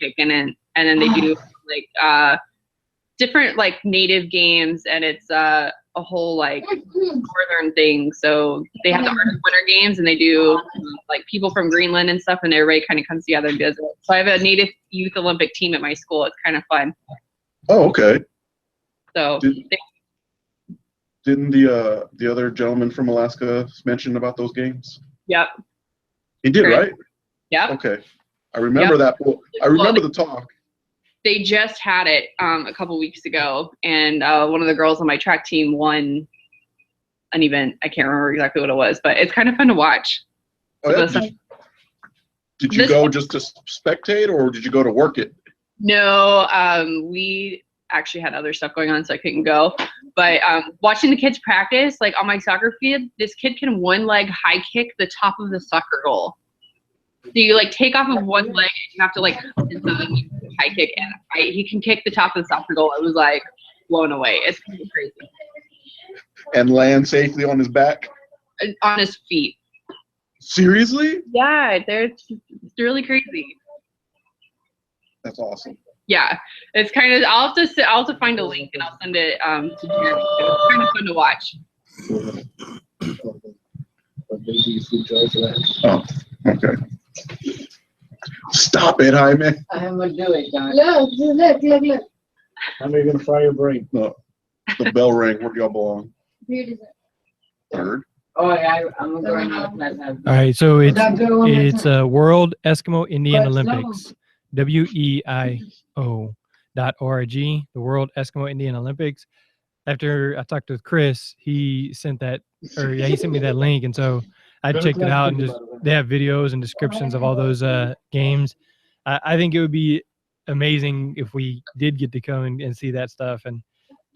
kick, and then they do like different like Native games, and it's a whole like northern thing. So they have the Arctic Winter Games, and they do like people from Greenland and stuff, and everybody kind of comes together and does it. So I have a Native Youth Olympic team at my school. It's kind of fun. Oh, okay. So Didn't the other gentleman from Alaska mention about those games? Yep. He did, right? Yep. Okay. I remember that. I remember the talk. They just had it a couple weeks ago, and one of the girls on my track team won an event. I can't remember exactly what it was, but it's kind of fun to watch. Oh, yeah. Did you go just to spectate, or did you go to work it? No, we actually had other stuff going on, so I couldn't go. But watching the kids practice, like on my soccer field, this kid can one leg high kick the top of the soccer goal. So you like take off of one leg, and you have to like high kick, and he can kick the top of the soccer goal. It was like blown away. It's crazy. And land safely on his back? On his feet. Seriously? Yeah, it's really crazy. That's awesome. Yeah, it's kind of. I'll have to find a link, and I'll send it to Jeremy. It's kind of fun to watch. Oh, okay. Stop it, Jaime. I'm gonna do it, John. Look. How am I gonna fry your brain? No. The bell rang. Where do y'all belong? Where is it? Third. Oh, yeah, I'm going out. All right, so it's World Eskimo Indian Olympics, WEIO.org, the World Eskimo Indian Olympics. After I talked with Chris, he sent he sent me that link, and so I checked it out, and just they have videos and descriptions of all those games. I think it would be amazing if we did get to come and see that stuff, and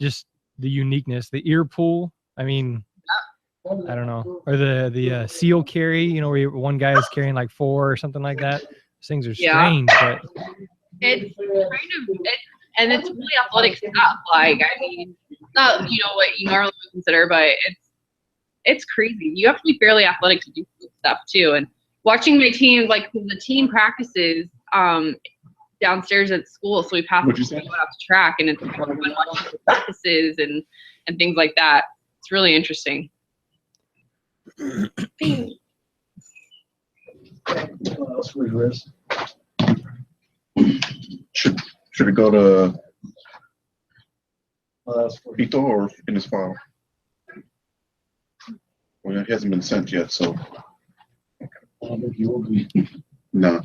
just the uniqueness, the ear pull. I mean, I don't know, or the seal carry, where one guy is carrying like 4 or something like that. Those things are strange, but it's kind of and it's really athletic stuff. Like, I mean, not what you normally would consider, but it's crazy. You have to be fairly athletic to do stuff too. And watching my team, like the team practices downstairs at school, so we pass out to track, and it's fun watching the practices and things like that. It's really interesting. What else for yours? Should it go to Pito or in his file? Well, it hasn't been sent yet, so. No.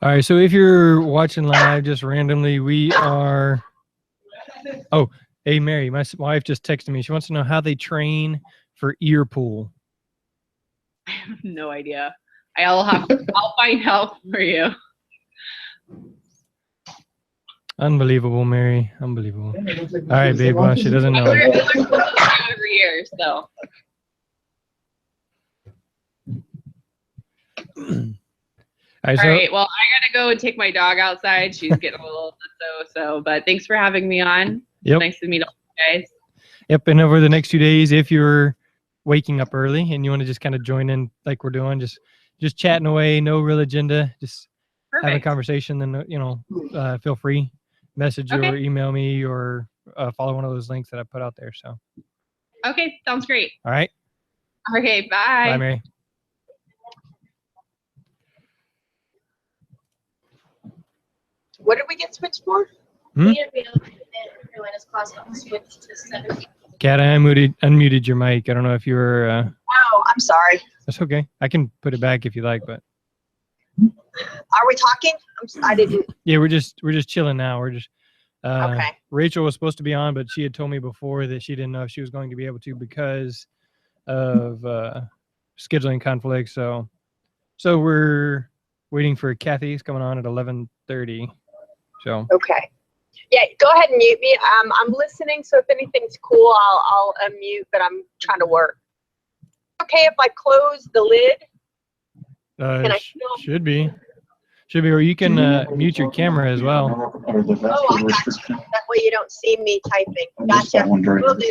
all right. So if you're watching live, just randomly, we are. Oh, hey Mary, my wife just texted me. She wants to know how they train for ear pull. I have no idea. I'll find out for you. Unbelievable, Mary. Unbelievable. All right, babe. Well, she doesn't know. Every year, so. All right, All right. Well, I gotta go and take my dog outside. She's getting a little so. But thanks for having me on. Yep. Nice to meet all you guys. Yep. And over the next few days, if you're waking up early and you want to just kind of join in like we're doing, just chatting away, no real agenda, just have a Perfect. conversation, then feel free, message or Okay. email me or follow one of those links that I put out there. So, Okay, sounds great. all right, Okay, bye. bye, Mary. What did we get switched for? Hmm? We are able to Carolina's class got switched to 7. Kat, I unmuted your mic. I don't know if you were. Oh, I'm sorry. That's okay. I can put it back if you like, but Are we talking? I didn't. yeah, we're just chilling now. We're just. Okay. Rachel was supposed to be on, but she had told me before that she didn't know if she was going to be able to because of scheduling conflicts. So we're waiting for Kathy's coming on at 11:30. So Okay. Yeah, go ahead and mute me. I'm listening, so if anything's cool, I'll unmute, but I'm trying to work. Okay, if I close the lid, can I still? should be, or you can mute your camera as well. Oh, I got you. That way you don't see me typing. Gotcha. Will do.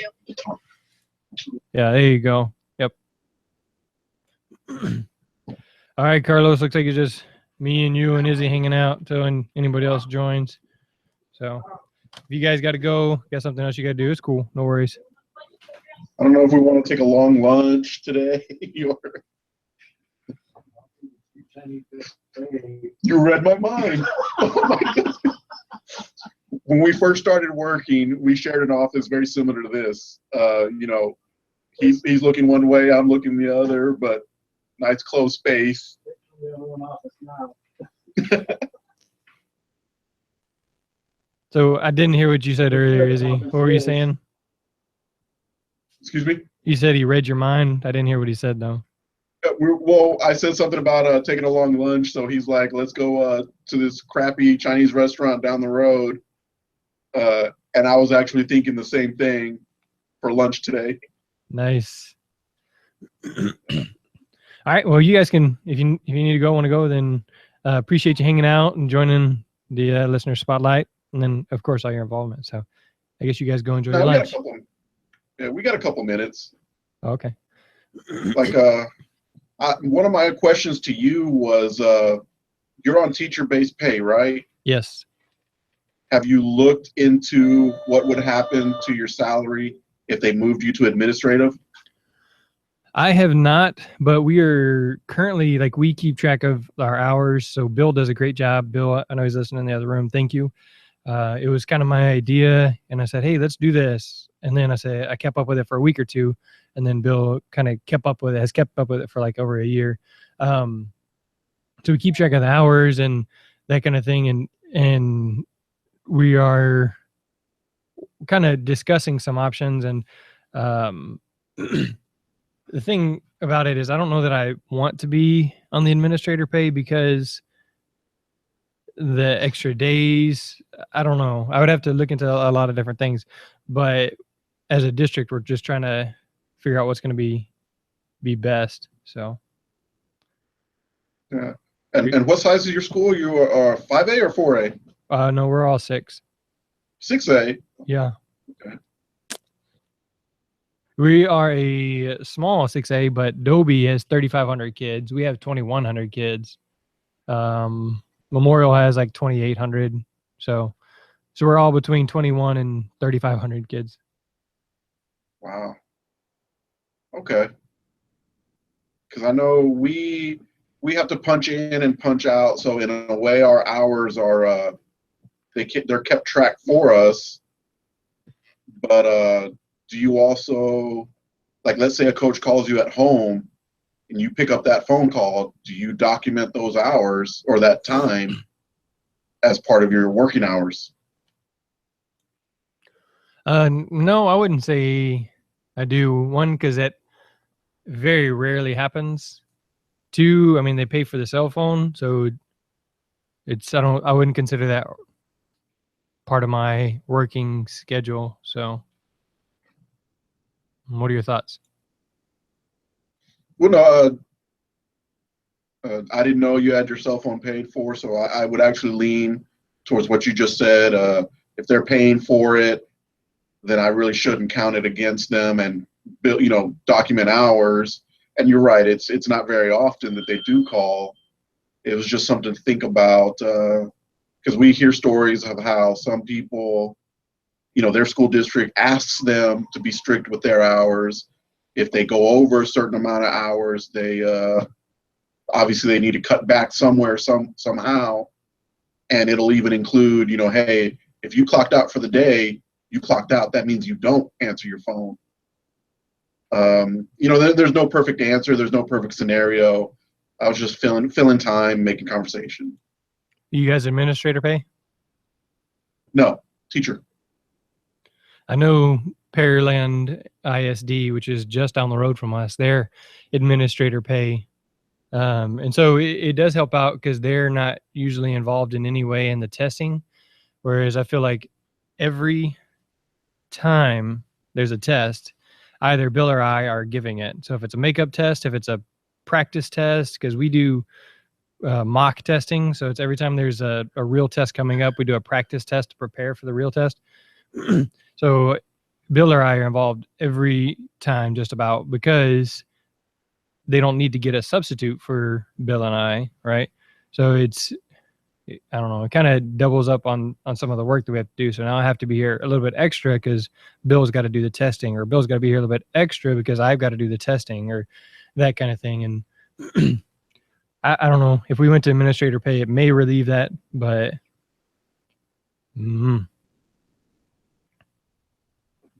Yeah, there you go. Yep. All right, Carlos. Looks like it's just me and you and Izzy hanging out until anybody else joins. So if you guys got to go, got something else you got to do, it's cool. No worries. I don't know if we want to take a long lunch today. You read my mind. Oh my God. When we first started working, we shared an office very similar to this. He's looking one way, I'm looking the other, but nice close space. So I didn't hear what you said earlier, Izzy. What were you saying? Excuse me? You said he read your mind. I didn't hear what he said though. Well, I said something about taking a long lunch, so he's like, let's go to this crappy Chinese restaurant down the road. And I was actually thinking the same thing for lunch today. Nice. All right. Well, you guys can, if you need to want to go, then appreciate you hanging out and joining the listener spotlight, and then of course all your involvement. So I guess you guys go enjoy your lunch. We got a couple minutes. Okay. Like one of my questions to you was, you're on teacher-based pay, right? Yes. Have you looked into what would happen to your salary if they moved you to administrative? I have not, but we are currently, we keep track of our hours. So Bill does a great job. Bill, I know he's listening in the other room. Thank you. It was kind of my idea, and I said, hey, let's do this. And then I kept up with it for a week or two, and then Bill kind of has kept up with it for over a year. So we keep track of the hours and that kind of thing, and we are kind of discussing some options. And the thing about it is, I don't know that I want to be on the administrator pay because the extra days, I don't know. I would have to look into a lot of different things, but as a district, we're just trying to figure out what's going to be best. So. Yeah. And what size is your school? You are 5A or 4A? No, we're all 6. 6A? Yeah. Okay. We are a small 6A, but Dobie has 3,500 kids. We have 2,100 kids. Memorial has 2,800. So we're all between 21 and 3,500 kids. Wow. Okay. Because I know we have to punch in and punch out. So in a way, our hours are they're kept track for us. But do you also, let's say a coach calls you at home and you pick up that phone call, do you document those hours or that time as part of your working hours? No, I wouldn't say I do. 1, because that very rarely happens. 2, I mean, they pay for the cell phone, so I wouldn't consider that part of my working schedule. So what are your thoughts? Well, no, I didn't know you had your cell phone paid for, so I would actually lean towards what you just said. If they're paying for it, then I really shouldn't count it against them and document hours. And you're right, it's not very often that they do call. it was just something to think about, because we hear stories of how some people, their school district asks them to be strict with their hours. If they go over a certain amount of hours, they obviously they need to cut back somewhere somehow, and it'll even include, hey, if you clocked out for the day, you clocked out. That means you don't answer your phone. There's no perfect answer. There's no perfect scenario. I was just filling time, making conversation. You guys administrator pay? No, teacher. I know Pearland ISD, which is just down the road from us, their administrator pay. And so it does help out because they're not usually involved in any way in the testing. Whereas I feel like every time there's a test, either Bill or I are giving it. So if it's a makeup test, if it's a practice test, because we do mock testing. So it's every time there's a real test coming up, we do a practice test to prepare for the real test. So Bill or I are involved every time just about, because they don't need to get a substitute for Bill and I, right? So I don't know, it kind of doubles up on some of the work that we have to do. So now I have to be here a little bit extra because Bill's got to do the testing, or Bill's got to be here a little bit extra because I've got to do the testing, or that kind of thing. And I don't know, if we went to administrator pay, it may relieve that, but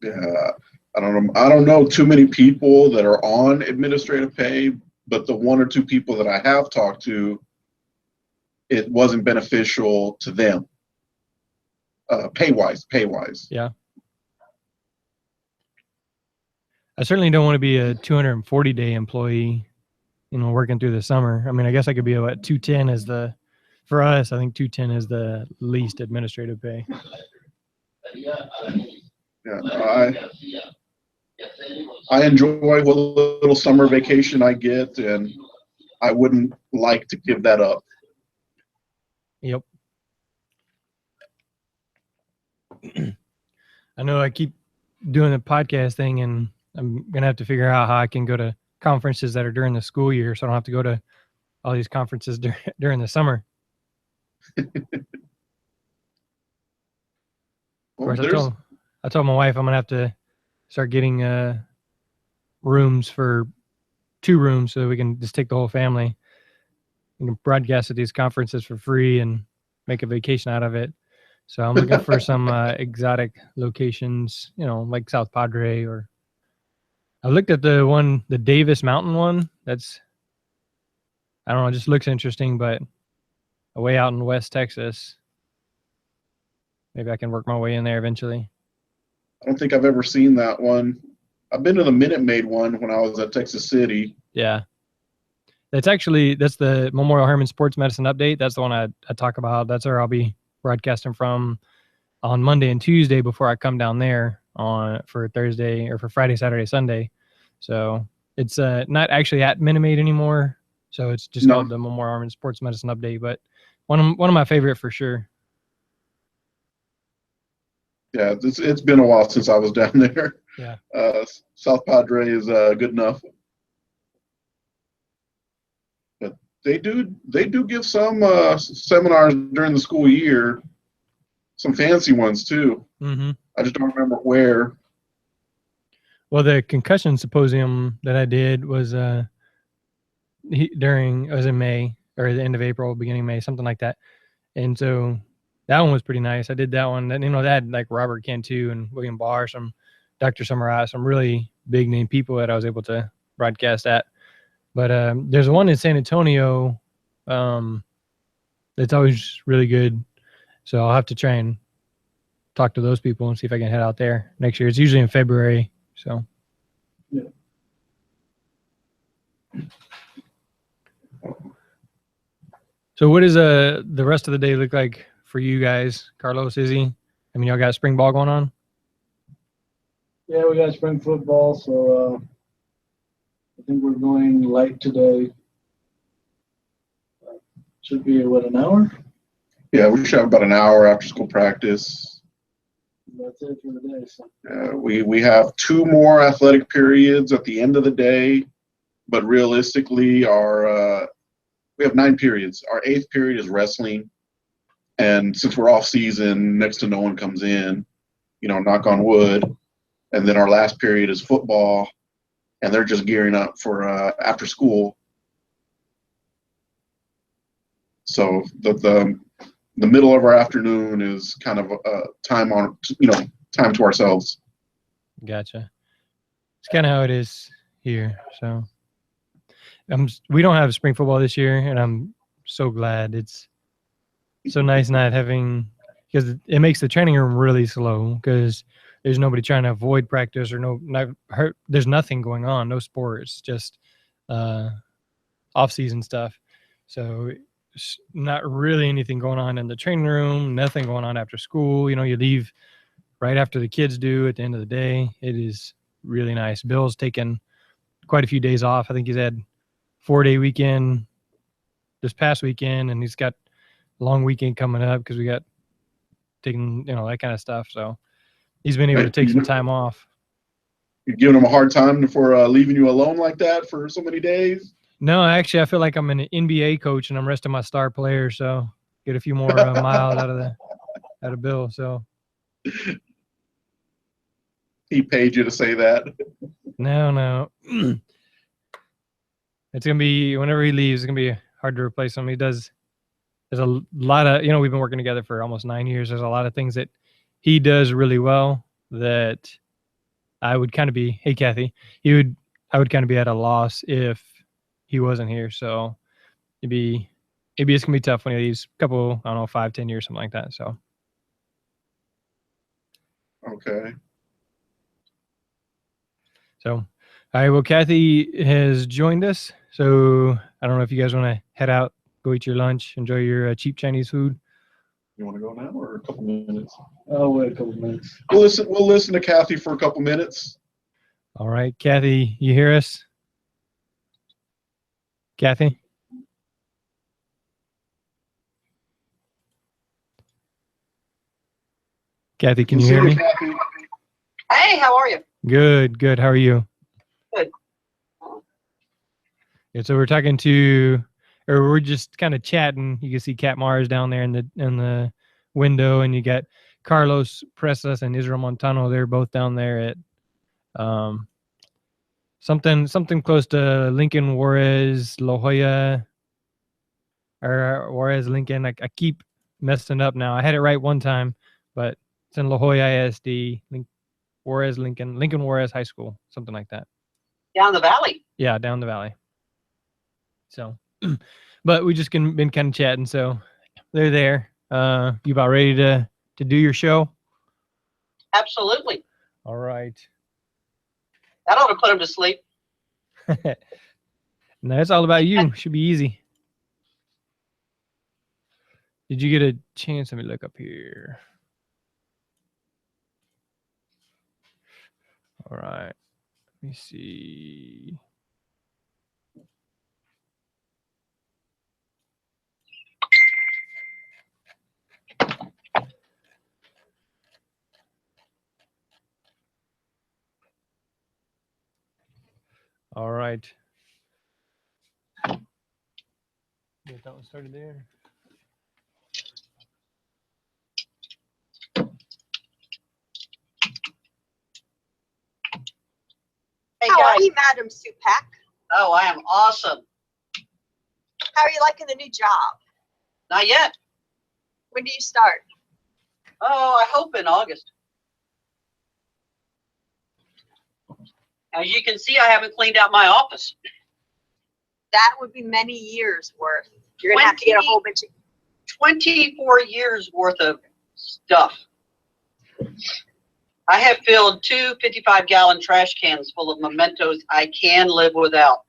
Yeah, I don't know too many people that are on administrative pay, but the one or two people that I have talked to, it wasn't beneficial to them, pay wise. Yeah. I certainly don't want to be a 240-day employee, working through the summer. I mean, I guess I could be at 210 for us, I think 210 is the least administrative pay. Yeah, I enjoy what little summer vacation I get, and I wouldn't like to give that up. Yep. I know I keep doing the podcast thing, and I'm going to have to figure out how I can go to conferences that are during the school year, so I don't have to go to all these conferences during the summer. Of course, I told my wife I'm going to have to start getting rooms for 2 rooms so that we can just take the whole family. We can broadcast at these conferences for free and make a vacation out of it. So I'm looking for some exotic locations, like South Padre, or I looked at the Davis Mountain one. That's, I don't know, it just looks interesting, but way out in West Texas. Maybe I can work my way in there eventually. I don't think I've ever seen that one. I've been to the Minute Maid one when I was at Texas City. Yeah. That's the Memorial Hermann Sports Medicine Update. That's the one I talk about. That's where I'll be broadcasting from on Monday and Tuesday before I come down there for Thursday, or for Friday, Saturday, Sunday. So it's not actually at Minute Maid anymore. So it's just called the Memorial Hermann Sports Medicine Update. But one of my favorite for sure. Yeah, it's been a while since I was down there. Yeah. South Padre is good enough. But they do give some seminars during the school year, some fancy ones too. Mm-hmm. I just don't remember where. Well, the concussion symposium that I did was it was in May, or the end of April, beginning of May, something like that. And so that one was pretty nice. I did that one. That had like Robert Cantu and William Barr, some Dr. Summerat, some really big name people that I was able to broadcast at. But there's one in San Antonio that's always really good. So I'll have to try and talk to those people and see if I can head out there next year. It's usually in February. So. Yeah. So what does the rest of the day look like for you guys, Carlos, Izzy? I mean, y'all got spring ball going on? Yeah, we got spring football, so I think we're going light today. Should be, an hour? Yeah, we should have about an hour after school practice. That's it for the day. So. We have 2 more athletic periods at the end of the day, but realistically, our We have 9 periods. Our 8th period is wrestling. And since we're off season, next to no one comes in, knock on wood. And then our last period is football, and they're just gearing up for after school. So the middle of our afternoon is kind of time to ourselves. Gotcha. It's kind of how it is here. So we don't have spring football this year, and I'm so glad. It's so nice not having, because it makes the training room really slow because there's nobody trying to avoid practice or there's nothing going on, no sports, just off-season stuff. So it's not really anything going on in the training room, nothing going on after school. You leave right after the kids do at the end of the day. It is really nice. Bill's taken quite a few days off. I think he's had 4-day weekend this past weekend, and he's got a long weekend coming up because we got taking, that kind of stuff. So he's been able to take some time off. You're giving him a hard time for leaving you alone like that for so many days? No, actually, I feel like I'm an NBA coach and I'm resting my star players, so get a few more miles out of Bill. So he paid you to say that? No. It's gonna be, whenever he leaves, it's gonna be hard to replace him. There's a lot of, we've been working together for almost 9 years. There's a lot of things that he does really well that I would kind of be, hey Kathy, I would kind of be at a loss if he wasn't here. So maybe it's gonna be tough when he leaves a couple, I don't know, 5-10 years, something like that. So okay. So all right, well, Kathy has joined us. So I don't know if you guys want to head out, go eat your lunch, enjoy your cheap Chinese food. You want to go now or a couple minutes? I'll wait a couple minutes. We'll listen to Kathy for a couple minutes. All right, Kathy, you hear us? Kathy? Kathy, can you hear me? Hey, how are you? Good. How are you? Good. Yeah, so we're just kind of chatting. You can see Kat Mars down there in the window, and you got Carlos Presas and Israel Montano. They're both down there at something close to Lincoln Juarez, La Jolla, or Juarez Lincoln. I keep messing up now. I had it right one time, but it's in La Jolla ISD, Juarez Lincoln Juarez High School, something like that. Down the valley. Yeah, down the valley. So, but we just been kind of chatting. So they're there. You about ready to do your show? Absolutely. All right. That ought to put him to sleep. No, it's all about you. Should be easy. Did you get a chance? Let me look up here. All right. Let me see. All right. Get that one started there. Hey, How are guys. you, Madam Supak? Oh, I am awesome. How are you liking the new job? Not yet. When do you start? Oh, I hope in August. As you can see, I haven't cleaned out my office. That would be many years worth. You're gonna have to get a whole bunch of 24 years worth of stuff. I have filled 2 55-gallon trash cans full of mementos I can live without.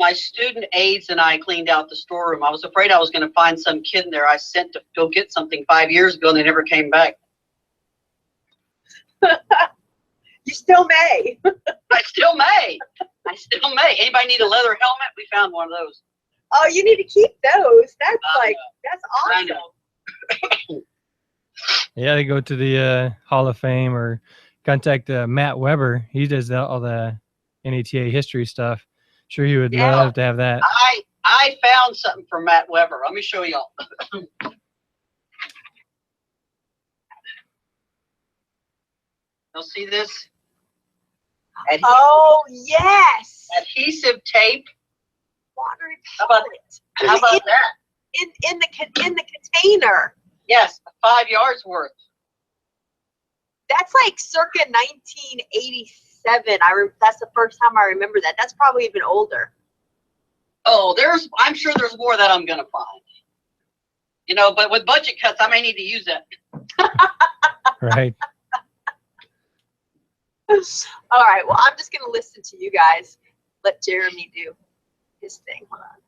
My student aides and I cleaned out the storeroom. I was afraid I was going to find some kid in there I sent to go get something 5 years ago, and they never came back. You still may. I still may. Anybody need a leather helmet? We found one of those. Oh, you need to keep those. That's I awesome. know. Yeah, they go to the Hall of Fame or contact Matt Weber. He does all the NATA history stuff. Sure, he would Yeah. love to have that. I found something from Matt Weber. Let me show y'all. You'll see this? Oh, yes. Adhesive tape. Water How about that? in the container. Yes, 5 yards worth. That's like circa 1987. That's the first time I remember that. That's probably even older. Oh, I'm sure there's more that I'm gonna find. You know, but with budget cuts, I may need to use it. Right. All right. Well, I'm just gonna listen to you guys. Let Jeremy do his thing. Hold on.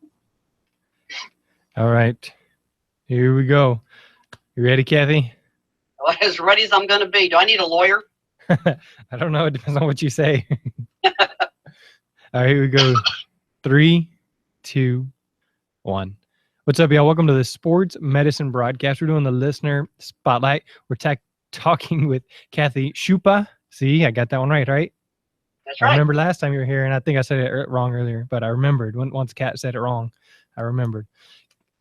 All right. Here we go. You ready, Kathy? As ready as I'm gonna be. Do I need a lawyer? I don't know. It depends on what you say. All right, here we go. 3, 2, 1. What's up, y'all? Welcome to the Sports Medicine Broadcast. We're doing the listener spotlight. We're talking with Kathy Schupa. See, I got that one right? That's I right. remember last time you were here, and I think I said it wrong earlier, but I remembered. Once Kat said it wrong, I remembered.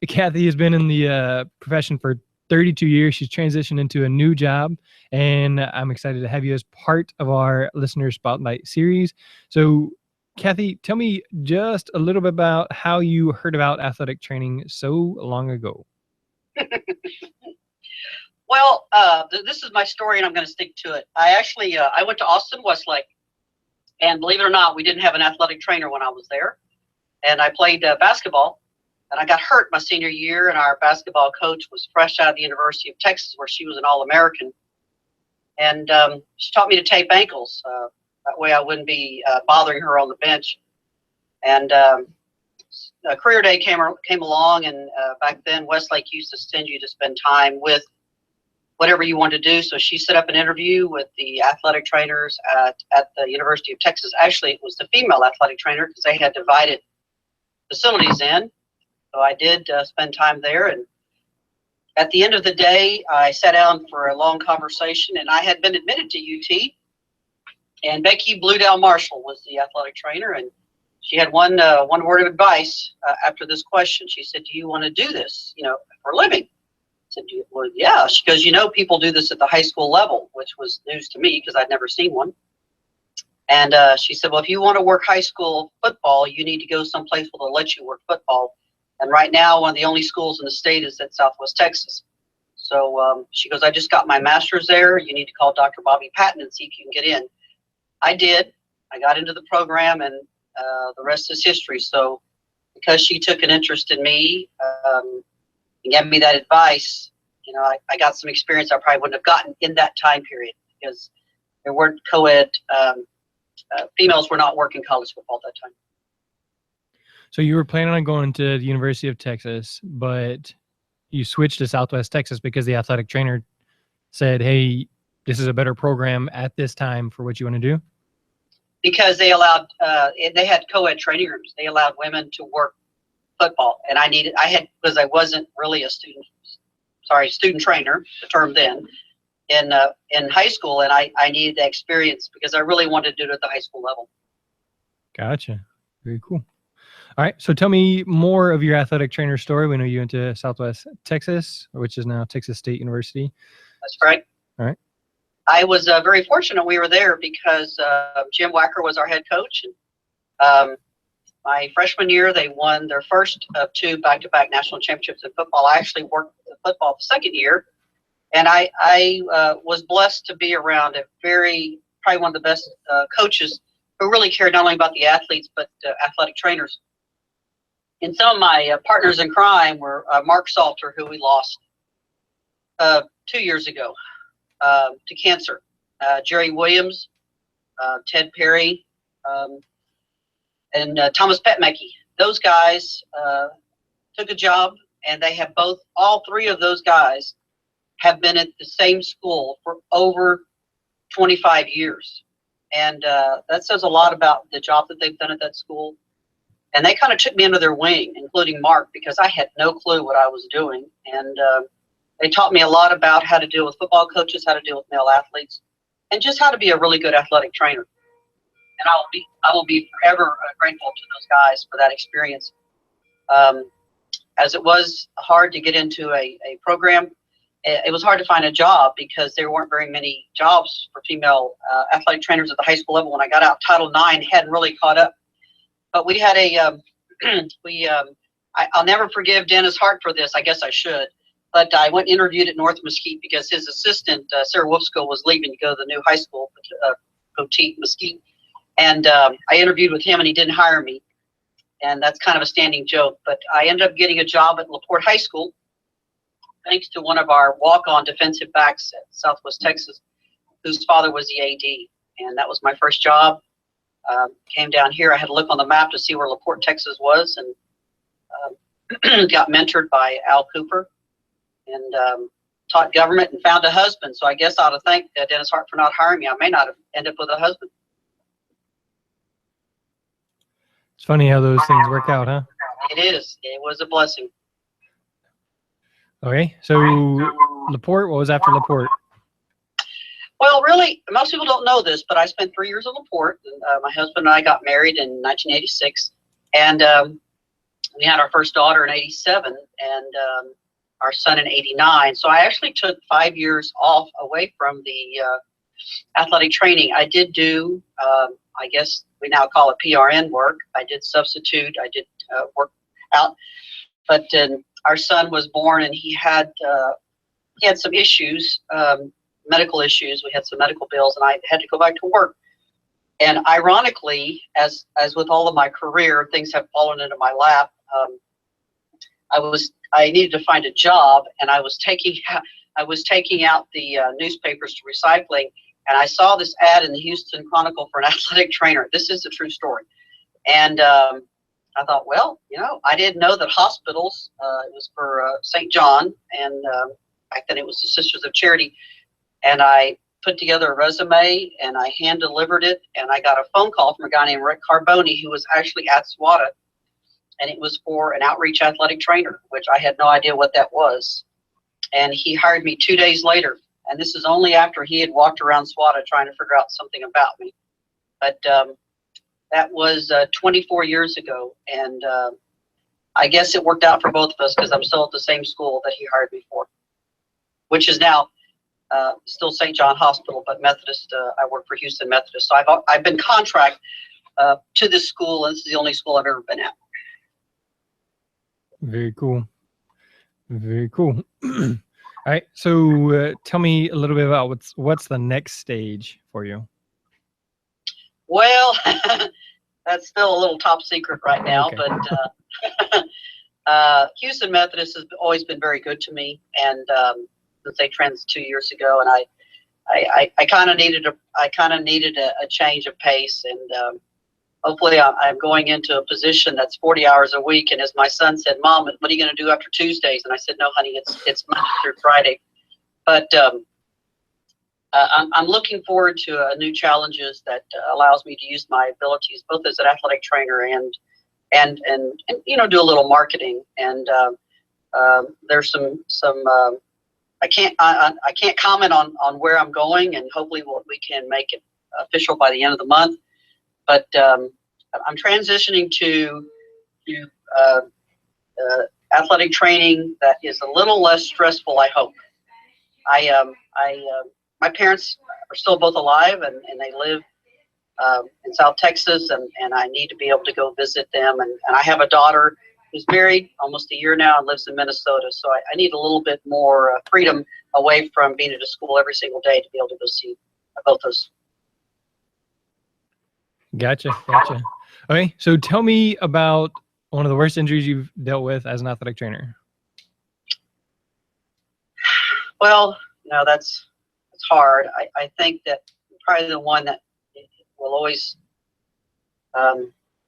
Kathy has been in the profession for 32 years. She's transitioned into a new job, and I'm excited to have you as part of our Listener Spotlight series. So, Kathy, tell me just a little bit about how you heard about athletic training so long ago. Well, this is my story, and I'm going to stick to it. I actually I went to Austin Westlake, and believe it or not, we didn't have an athletic trainer when I was there. And I played basketball, and I got hurt my senior year, and our basketball coach was fresh out of the University of Texas, where she was an All-American. And she taught me to tape ankles. That way I wouldn't be bothering her on the bench. And a career day came along, and back then Westlake used to send you to spend time with whatever you wanted to do. So she set up an interview with the athletic trainers at the University of Texas. Actually, it was the female athletic trainer because they had divided facilities in. So I did spend time there. And at the end of the day, I sat down for a long conversation, and I had been admitted to UT. And Becky Bluedale Marshall was the athletic trainer, and she had one word of advice after this question. She said, "Do you want to do this, for a living?" I said, "Well, yeah." She goes, "People do this at the high school level," which was news to me because I'd never seen one. And she said, "Well, if you want to work high school football, you need to go someplace where they'll let you work football. And right now, one of the only schools in the state is at Southwest Texas." So she goes, "I just got my master's there. You need to call Dr. Bobby Patton and see if you can get in." I did. I got into the program, and the rest is history. So because she took an interest in me and gave me that advice, I got some experience I probably wouldn't have gotten in that time period because there weren't co-ed. Females were not working college football at that time. So you were planning on going to the University of Texas, but you switched to Southwest Texas because the athletic trainer said, "Hey, this is a better program at this time for what you want to do." Because they allowed, they had co-ed training rooms. They allowed women to work football, and because I wasn't really a student trainer, the term then, in high school, and I needed the experience because I really wanted to do it at the high school level. Gotcha. Very cool. All right. So tell me more of your athletic trainer story. We know you went to Southwest Texas, which is now Texas State University. That's right. All right. I was very fortunate we were there because Jim Wacker was our head coach. And, my freshman year, they won their first of 2 back-to-back national championships in football. I actually worked in football the second year, and I was blessed to be around probably one of the best coaches who really cared not only about the athletes but athletic trainers. And some of my partners in crime were Mark Salter, who we lost 2 years ago to cancer, Jerry Williams, Ted Perry, and Thomas Petmecke. Those guys took a job, and they have all 3 of those guys have been at the same school for over 25 years. And that says a lot about the job that they've done at that school. And they kind of took me under their wing, including Mark, because I had no clue what I was doing. And they taught me a lot about how to deal with football coaches, how to deal with male athletes. and just how to be a really good athletic trainer. And I will be forever grateful to those guys for that experience. As it was hard to get into a program, it was hard to find a job because there weren't very many jobs for female athletic trainers at the high school level. When I got out, Title IX hadn't really caught up. But we had I'll never forgive Dennis Hart for this. I guess I should. But I went and interviewed at North Mesquite because his assistant, Sarah Wolfskill, was leaving to go to the new high school, Poteet, Mesquite. And I interviewed with him, and he didn't hire me. And that's kind of a standing joke. But I ended up getting a job at LaPorte High School, thanks to one of our walk-on defensive backs at Southwest Texas, whose father was the AD. And that was my first job. Came down here. I had to look on the map to see where LaPorte, Texas was, and got mentored by Al Cooper, and taught government and found a husband. So I guess I ought to thank Dennis Hart for not hiring me. I may not have ended up with a husband. It's funny how those things work out, huh? It is. It was a blessing. Okay, so LaPorte, what was after LaPorte? Well, really, most people don't know this, but I spent 3 years at LaPorte. And, my husband and I got married in 1986, and we had our first daughter in 87, and our son in 89. So I actually took 5 years off away from the athletic training. I did do, I guess we now call it PRN work. I did substitute. I did work out. But our son was born, and he had some issues, medical issues. We had some medical bills, and I had to go back to work. And ironically, as with all of my career, things have fallen into my lap. I needed to find a job, and I was taking out the newspapers to recycling, and I saw this ad in the Houston Chronicle for an athletic trainer. This is a true story. And I thought, well, I didn't know that hospitals, it was for St. John, and back then it was the Sisters of Charity. And I put together a resume, and I hand delivered it, and I got a phone call from a guy named Rick Carboni, who was actually at SWATA, and it was for an outreach athletic trainer, which I had no idea what that was. And he hired me 2 days later, and this is only after he had walked around SWATA trying to figure out something about me. But that was 24 years ago, and I guess it worked out for both of us because I'm still at the same school that he hired me for, which is now still St. John Hospital, but Methodist. I work for Houston Methodist. So I've been contract to this school, and this is the only school I've ever been at. Very cool. Very cool. All right. So tell me a little bit about what's the next stage for you. Well, that's still a little top secret right now, Okay. but Houston Methodist has always been very good to me, and since they trans 2 years ago, and I kind of needed a change of pace, and hopefully I'm going into a position that's 40 hours a week. And as my son said, Mom, what are you going to do after Tuesdays? And I said, no, honey, it's Monday through Friday. But I'm looking forward to new challenges that allows me to use my abilities both as an athletic trainer and do a little marketing. And there's some I can't comment on where I'm going, and hopefully we can make it official by the end of the month. But I'm transitioning to athletic training that is a little less stressful, I hope. My parents are still both alive, and they live in South Texas, and I need to be able to go visit them. And I have a daughter who's married almost a year now and lives in Minnesota. So I need a little bit more freedom away from being at a school every single day to be able to go see both those. Gotcha. Okay, so tell me about one of the worst injuries you've dealt with as an athletic trainer. Well, it's hard. I think that probably the one that will always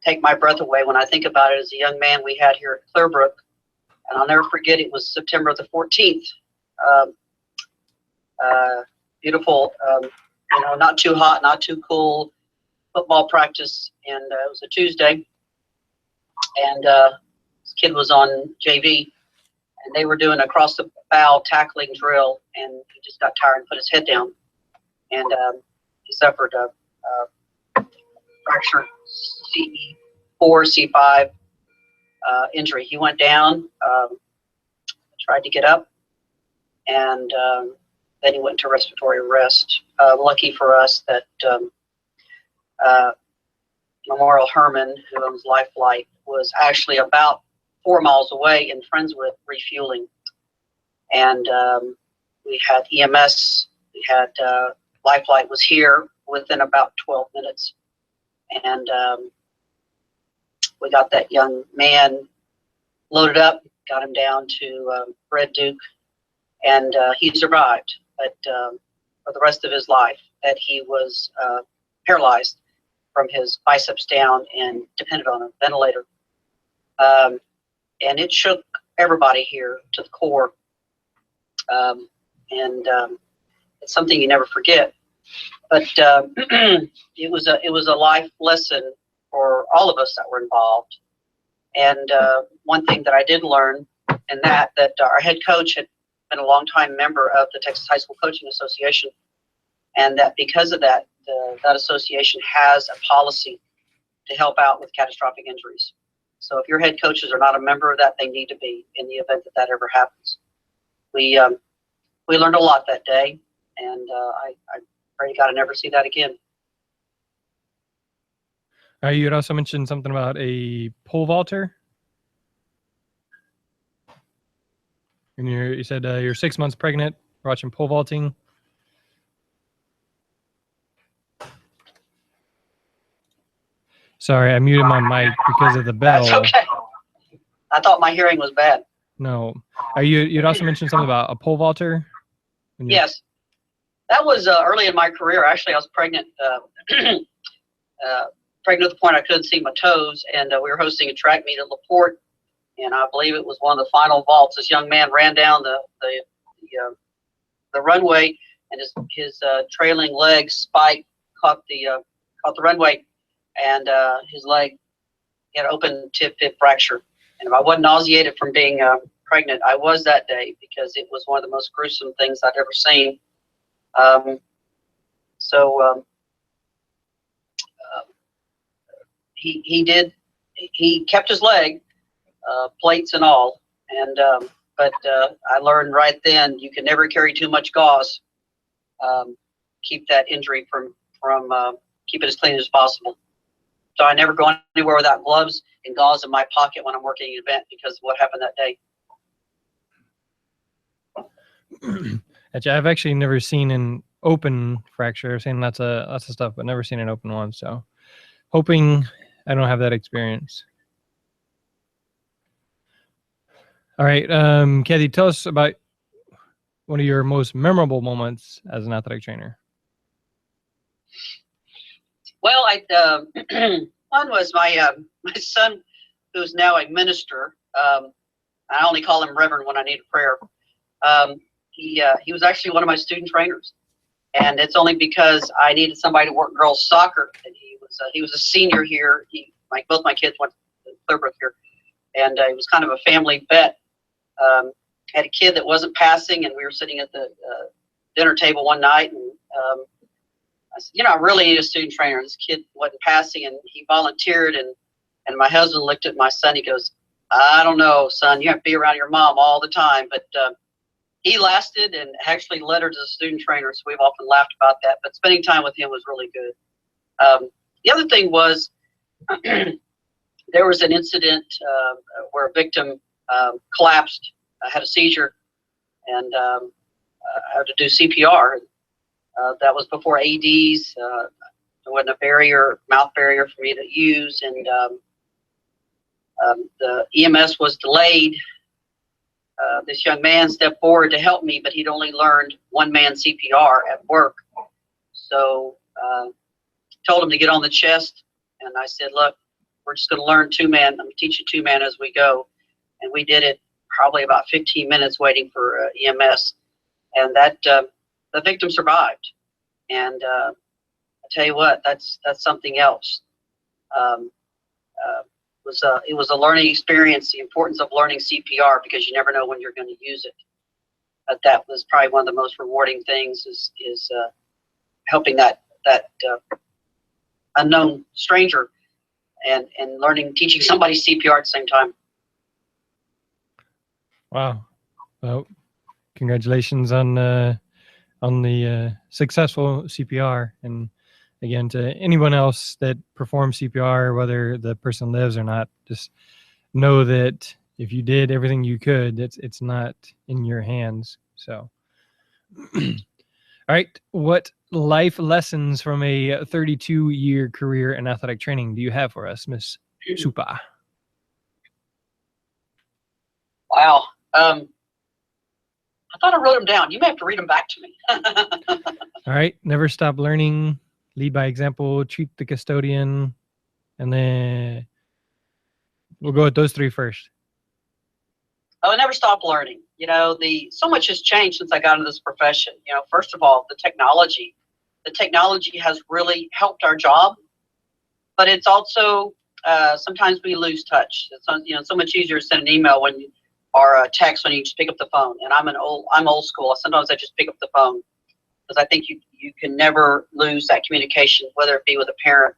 take my breath away when I think about it is a young man we had here at Clearbrook, and I'll never forget. It was September the 14th. Beautiful, not too hot, not too cool. Football practice, and it was a Tuesday, and this kid was on JV, and they were doing a across the bow tackling drill, and he just got tired and put his head down, and He suffered a fracture C4, C5 injury. He went down, tried to get up, and then he went to respiratory arrest. Lucky for us that Memorial Hermann, who owns Lifelight, was actually about 4 miles away in Friendswood refueling. And we had EMS, we had Lifelight was here within about 12 minutes. And we got that young man loaded up, got him down to Red Duke, and he survived. But for the rest of his life, that he was paralyzed from his biceps down and depended on a ventilator. And it shook everybody here to the core. It's something you never forget. But it was a life lesson for all of us that were involved. And one thing that I did learn, and that our head coach had been a longtime member of the Texas High School Coaching Association, and that because of that, that association has a policy to help out with catastrophic injuries. So if your head coaches are not a member of that, they need to be in the event that that ever happens. We learned a lot that day, and I pray to God I never see that again. You had also mentioned something about a pole vaulter. And you said you're 6 months pregnant, watching pole vaulting. Sorry, I muted my mic because of the bell. That's okay. I thought my hearing was bad. No. You'd also mentioned something about a pole vaulter. Yes. That was early in my career. Actually, I was pregnant. Pregnant to the point I couldn't see my toes, and we were hosting a track meet at LaPorte, and I believe it was one of the final vaults. This young man ran down the runway, and his trailing leg spike caught the runway, and his leg had open tib fib fracture. And if I wasn't nauseated from being pregnant, I was that day, because it was one of the most gruesome things I'd ever seen. He kept his leg, plates and all, and but I learned right then you can never carry too much gauze. Keep that injury from keep it as clean as possible. So I never go anywhere without gloves and gauze in my pocket when I'm working an event, because of what happened that day. Actually, I've actually never seen an open fracture. I've seen lots of stuff, but never seen an open one. So hoping I don't have that experience. All right, Kathy, tell us about one of your most memorable moments as an athletic trainer. Well, one was my son, who's now a minister. I only call him Reverend when I need a prayer. He was actually one of my student trainers, and it's only because I needed somebody to work girls soccer. And he was a senior here. Both my kids went to Clearbrook here, and he was kind of a family vet. Had a kid that wasn't passing, and we were sitting at the dinner table one night, and I said, I really need a student trainer. This kid wasn't passing, and he volunteered, and my husband looked at my son. He goes, I don't know, son, you have to be around your mom all the time. But he lasted and actually led her to the student trainer, so we've often laughed about that. But spending time with him was really good. The other thing was there was an incident where a victim collapsed, had a seizure, and had to do CPR. That was before AEDs. There wasn't a mouth barrier for me to use, and the EMS was delayed. This young man stepped forward to help me, but he'd only learned one-man CPR at work. So told him to get on the chest, and I said, look, we're just going to learn two-man. I'm going to teach you two-man as we go. And we did it probably about 15 minutes waiting for EMS. And that the victim survived. And I tell you what, that's something else. It was a learning experience, the importance of learning CPR, because you never know when you're going to use it. But that was probably one of the most rewarding things is helping that that unknown stranger and teaching somebody CPR at the same time. Wow. Well, congratulations on the successful CPR. And again, to anyone else that performs CPR, whether the person lives or not, just know that if you did everything you could, it's not in your hands. So, all right. What life lessons from a 32-year career in athletic training do you have for us, Miss Supa? Wow. I thought I wrote them down. You may have to read them back to me. All right. Never stop learning, lead by example, treat the custodian, and then we'll go with those three first. I never stop learning. You know, so much has changed since I got into this profession. You know, first of all, the technology has really helped our job, but it's also sometimes we lose touch. It's so much easier to send an email or a text when you just pick up the phone. And I'm old school. Sometimes I just pick up the phone because I think you can never lose that communication, whether it be with a parent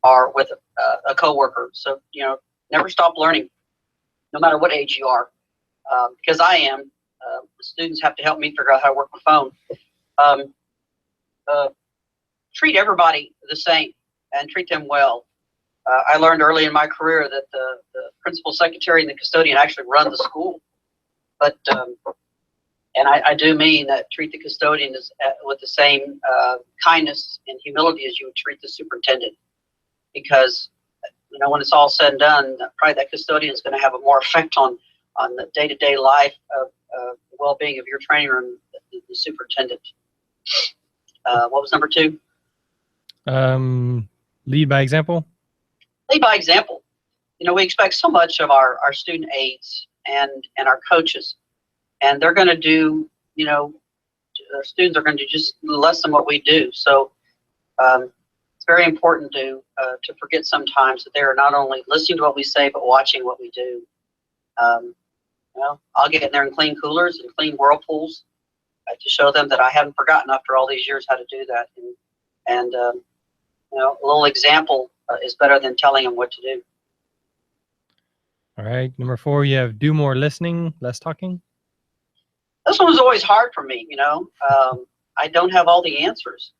or with a coworker. So, you know, never stop learning, no matter what age you are. Because I am, the students have to help me figure out how to work my phone. Treat everybody the same and treat them well. I learned early in my career that the principal secretary and the custodian actually run the school. But, and I do mean that treat the custodian with the same kindness and humility as you would treat the superintendent. Because, you know, when it's all said and done, probably that custodian is going to have a more effect on the day-to-day life of the well-being of your trainer and the superintendent. What was number 2? Lead by example. Lead by example. You know, we expect so much of our student aides and our coaches, and they're going to do, you know, our students are going to do just less than what we do. So it's very important to forget sometimes that they are not only listening to what we say, but watching what we do. You know, I'll get in there and clean coolers and clean whirlpools to show them that I haven't forgotten after all these years how to do that. And you know, a little example is better than telling them what to do. All right. Number 4, you have do more listening, less talking. This one was always hard for me. You know, I don't have all the answers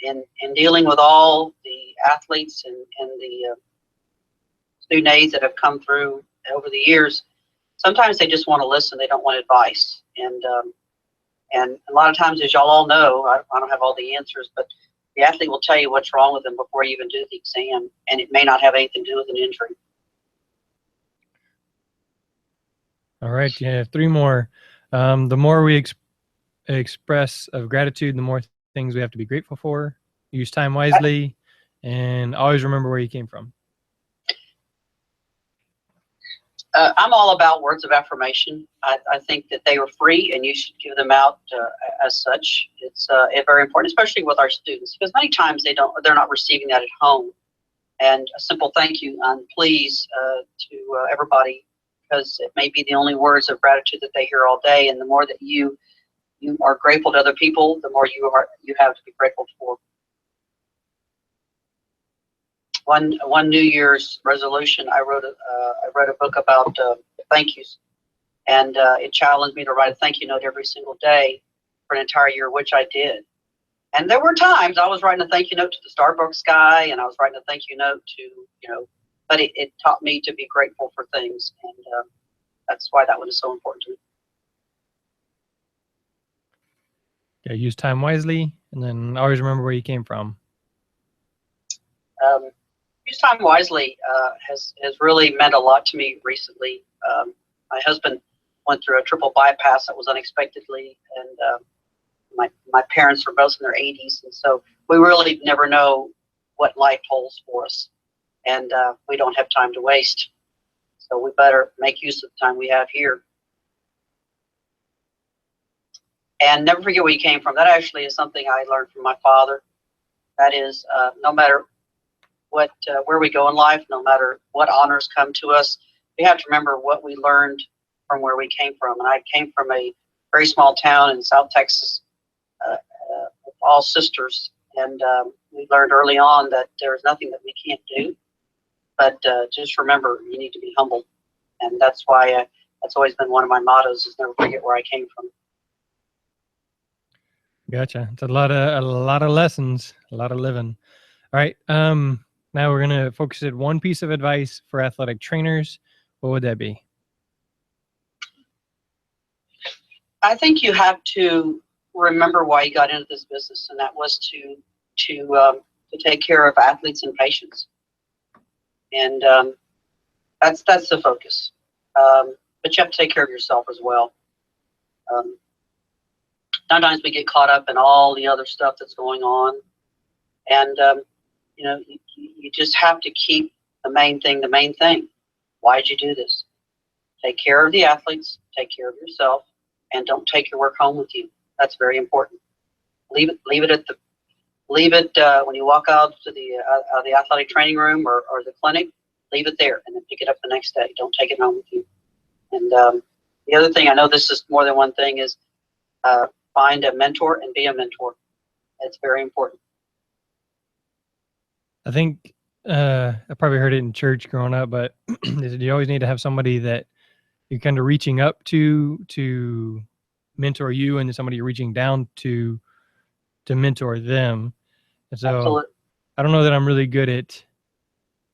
in dealing with all the athletes and the student aides that have come through over the years. Sometimes they just want to listen. They don't want advice. And a lot of times, as y'all all know, I don't have all the answers, but the athlete will tell you what's wrong with them before you even do the exam, and it may not have anything to do with an injury. All right. You have 3 more. The more we express of gratitude, the more things we have to be grateful for. Use time wisely, and always remember where you came from. I'm all about words of affirmation. I think that they are free and you should give them out as such. It's very important, especially with our students, because many times they're not receiving that at home. And a simple thank you and please to everybody, because it may be the only words of gratitude that they hear all day. And the more that you are grateful to other people, the more you have to be grateful for. One New Year's resolution, I wrote a book about thank yous, and it challenged me to write a thank you note every single day for an entire year, which I did. And there were times I was writing a thank you note to the Starbucks guy, and I was writing a thank you note to, you know, but it taught me to be grateful for things, and that's why that one is so important to me. Yeah, use time wisely, and then always remember where you came from. Use time wisely has really meant a lot to me recently. My husband went through a triple bypass that was unexpectedly, and my parents were both in their 80s, and so we really never know what life holds for us, and we don't have time to waste. So we better make use of the time we have here. And never forget where you came from. That actually is something I learned from my father. That is, no matter where we go in life, no matter what honors come to us, we have to remember what we learned from where we came from. And I came from a very small town in South Texas, all sisters, and we learned early on that there's nothing that we can't do. But just remember, you need to be humble, and that's why that's always been one of my mottos: is never forget where I came from. Gotcha. It's a lot of lessons, a lot of living. All right. Now we're gonna focus at one piece of advice for athletic trainers. What would that be? I think you have to remember why you got into this business, and that was to take care of athletes and patients, and that's the focus. But you have to take care of yourself as well. Sometimes we get caught up in all the other stuff that's going on, and you know, you just have to keep the main thing the main thing. Why did you do this? Take care of the athletes, take care of yourself, and don't take your work home with you. That's very important. Leave it when you walk out to the athletic training room or the clinic. Leave it there, and then pick it up the next day. Don't take it home with you. And the other thing, I know this is more than one thing, is find a mentor and be a mentor. It's very important. I think I probably heard it in church growing up, but you always need to have somebody that you're kind of reaching up to mentor you, and somebody you're reaching down to mentor them. And so Absolutely. I don't know that I'm really good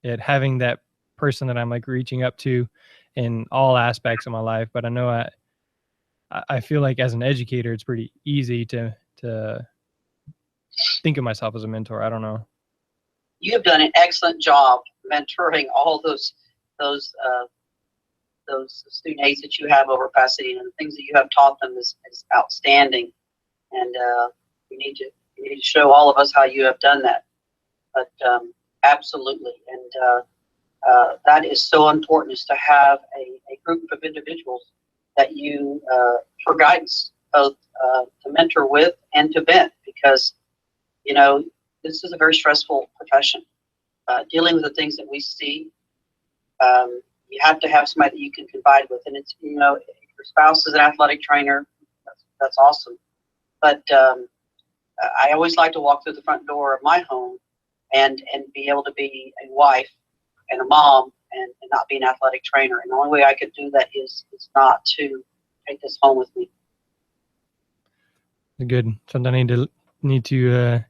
at having that person that I'm like reaching up to in all aspects of my life, but I know I feel like as an educator, it's pretty easy to think of myself as a mentor. I don't know. You have done an excellent job mentoring all those student aides that you have over Pasadena. The things that you have taught them is outstanding, and you need to show all of us how you have done that. But absolutely, and that is so important, is to have a group of individuals that you for guidance, both to mentor with and to vent, because you know, this is a very stressful profession. Dealing with the things that we see, you have to have somebody that you can confide with. And it's, you know, if your spouse is an athletic trainer, that's awesome. But I always like to walk through the front door of my home and be able to be a wife and a mom and not be an athletic trainer. And the only way I could do that is not to take this home with me. Good. Something I need to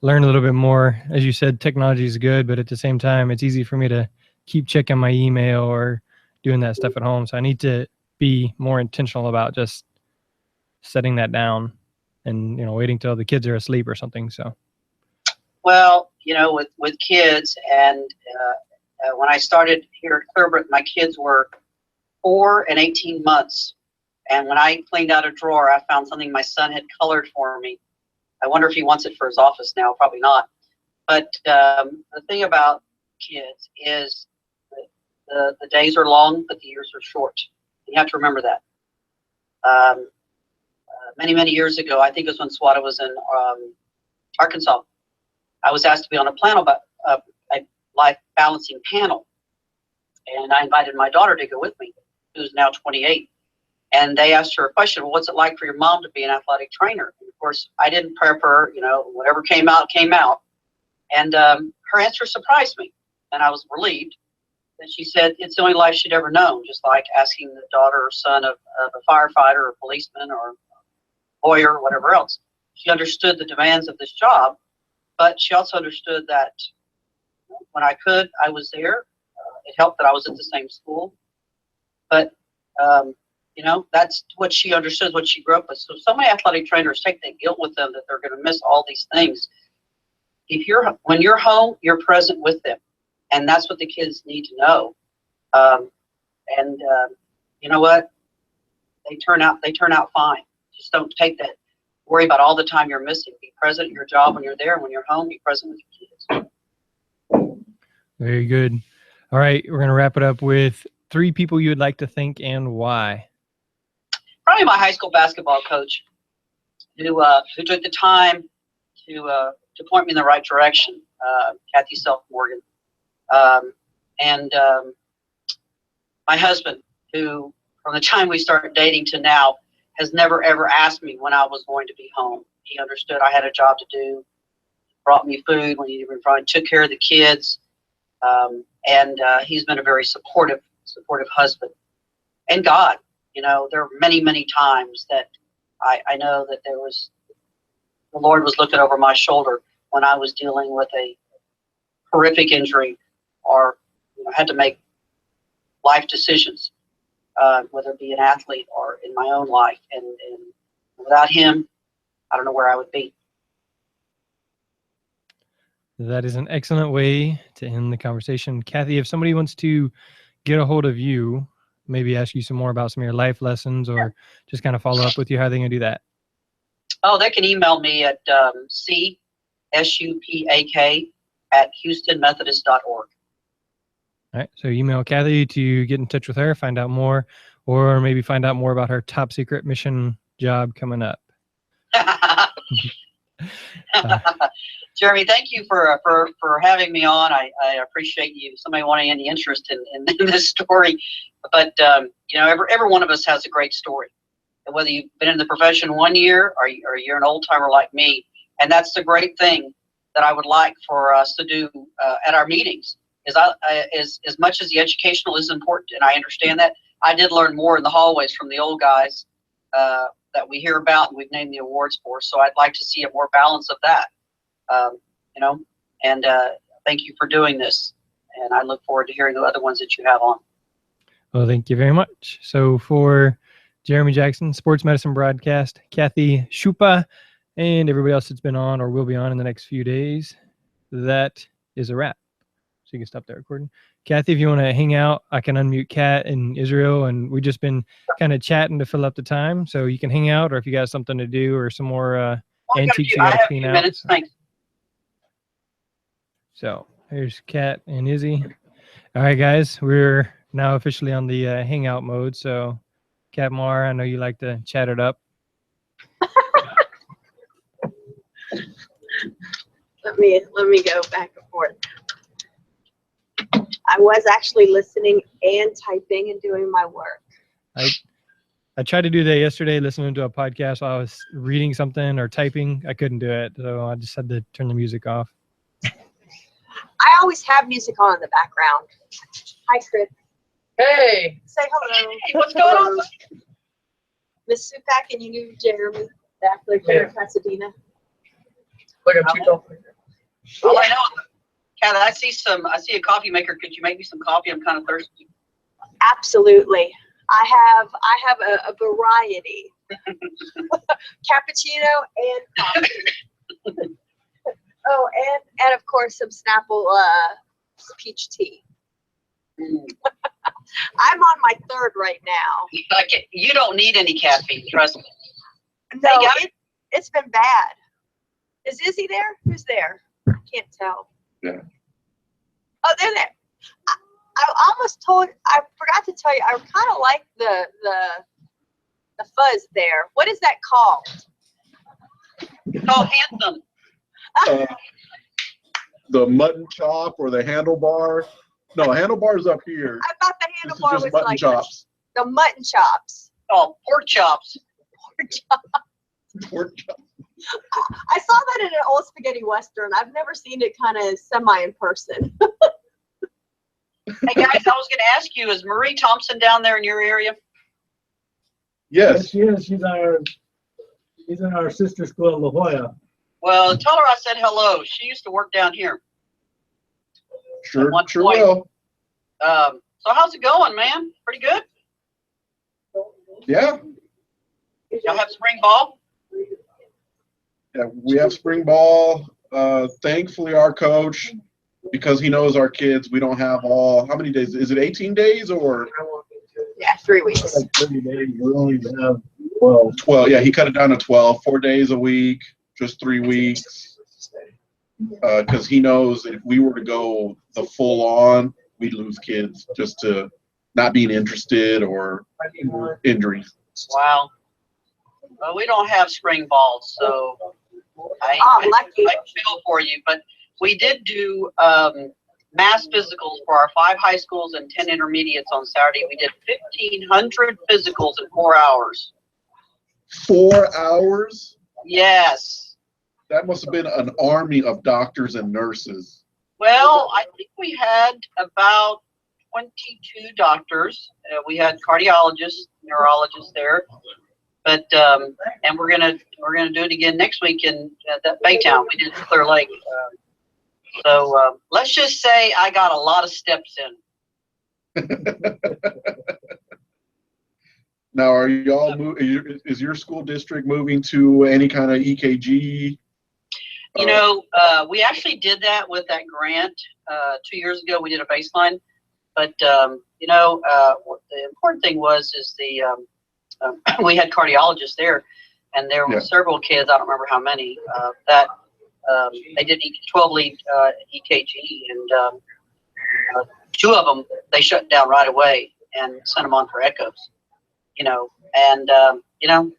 learn a little bit more. As you said, technology is good, but at the same time, it's easy for me to keep checking my email or doing that stuff at home. So I need to be more intentional about just setting that down and, you know, waiting till the kids are asleep or something. So, well, you know, with kids, and when I started here at Clearbrook, my kids were 4 and 18 months. And when I cleaned out a drawer, I found something my son had colored for me. I wonder if he wants it for his office now. Probably not. But the thing about kids is that the days are long, but the years are short. You have to remember that. Many years ago, I think it was when SWATA was in Arkansas, I was asked to be on a life balancing panel. And I invited my daughter to go with me, who's now 28. And they asked her a question, well, what's it like for your mom to be an athletic trainer? And of course, I didn't prep her, you know, whatever came out, came out. And her answer surprised me, and I was relieved. And she said it's the only life she'd ever known, just like asking the daughter or son of a firefighter or a policeman or a lawyer or whatever else. She understood the demands of this job, but she also understood that when I could, I was there. It helped that I was at the same school. But you know, that's what she understood, what she grew up with. So many athletic trainers take that guilt with them that they're going to miss all these things. When you're home, you're present with them, and that's what the kids need to know. You know what? They turn out fine. Just don't take that. Worry about all the time you're missing. Be present at your job when you're there, and when you're home, be present with your kids. Very good. All right, we're going to wrap it up with 3 people you would like to thank and why. Probably my high school basketball coach, who took the time to point me in the right direction, Kathy Self-Morgan, and my husband, who from the time we started dating to now has never ever asked me when I was going to be home. He understood I had a job to do, brought me food when he needed me, took care of the kids. And he's been a very supportive husband. And God, you know, there are many, many times that I know that the Lord was looking over my shoulder when I was dealing with a horrific injury or, you know, had to make life decisions, whether it be an athlete or in my own life. And without him, I don't know where I would be. That is an excellent way to end the conversation. Kathy, if somebody wants to get a hold of you, maybe ask you some more about some of your life lessons or just kind of follow up with you, how are they going to do that? Oh, they can email me at csupak@houstonmethodist.org. All right. So email Kathy to get in touch with her, find out more, or maybe find out more about her top secret mission job coming up. Jeremy, thank you for having me on. I appreciate you. Somebody wanting any interest in this story, but you know, every one of us has a great story. And whether you've been in the profession 1 year or you're an old timer like me, and that's the great thing that I would like for us to do at our meetings. Is as much as the educational is important, and I understand that, I did learn more in the hallways from the old guys that we hear about and we've named the awards for. So I'd like to see a more balance of that. You know, and thank you for doing this. And I look forward to hearing the other ones that you have on. Well, thank you very much. So for Jeremy Jackson, Sports Medicine Broadcast, Kathy Schupa, and everybody else that's been on or will be on in the next few days, that is a wrap. So you can stop that recording. Kathy, if you want to hang out, I can unmute Kat and Israel, and we've just been kind of chatting to fill up the time. So you can hang out, or if you got something to do or some more antiques you got to clean out. Minutes. Thanks. So here's Kat and Izzy. All right, guys, we're now officially on the hangout mode. So Kat Mar, I know you like to chat it up. Let me go back and forth. I was actually listening and typing and doing my work. I tried to do that yesterday, listening to a podcast while I was reading something or typing. I couldn't do it, so I just had to turn the music off. I always have music on in the background. Hi, Chris. Hey. Say hello. Hey, what's going on? Miss Supak and you knew Jeremy back there in Pasadena. Look at you. All I know, Kat, I see a coffee maker. Could you make me some coffee? I'm kind of thirsty. Absolutely. I have a variety. Cappuccino and coffee. Oh, and of course some Snapple peach tea. I'm on my third right now. You don't need any caffeine, trust me. No, it's been bad. Is Izzy there? Who's there? I can't tell. Yeah. Oh, they're there. I forgot to tell you, I kind of like the fuzz there. What is that called? It's called Handsome. The mutton chop or the handlebar. No, handlebar's up here. I thought the handlebar was mutton like chops. the mutton chops. Oh, pork chops. Pork chops. Pork chops. I saw that in an old spaghetti western. I've never seen it kind of semi in person. Hey guys, I was going to ask you, is Marie Thompson down there in your area? Yes. She is. She's in our sister school in La Jolla. Well, tell her I said hello. She used to work down here. Sure point. will. So how's it going, man? Pretty good? Yeah. Y'all have spring ball? Yeah, we have spring ball. Thankfully, our coach, because he knows our kids, we don't have how many days? Is it 18 days or? Yeah, 3 weeks. Like 30 days. We only have 12. 12. Yeah, he cut it down to 12, 4 days a week, just 3 weeks. Because he knows if we were to go the full on, we'd lose kids just to not being interested or injuries. Wow. Well, we don't have spring balls, so I feel for you. But we did do mass physicals for our 5 high schools and 10 intermediates on Saturday. We did 1,500 physicals in 4 hours. 4 hours? Yes. That must have been an army of doctors and nurses. Well, I think we had about 22 doctors. We had cardiologists, neurologists there, but and we're gonna do it again next week in that Baytown. We did Clear Lake. So let's just say I got a lot of steps in. Now, are y'all is your school district moving to any kind of EKG? You know, we actually did that with that grant 2 years ago. We did a baseline, but you know, what the important thing is we had cardiologists there, and there were several kids. I don't remember how many that they did 12-lead EKG, and 2 of them they shut down right away and sent them on for echoes. You know, and you know,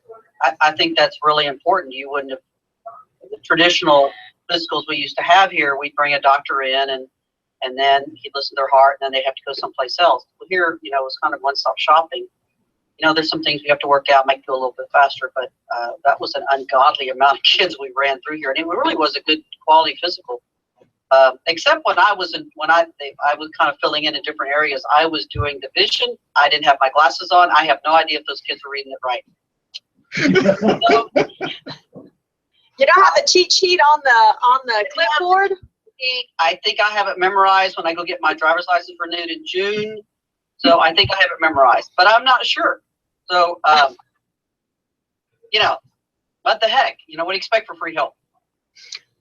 I think that's really important. You wouldn't have the traditional physicals we used to have here. We'd bring a doctor in, and then he'd listen to their heart, and then they have to go someplace else. Well, here, you know, it's kind of one-stop shopping. You know, there's some things we have to work out, make it go a little bit faster, but that was an ungodly amount of kids we ran through here, and it really was a good quality physical. Except when I was kind of filling in different areas. I was doing the vision. I didn't have my glasses on. I have no idea if those kids were reading it right. You don't have the cheat sheet on the clipboard? I think I have it memorized when I go get my driver's license renewed in June. So I think I have it memorized, but I'm not sure. So, you know, what the heck? You know, what do you expect for free help?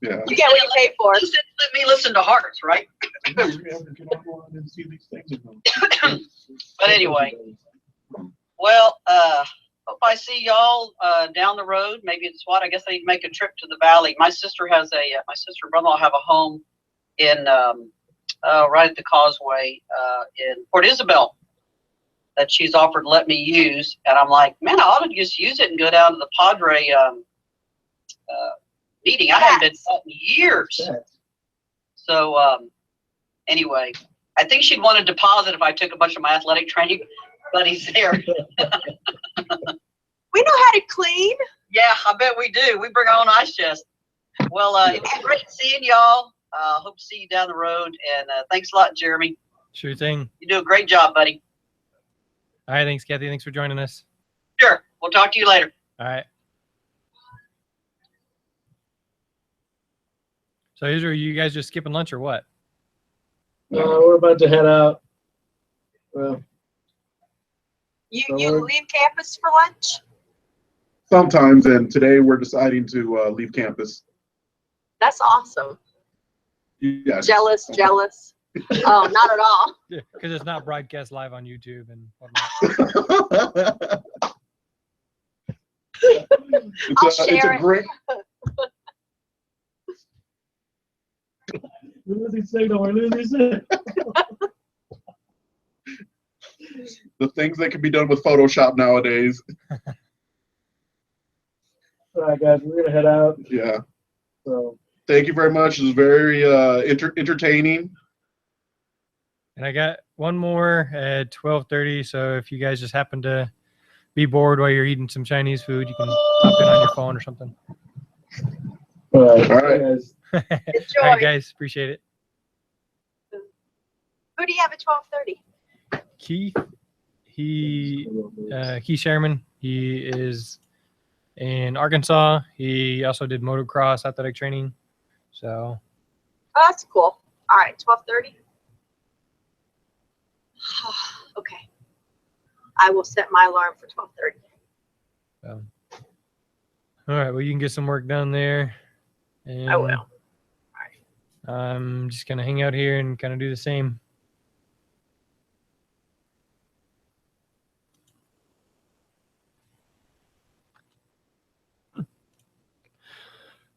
Yeah. You get what you pay for. Let me listen to hearts, right? But anyway, well, hope I see y'all down the road. Maybe it's what I guess I need to make a trip to the valley. My sister has my sister and brother-in-law have a home in right at the causeway in Port Isabel that she's offered to let me use, and I'm like, man, I ought to just use it and go down to the Padre meeting. I haven't been out in years. So anyway, I think she'd want a deposit if I took a bunch of my athletic training buddies there. We know how to clean. Yeah, I bet we do. We bring our own ice chest. Well, it was great seeing y'all. Hope to see you down the road. And thanks a lot, Jeremy. Sure thing. You do a great job, buddy. All right. Thanks, Kathy. Thanks for joining us. Sure. We'll talk to you later. All right. So, are you guys just skipping lunch or what? We're about to head out. Well, You leave campus for lunch? Sometimes, and today we're deciding to leave campus. That's awesome. Yeah. Jealous. Oh, not at all. Yeah, because it's not broadcast live on YouTube and whatnot. I'll share it. Great. losing signal. We're losing signal. The things that can be done with Photoshop nowadays. All right, guys, we're gonna head out. Yeah. So thank you very much. It was very entertaining. And I got one more at 12:30. So if you guys just happen to be bored while you're eating some Chinese food, you can hop in on your phone or something. all right, All right. guys. All right, guys. Appreciate it. Who do you have at 12:30? Keith, Keith Sherman. He is in Arkansas. He also did motocross athletic training. So. Oh, that's cool. All right, 12:30. Okay. I will set my alarm for 12:30. So. All right. Well, you can get some work done there. And I will. All right. I'm just gonna hang out here and kind of do the same.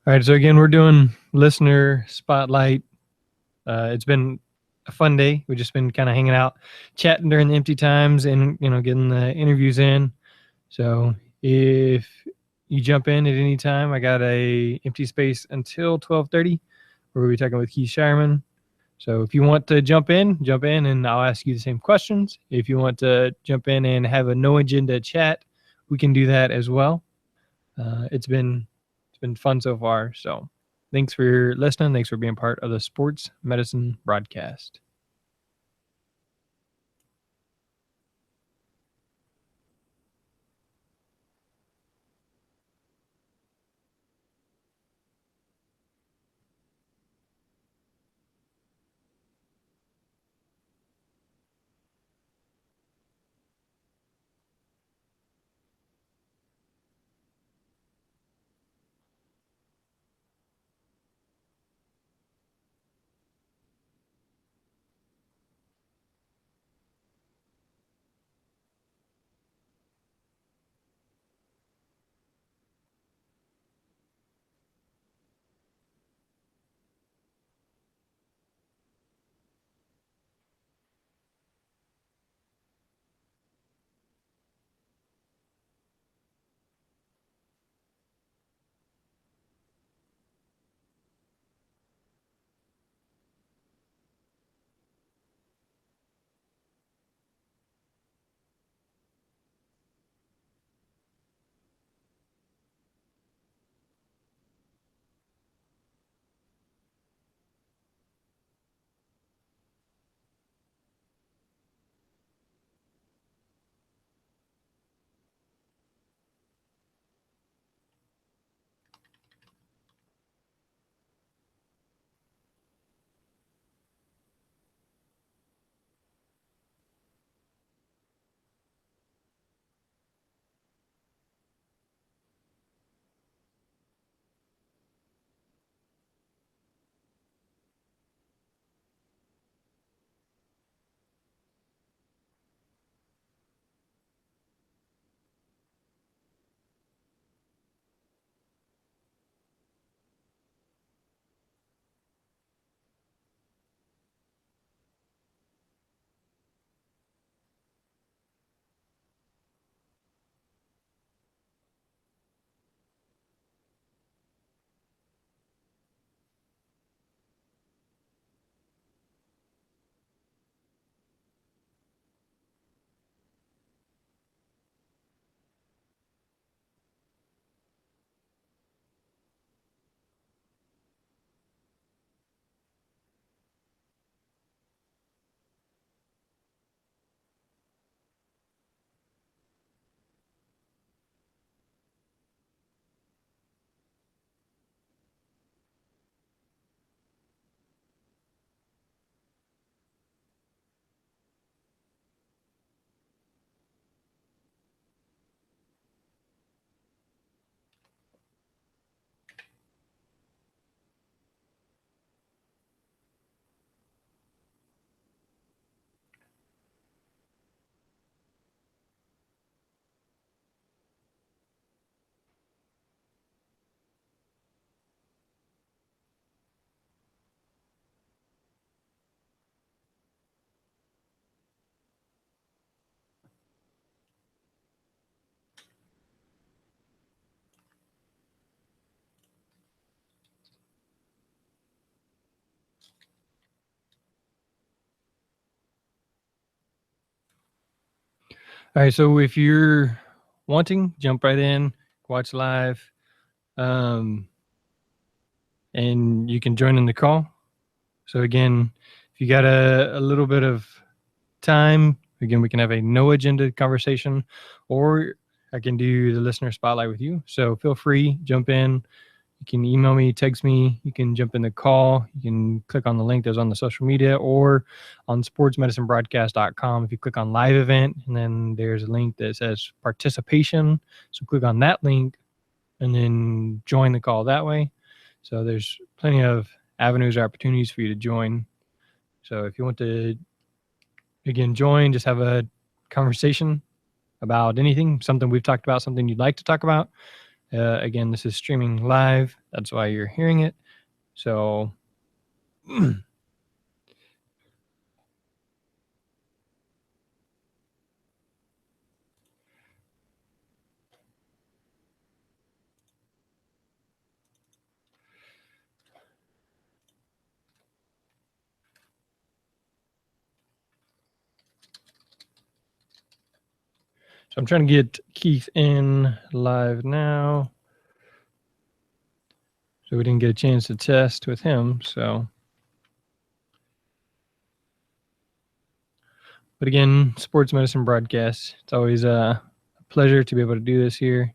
All right, so again, we're doing listener spotlight. It's been a fun day. We've just been kind of hanging out, chatting during the empty times, and getting the interviews in. So if you jump in at any time, I got a empty space until 12:30, where we'll be talking with Keith Sherman. So if you want to jump in, and I'll ask you the same questions. If you want to jump in and have a no agenda chat, we can do that as well. It's been been fun so far. So thanks for listening. Thanks for being part of the Sports Medicine Broadcast. All right, so if you're wanting, jump right in, watch live, and you can join in the call. So again, if you got a little bit of time, again, we can have a no agenda conversation, or I can do the listener spotlight with you. So feel free, jump in. You can email me, text me. You can jump in the call. You can click on the link that's on the social media or on sportsmedicinebroadcast.com. If you click on live event, and then there's a link that says participation. So click on that link and then join the call that way. So there's plenty of avenues or opportunities for you to join. So if you want to, again, join, just have a conversation about anything, something we've talked about, something you'd like to talk about. Again, this is streaming live. That's why you're hearing it. So I'm trying to get Keith in live now. So we didn't get a chance to test with him. So, but again, sports medicine broadcast. It's always a pleasure to be able to do this here.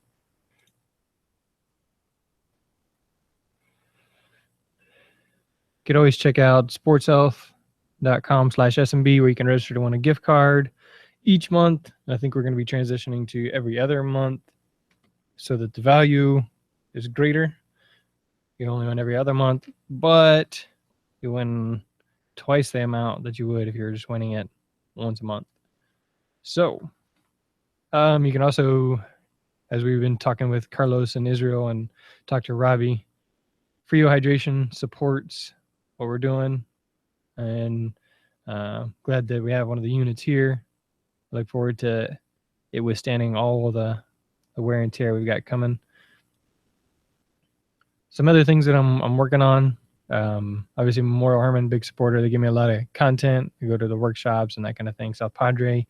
You could always check out sportshealth.com/SMB where you can register to win a gift card each month. And I think we're going to be transitioning to every other month so that the value is greater. You only win every other month, but you win twice the amount that you would if you were just winning it once a month. So you can also, as we've been talking with Carlos and Israel and Dr. Robbie, Frio Hydration supports what we're doing, and glad that we have one of the units here. I look forward to it withstanding all of the wear and tear we've got coming. Some other things that I'm working on. Obviously, Memorial Hermann, big supporter. They give me a lot of content. We go to the workshops and that kind of thing. South Padre,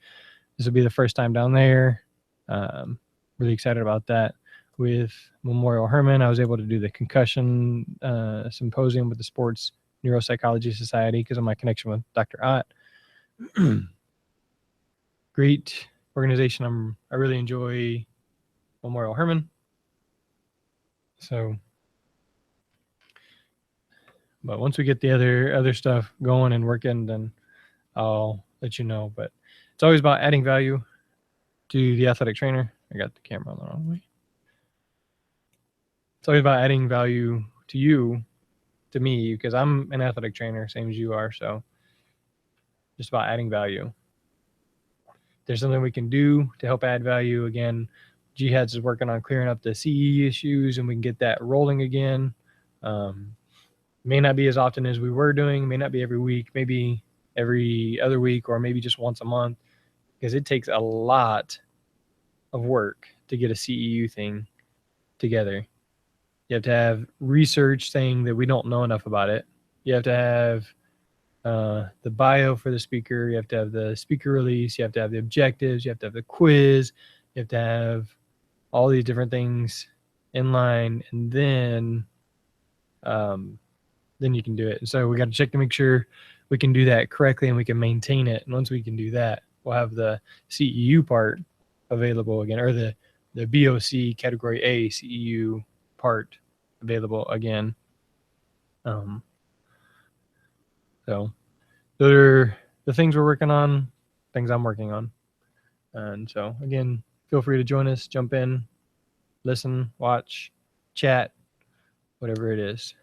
this will be the first time down there. Really excited about that. With Memorial Hermann, I was able to do the concussion symposium with the Sports Neuropsychology Society because of my connection with Dr. Ott. Great organization. I really enjoy Memorial Hermann. So, but once we get the other stuff going and working, then I'll let you know. But it's always about adding value to the athletic trainer. I got the camera on the wrong way. It's always about adding value to you, to me, because I'm an athletic trainer, same as you are. So just about adding value. There's something we can do to help add value. Again, Jihads is working on clearing up the CE issues, and we can get that rolling again. May not be as often as we were doing, may not be every week, maybe every other week, or maybe just once a month, because it takes a lot of work to get a CEU thing together. You have to have research saying that we don't know enough about it. You have to have the bio for the speaker. You have to have the speaker release. You have to have the objectives. You have to have the quiz. You have to have all these different things in line, and then you can do it. And so we got to check to make sure we can do that correctly and we can maintain it. And once we can do that, we'll have the CEU part available again, or the BOC category A CEU part available again. So those are the things we're working on, things I'm working on. And so again, feel free to join us, jump in, listen, watch, chat, whatever it is.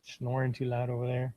Snoring too loud over there.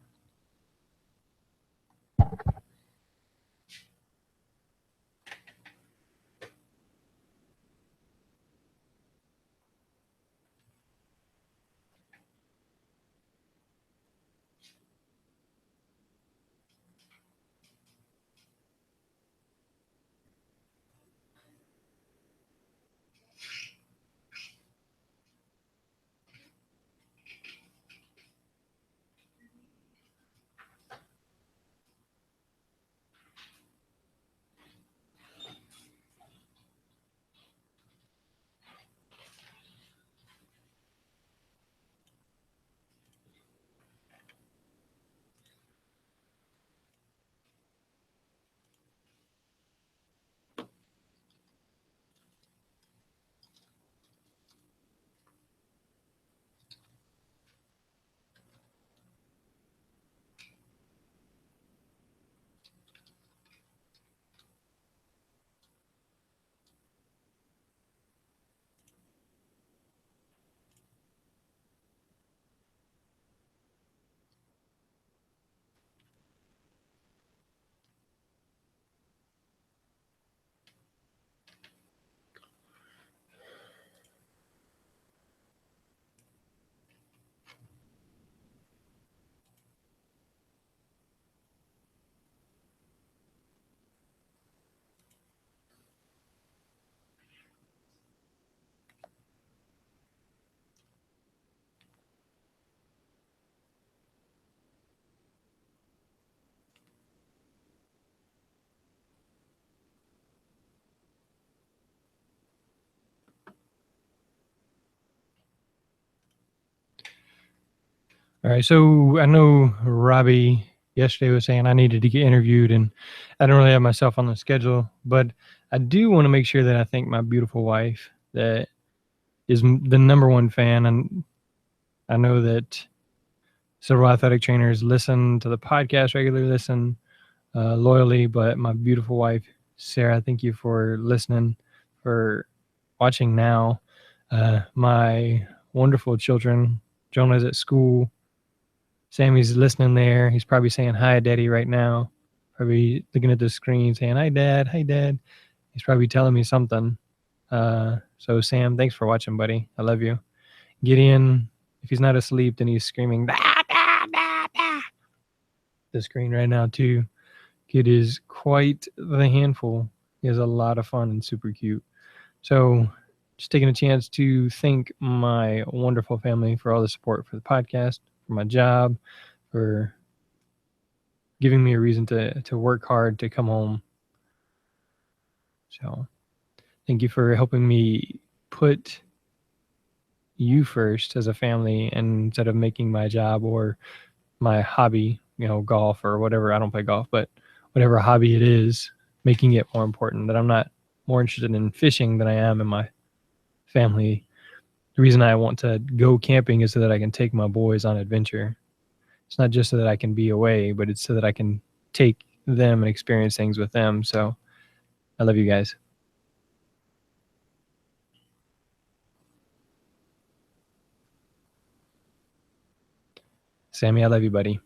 All right. So I know Robbie yesterday was saying I needed to get interviewed, and I don't really have myself on the schedule, but I do want to make sure that I thank my beautiful wife that is the number one fan. And I know that several athletic trainers listen to the podcast regularly, listen loyally, but my beautiful wife, Sarah, thank you for listening, for watching now. My wonderful children, Jonah's at school. Sammy's listening there. He's probably saying hi, Daddy, right now. Probably looking at the screen saying, hi, Dad. Hi, Dad. He's probably telling me something. So, Sam, thanks for watching, buddy. I love you. Gideon, if he's not asleep, then he's screaming, "Ah, ah, ah, ah." The screen right now, too. Kid is quite the handful. He has a lot of fun and super cute. So, just taking a chance to thank my wonderful family for all the support for the podcast, for my job, for giving me a reason to work hard, to come home. So thank you for helping me put you first as a family, and instead of making my job or my hobby, golf or whatever. I don't play golf, but whatever hobby it is, making it more important, that I'm not more interested in fishing than I am in my family. The reason I want to go camping is so that I can take my boys on adventure. It's not just so that I can be away, but it's so that I can take them and experience things with them. So I love you guys. Sammy, I love you, buddy.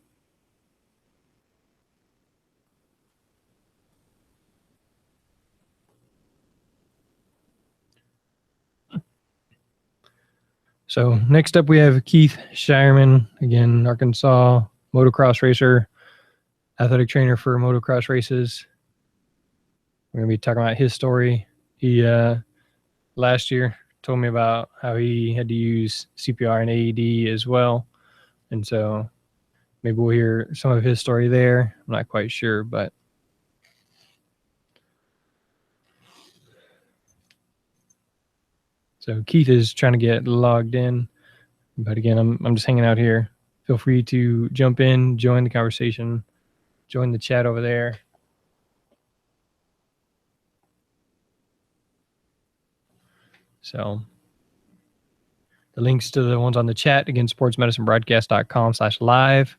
So next up we have Keith Shireman, again, Arkansas motocross racer, athletic trainer for motocross races. We're going to be talking about his story. He last year told me about how he had to use CPR and AED as well. And so maybe we'll hear some of his story there. I'm not quite sure, but so Keith is trying to get logged in. But again, I'm just hanging out here. Feel free to jump in, join the conversation, join the chat over there. So the links to the ones on the chat, again, sportsmedicinebroadcast.com/live.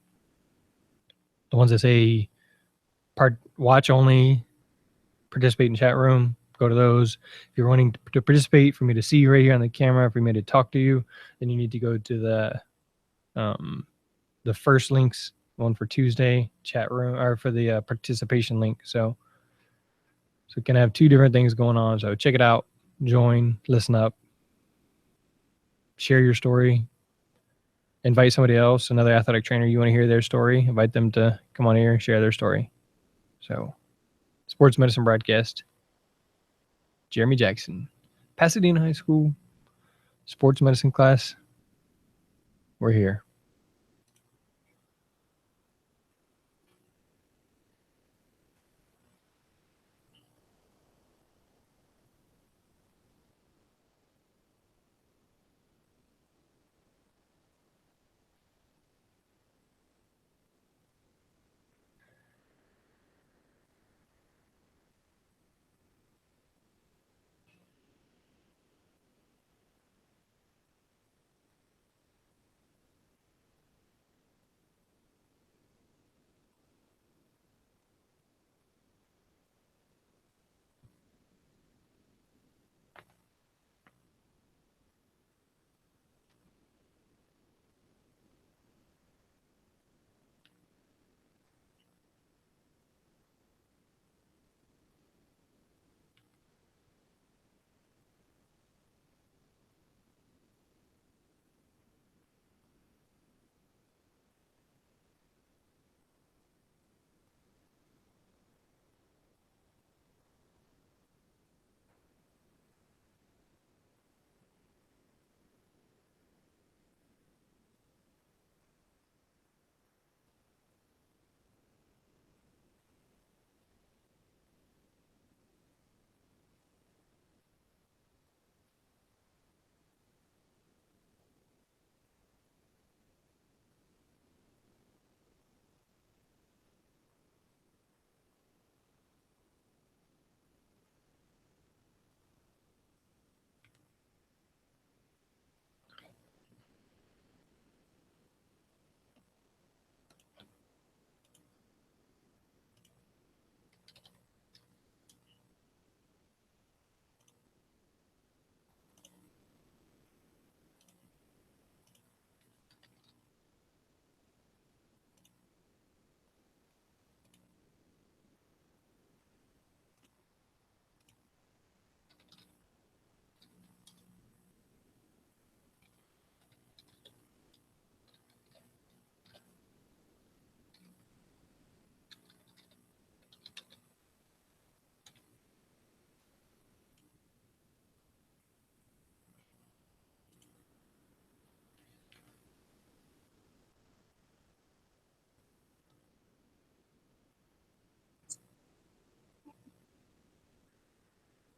The ones that say watch only, participate in chat room, go to those. If you're wanting to participate, for me to see you right here on the camera, for me to talk to you, then you need to go to the first links, one for Tuesday chat room, or for the participation link. So we can have two different things going on. So check it out, join, listen up, share your story, invite somebody else, another athletic trainer you want to hear their story, invite them to come on here and share their story. So Sports Medicine Broadcast, Jeremy Jackson, Pasadena High School, sports medicine class. We're here.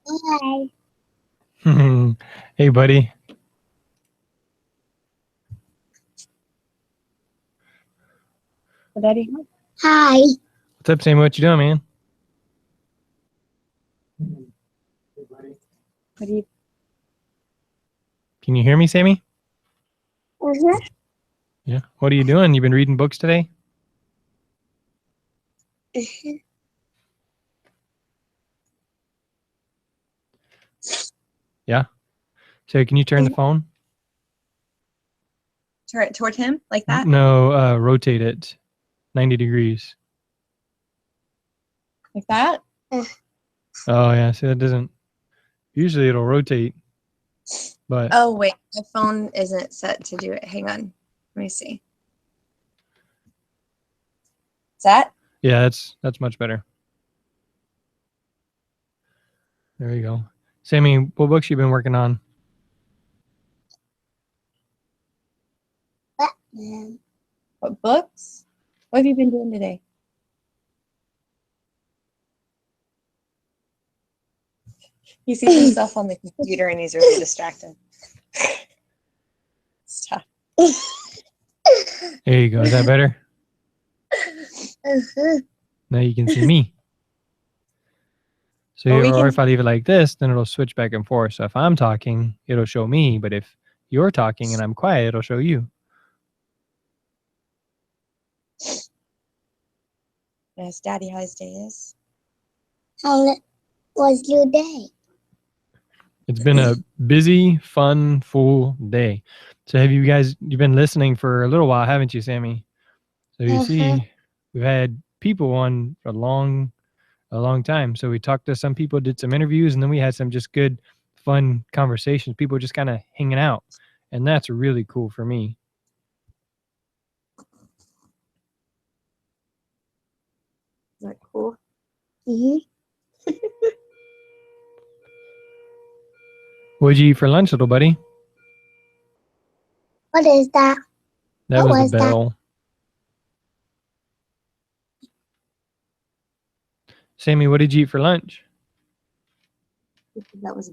Hi. Hey, buddy. Daddy. Hi. What's up, Sammy? What you doing, man? What do you? Can you hear me, Sammy? Mhm. Yeah. What are you doing? You been reading books today? Mhm. Yeah. So can you turn the phone? Turn it toward him like that. No, rotate it 90 degrees. Like that. Oh, yeah. See, that doesn't. Usually it'll rotate, but Oh wait, my phone isn't set to do it. Hang on. Let me see. Is that? yeah, that's much better. There you go. Sammy, what books you been working on? Batman. What books? What have you been doing today? He sees himself on the computer and he's really distracted. Stop. There you go. Is that better? Mhm. Now you can see me. So, Well, we or can- if I leave it like this, then it'll switch back and forth. So if I'm talking, it'll show me. But if you're talking and I'm quiet, it'll show you. Yes, Daddy, how his day is. How was your day? It's been a busy, fun, full day. So have you guys, you've been listening for a little while, haven't you, Sammy? So you Uh-huh. see, we've had people on for a long time. So we talked to some people, did some interviews, and then we had some just good, fun conversations. People just kind of hanging out. And that's really cool for me. Is that cool? Mhm. What'd you eat for lunch, little buddy? What is that? That What was was the that? bell. Sammy, what did you eat for lunch? That was.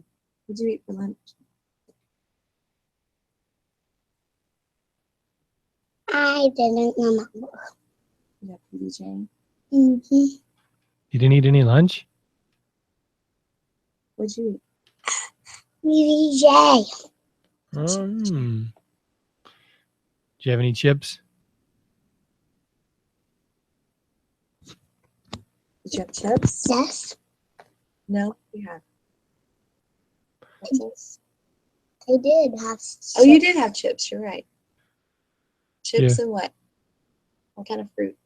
What did you eat for lunch? I didn't remember. Yeah, PBJ. Mhm. You didn't eat any lunch? What'd you eat? BBJ. Do you have any chips? Did you have chips? Yes. No, we have. Pretzels. I did have. Oh, you did have chips. You're right. Chips and what? What kind of fruit?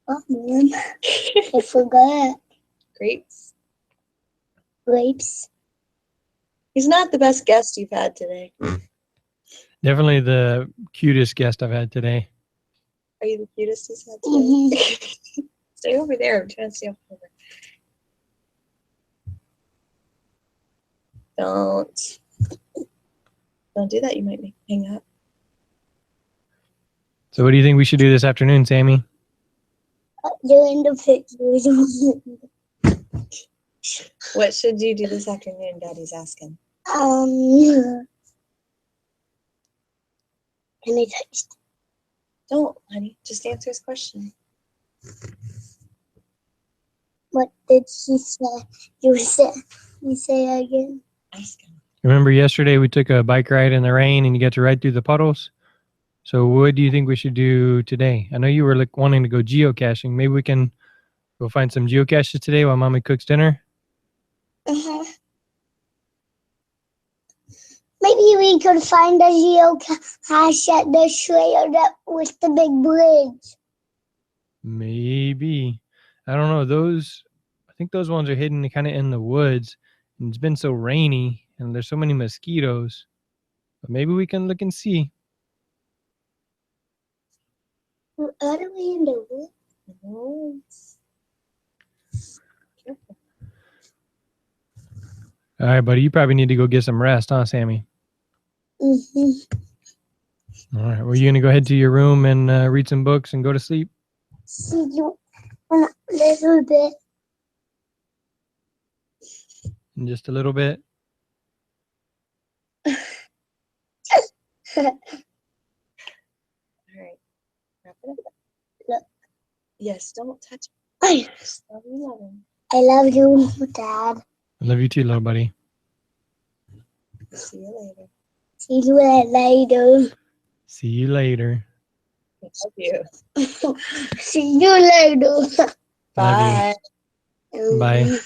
Oh man, I forgot. Grapes. Grapes. He's not the best guest you've had today. Definitely the cutest guest I've had today. Are you the cutest he's had today? Stay over there. I'm trying to stay over there. Don't do that. You might make me hang up. So what do you think we should do this afternoon, Sammy? Doing the pictures. What should you do this afternoon? Daddy's asking. Can I touch? Don't, honey. Just answer his question. What did she say? You say again. Ask him. Remember yesterday we took a bike ride in the rain and you got to ride through the puddles? So what do you think we should do today? I know you were like wanting to go geocaching. Maybe we can go find some geocaches today while Mommy cooks dinner. Uh-huh. Maybe we could find a geocache at the trail that with the big bridge. Maybe. I don't know. I think those ones are hidden kind of in the woods. And it's been so rainy and there's so many mosquitoes. But maybe we can look and see. Are we in the woods? Careful. All right, buddy. You probably need to go get some rest, huh, Sammy? Mm-hmm. All right. Well, you going to go ahead to your room and read some books and go to sleep? See you in a little bit. in just a little bit. All right. Wrap it up. Look. Yes, don't touch. I Love you, love him. love you, Dad. I love you too, little buddy. See you later. See you later. See you later. Love you. See you later. Love Bye. you. Bye.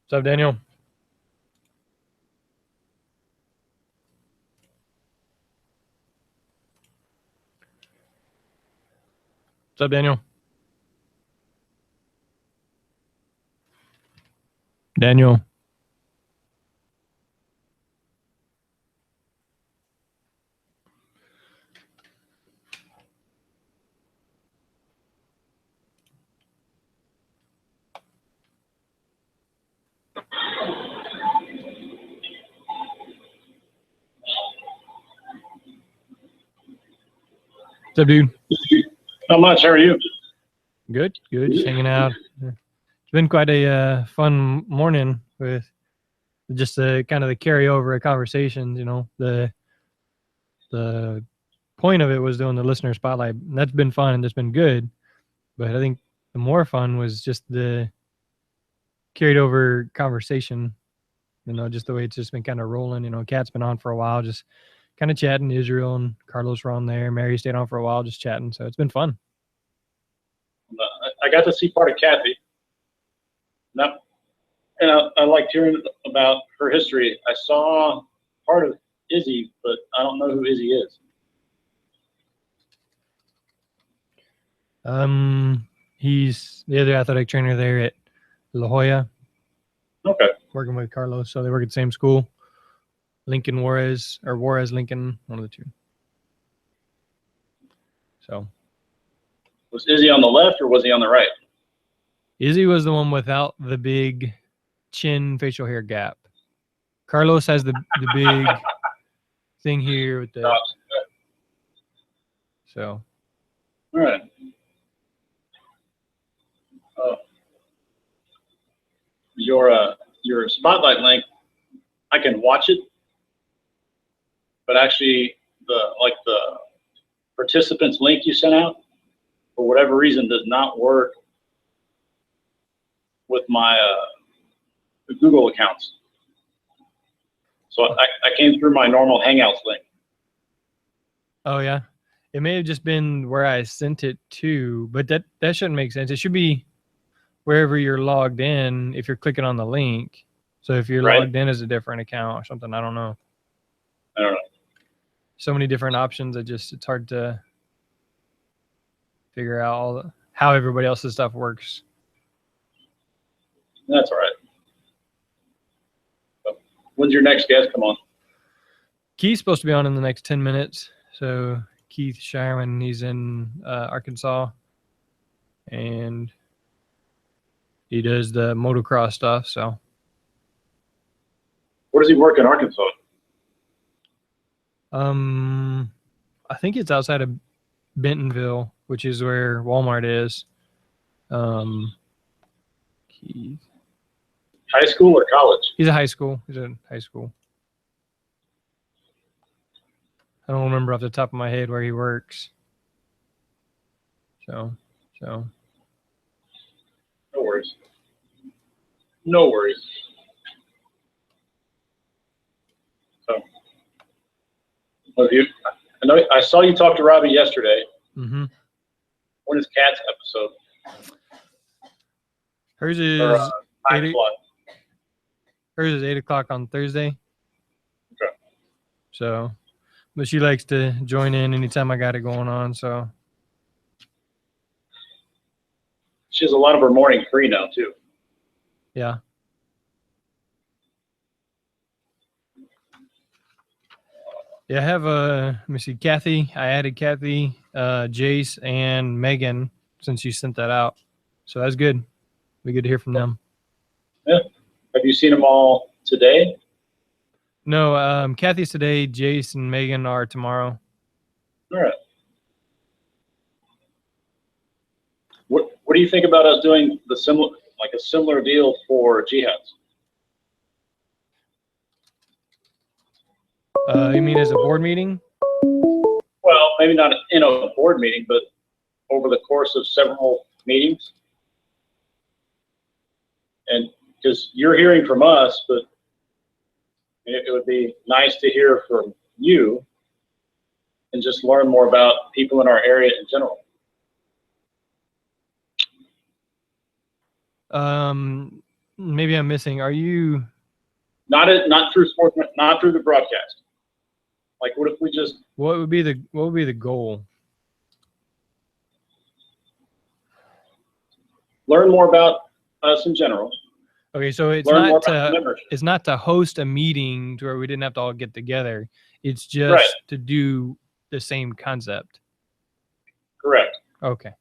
What's up, Daniel? What's up, Daniel? Daniel. What's up, dude? Not much. How are you? Good, good. Just hanging out. It's been quite a fun morning with just the kind of the carryover of conversations. You know, the point of it was doing the listener spotlight. And that's been fun and that's been good. But I think the more fun was just the carried over conversation, just the way it's just been kind of rolling. Kat's been on for a while, just kind of chatting. Israel and Carlos were on there. Mary stayed on for a while, just chatting. So it's been fun. I got to see part of Kathy. And I liked hearing about her history. I saw part of Izzy, but I don't know who Izzy is. He's the other athletic trainer there at La Jolla. Okay. Working with Carlos, so they work at the same school. Lincoln Juarez, or Juarez Lincoln, one of the two. So. Was Izzy on the left or was he on the right? Izzy was the one without the big chin facial hair gap. Carlos has the big thing here with the. So. All right. Your spotlight link, I can watch it, but actually the participants link you sent out, for whatever reason, does not work with my Google accounts. So I came through my normal Hangouts link. Oh yeah, it may have just been where I sent it to, but that shouldn't make sense. It should be wherever you're logged in if you're clicking on the link. So if you're logged in as a different account or something, I don't know. So many different options. It's hard to figure out how everybody else's stuff works. That's all right. So, when's your next guest come on? Keith's supposed to be on in the next 10 minutes. So Keith Shireman, he's in Arkansas, and he does the motocross stuff. So. Where does he work in Arkansas? I think it's outside of Bentonville, which is where Walmart is. Keith. High school or college? He's a high school. He's in high school. I don't remember off the top of my head where he works. So. No worries. No worries. So, I saw you talk to Robbie yesterday. Mm-hmm. When is Kat's episode? Hers is Or, 9 o'clock. Hers is 8 o'clock on Thursday. Okay. So, but she likes to join in anytime I got it going on. So She has a lot of her morning free now too. yeah. Yeah, I have let me see, Kathy. I added Kathy, Jace, and Megan since you sent that out. So that's good. We good to hear from them. Yeah. Have you seen them all today? No, Kathy's today. Jace and Megan are tomorrow. All right. What do you think about us doing a similar deal for Jihads? You mean as a board meeting? Well, maybe not in a board meeting, but over the course of several meetings. And because you're hearing from us, but it would be nice to hear from you and just learn more about people in our area in general. Maybe I'm missing. Are you not through sports, not through the broadcast? Like, what if we just? What would be the goal? Learn more about us in general. Okay, so it's not to host a meeting to where we didn't have to all get together. It's just to do the same concept. Correct. Okay.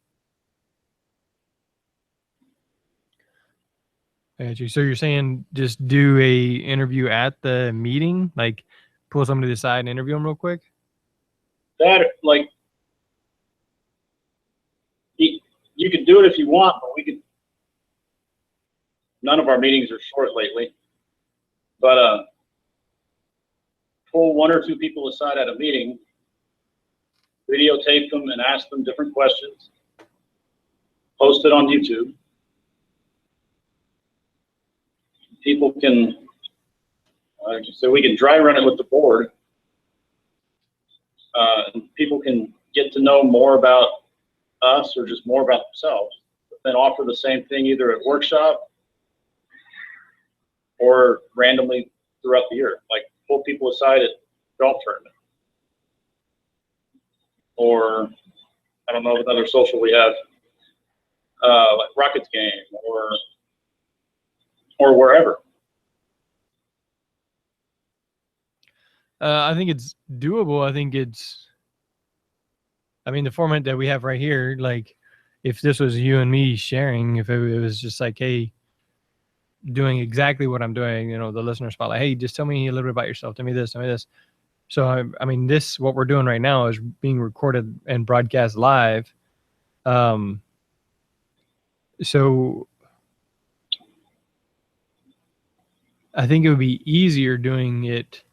I got you. So you're saying just do a interview at the meeting, like pull somebody to the side and interview them real quick? That, like, you could do it if you want, but we could. None of our meetings are short lately, but pull one or two people aside at a meeting, videotape them and ask them different questions, post it on YouTube, people can, so we can dry run it with the board. And people can get to know more about us or just more about themselves, but then offer the same thing either at workshop or randomly throughout the year, like pull people aside at golf tournament. Or I don't know another social we have, like Rockets game or wherever. I think it's doable. I think the format that we have right here, like if this was you and me sharing, if it was just like, hey, doing exactly what I'm doing, the listener spotlight, hey, just tell me a little bit about yourself. Tell me this, tell me this. So, what we're doing right now is being recorded and broadcast live. So I think it would be easier doing it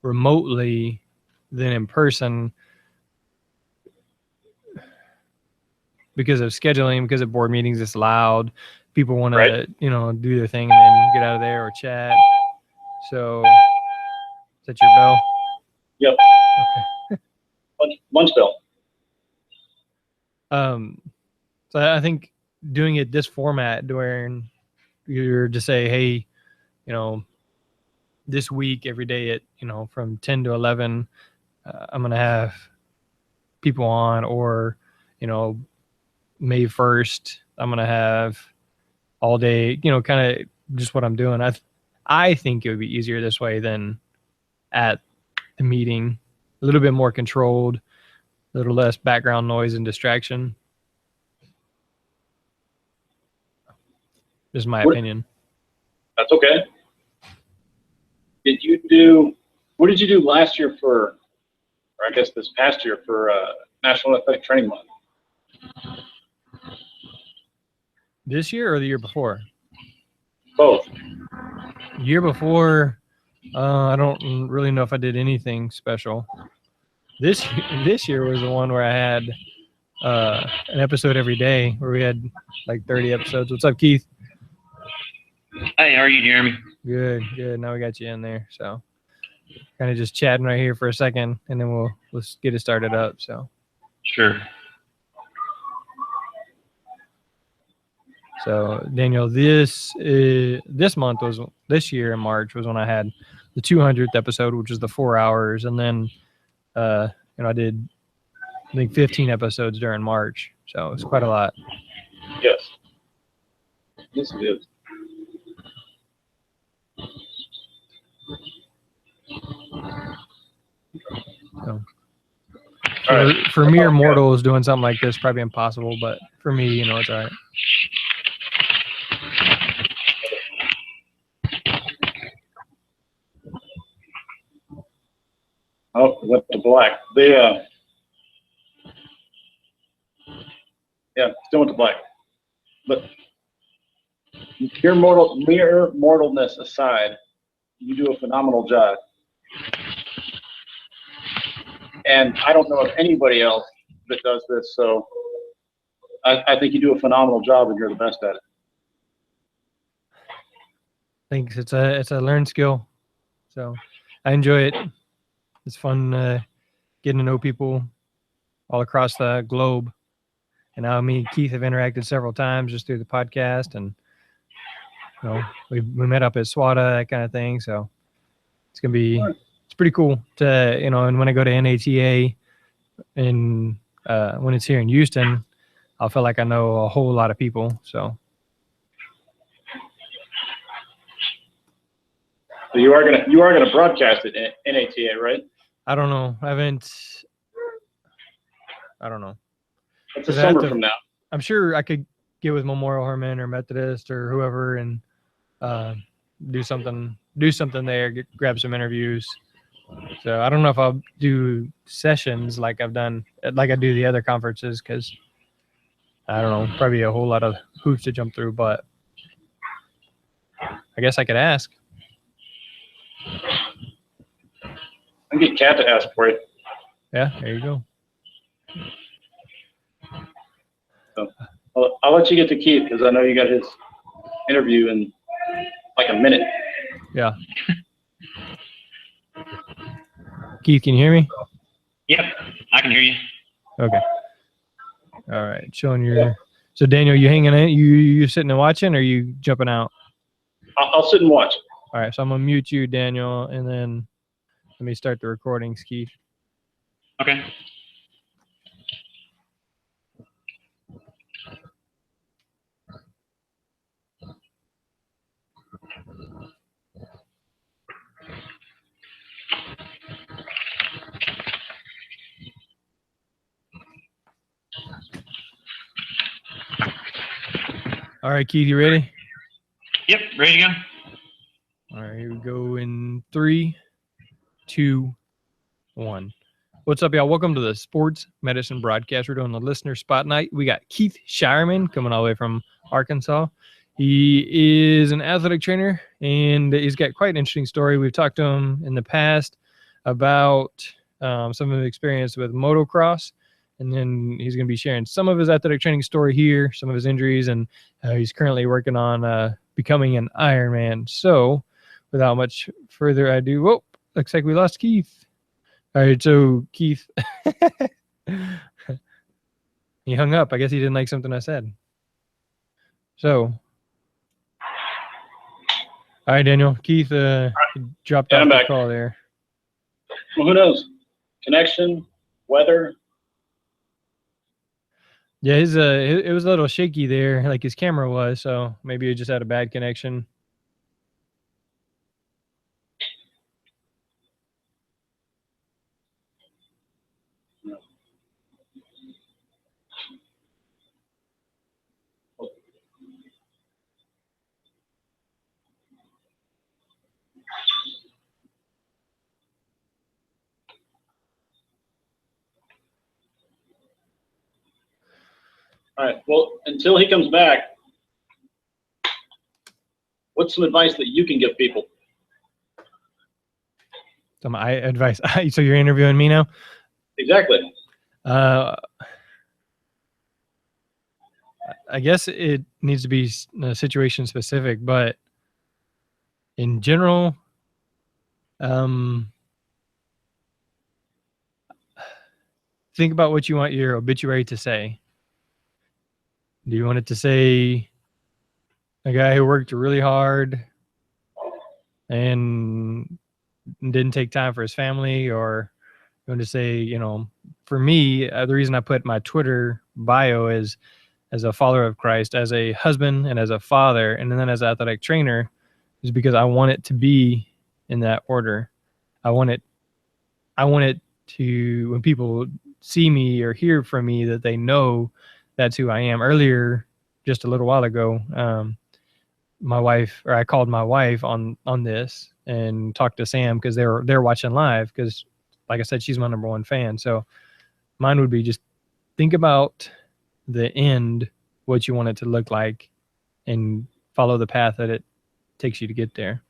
remotely than in person because of scheduling, because of board meetings. It's loud. People want to, do their thing and then get out of there or chat. So is that your bell? Yep. Okay. Lunch bell. So I think doing it this format where you're just say, hey, this week, every day at, from 10 to 11, I'm going to have people on, or, May 1st, I'm going to have all day, kind of just what I'm doing. I think it would be easier this way than at the meeting, a little bit more controlled, a little less background noise and distraction. This is my opinion. That's okay. What did you do last year or I guess this past year for National Athletic Training Month? This year or the year before? Both. Year before, I don't really know if I did anything special. This year was the one where I had an episode every day, where we had like 30 episodes. What's up, Keith? Hey, how are you, Jeremy? Good. Now we got you in there. So kind of just chatting right here for a second, and then let's get it started up. So sure. So Daniel, this year in March was when I had the 200th episode, which was the 4 hours, and then I did I think 15 episodes during March. So it's quite a lot. Yes. Yes, it is. So, All right. for mere mortals, doing something like this probably impossible, but for me, it's all right. Oh, went to black. Yeah, still went to black. But mere mortalness aside, you do a phenomenal job. And I don't know of anybody else that does this, so I think you do a phenomenal job, and you're the best at it. Thanks. It's a learned skill, so I enjoy it. It's fun getting to know people all across the globe. And now me and Keith have interacted several times just through the podcast, and we met up at SWATA, that kind of thing. So it's pretty cool to and when I go to NATA and when it's here in Houston, I'll feel like I know a whole lot of people. So you are gonna broadcast it at NATA, right? I don't know. I don't know. It's a summer from now. I'm sure I could get with Memorial Hermann or Methodist or whoever and do something there, grab some interviews. So I don't know if I'll do sessions like I do the other conferences, because I don't know, probably a whole lot of hoops to jump through, but I guess I could ask. I'll get Kat to ask for you. Yeah, there you go. So I'll let you get to Keith, because I know you got his interview in like a minute. Yeah. Keith, can you hear me? Yep, I can hear you. Okay. All right. Showing your. So Daniel, you hanging in? You sitting and watching, or you jumping out? I'll sit and watch. All right. So I'm gonna mute you, Daniel, and then let me start the recordings, Keith. Okay. All right, Keith, you ready? Yep, ready to go. All right, here we go in 3, 2, 1. What's up, y'all? Welcome to the Sports Medicine Broadcast. We're doing the listener spotlight. We got Keith Shireman coming all the way from Arkansas. He is an athletic trainer, and he's got quite an interesting story. We've talked to him in the past about some of his experience with motocross, and then he's going to be sharing some of his athletic training story here, some of his injuries, and he's currently working on becoming an Ironman. So, without much further ado, whoa, looks like we lost Keith. All right, so Keith, he hung up. I guess he didn't like something I said. So, all right, Daniel. Keith dropped off the call there. Well, who knows? Connection, weather. Yeah, his it was a little shaky there, like his camera was. So maybe he just had a bad connection. All right. Well, until he comes back, what's some advice that you can give people? So my advice. So you're interviewing me now? Exactly. I guess it needs to be situation specific, but in general, think about what you want your obituary to say. Do you want it to say a guy who worked really hard and didn't take time for his family, or you want to say, you know, for me, the reason I put my Twitter bio is as a follower of Christ, as a husband and as a father, and then as an athletic trainer, is because I want it to be in that order. I want it to, when people see me or hear from me, that they know that's who I am. Earlier, just a little while ago, I called my wife on this and talked to Sam because they're watching live, because like I said, she's my #1 fan. So mine would be just think about the end, what you want it to look like, and follow the path that it takes you to get there.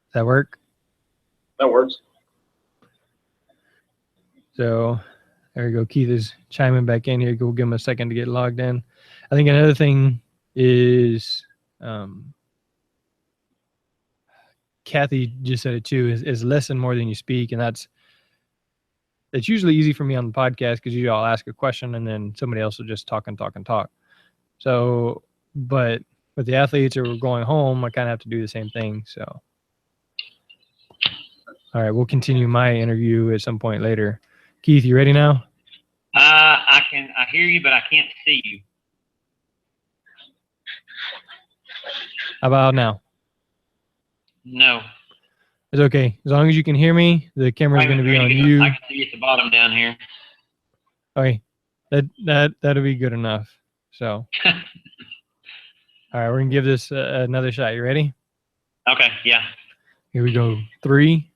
Does that work? That works. So there we go. Keith is chiming back in here. We'll give him a second to get logged in. I think another thing is, Kathy just said it too, is listen more than you speak. And that's usually easy for me on the podcast, because usually I'll ask a question and then somebody else will just talk and talk and talk. So, but with the athletes or going home, I kind of have to do the same thing. So, all right, we'll continue my interview at some point later. Keith, you ready now? I hear you, but I can't see you. How about now? No. It's okay. As long as you can hear me, the camera's going to be on you. I can see at the bottom down here. Okay. That'll be good enough. So, all right, we're going to give this another shot. You ready? Okay, yeah. Here we go. 3,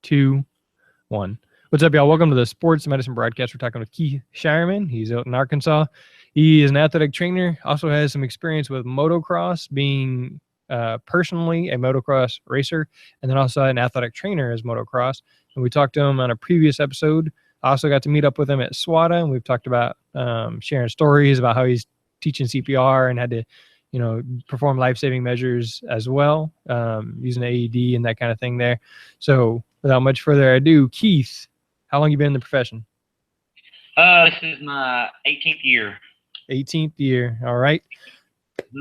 2, 1. What's up, y'all? Welcome to the Sports Medicine Broadcast. We're talking with Keith Shireman. He's out in Arkansas. He is an athletic trainer, also has some experience with motocross, being personally a motocross racer, and then also an athletic trainer as motocross. And we talked to him on a previous episode. I also got to meet up with him at SWATA, and we've talked about sharing stories about how he's teaching CPR and had to, perform life-saving measures as well, using the AED and that kind of thing there. So without much further ado, Keith, how long you been in the profession? This is my 18th year. 18th year. All right.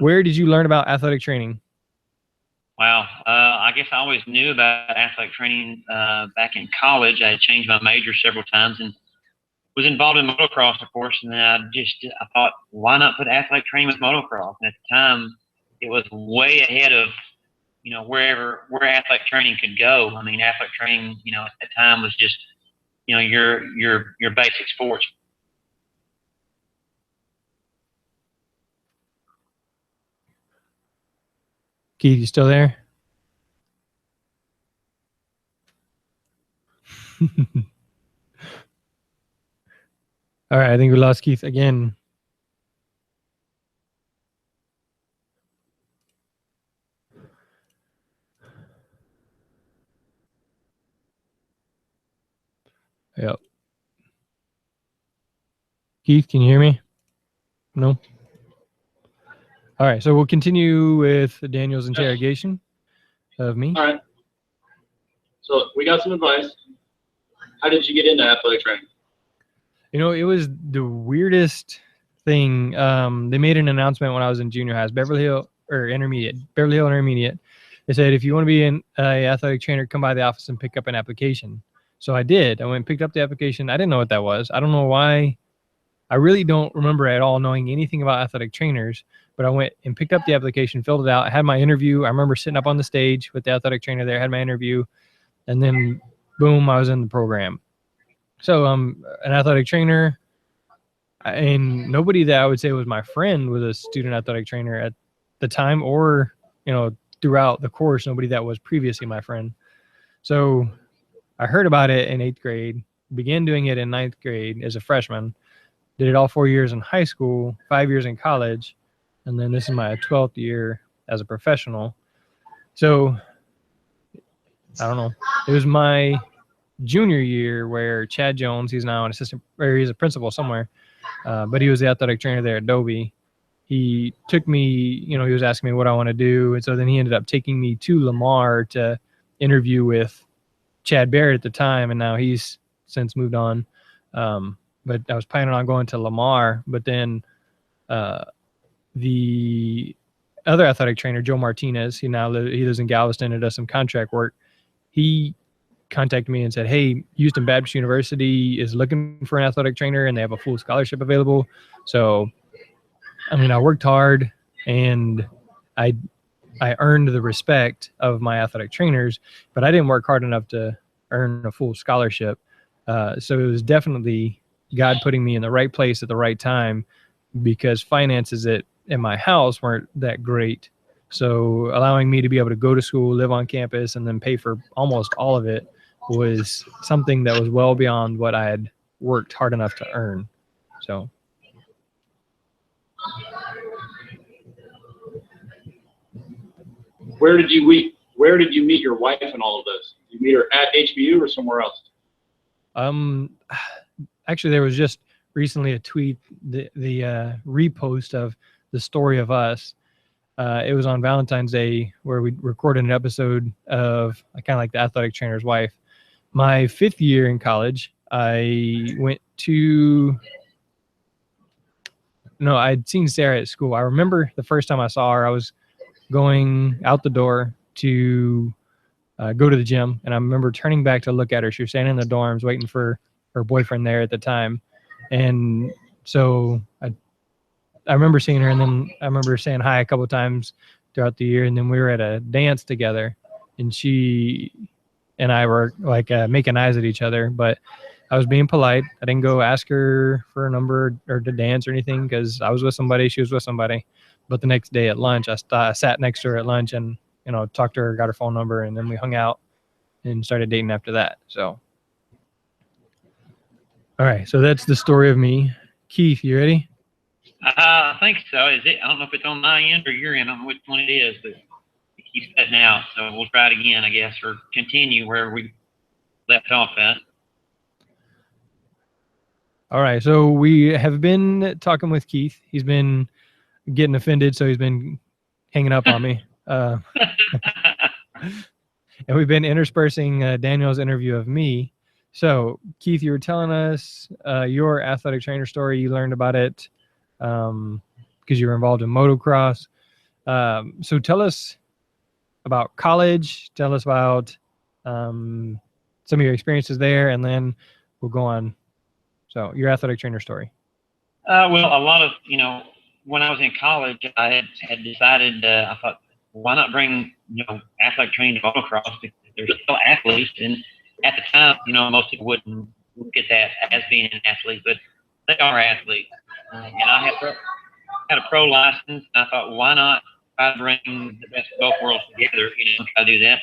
Where did you learn about athletic training? Wow. I guess I always knew about athletic training back in college. I had changed my major several times and was involved in motocross, of course. And then I thought, why not put athletic training with motocross? And at the time, it was way ahead of, where athletic training could go. I mean, athletic training, at the time was just, your basic sports. Keith, you still there? All right, I think we lost Keith again. Yep. Keith, can you hear me? No? All right, so we'll continue with Daniel's interrogation of me. All right. So we got some advice. How did you get into athletic training? It was the weirdest thing. They made an announcement when I was in junior high, Beverly Hill Intermediate. They said, if you want to be an athletic trainer, come by the office and pick up an application. So I did. I went and picked up the application. I didn't know what that was. I don't know why. I really don't remember at all knowing anything about athletic trainers, but I went and picked up the application, filled it out. I had my interview. I remember sitting up on the stage with the athletic trainer there, had my interview, and then boom, I was in the program. So I'm an athletic trainer, and nobody that I would say was my friend was a student athletic trainer at the time, or, throughout the course, nobody that was previously my friend. So I heard about it in 8th grade, began doing it in 9th grade as a freshman, did it all 4 years in high school, 5 years in college, and then this is my 12th year as a professional. So I don't know. It was my junior year where Chad Jones, he's now an assistant, or he's a principal somewhere, but he was the athletic trainer there at Dobie. He took me, he was asking me what I want to do. And so then he ended up taking me to Lamar to interview with Chad Barrett at the time. And now he's since moved on. But I was planning on going to Lamar, but then the other athletic trainer, Joe Martinez, he lives in Galveston and does some contract work. He contacted me and said, hey, Houston Baptist University is looking for an athletic trainer and they have a full scholarship available. So, I worked hard and I earned the respect of my athletic trainers, but I didn't work hard enough to earn a full scholarship. So it was definitely God putting me in the right place at the right time, because finances at my house weren't that great. So allowing me to be able to go to school, live on campus, and then pay for almost all of it was something that was well beyond what I had worked hard enough to earn. So. Where did you meet your wife in all of this? Did you meet her at HBU or somewhere else? Actually, there was just recently a tweet, the repost of the story of us. It was on Valentine's Day where we recorded an episode of kind of like the athletic trainer's wife. My 5th year in college, I'd seen Sarah at school. I remember the first time I saw her, I was going out the door to go to the gym, and I remember turning back to look at her. She was standing in the dorms waiting for her boyfriend there at the time. And so I remember seeing her, and then I remember saying hi a couple of times throughout the year. And then we were at a dance together, and she and I were like making eyes at each other, but I was being polite. I didn't go ask her for a number or to dance or anything, because I was with somebody, she was with somebody. But the next day at lunch, I sat next to her at lunch and, talked to her, got her phone number, and then we hung out and started dating after that. So, all right. So that's the story of me. Keith, you ready? I think so. Is it? I don't know if it's on my end or your end. I don't know which one it is, but it keeps cutting out. So we'll try it again, I guess, or continue where we left off at. All right. So we have been talking with Keith. He's been getting offended, so he's been hanging up on me. And we've been interspersing Daniel's interview of me. So, Keith, you were telling us your athletic trainer story. You learned about it because you were involved in motocross. So tell us about college. Tell us about some of your experiences there, and then we'll go on. So your athletic trainer story. Well, a lot of, when I was in college, I had decided, I thought, why not bring, athletic training to motocross, because there's still athletes. And at the time, most people wouldn't look at that as being an athlete, but they are athletes. And I had a pro license, and I thought, why not try to bring the best of both worlds together, try to do that.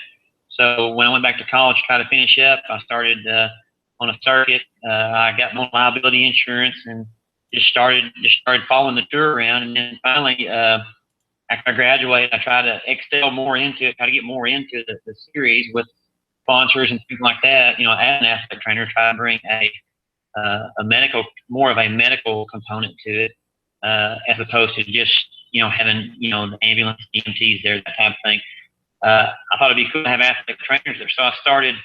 So when I went back to college to try to finish up, I started on a circuit. I got more liability insurance and just started following the tour around. And then finally, after I graduated, I tried to excel more into it, try to get more into the series with sponsors and things like that. As an athletic trainer, try to bring more of a medical component to it, as opposed to just, having, the ambulance, EMTs there, that type of thing. I thought it'd be cool to have athletic trainers there. So I started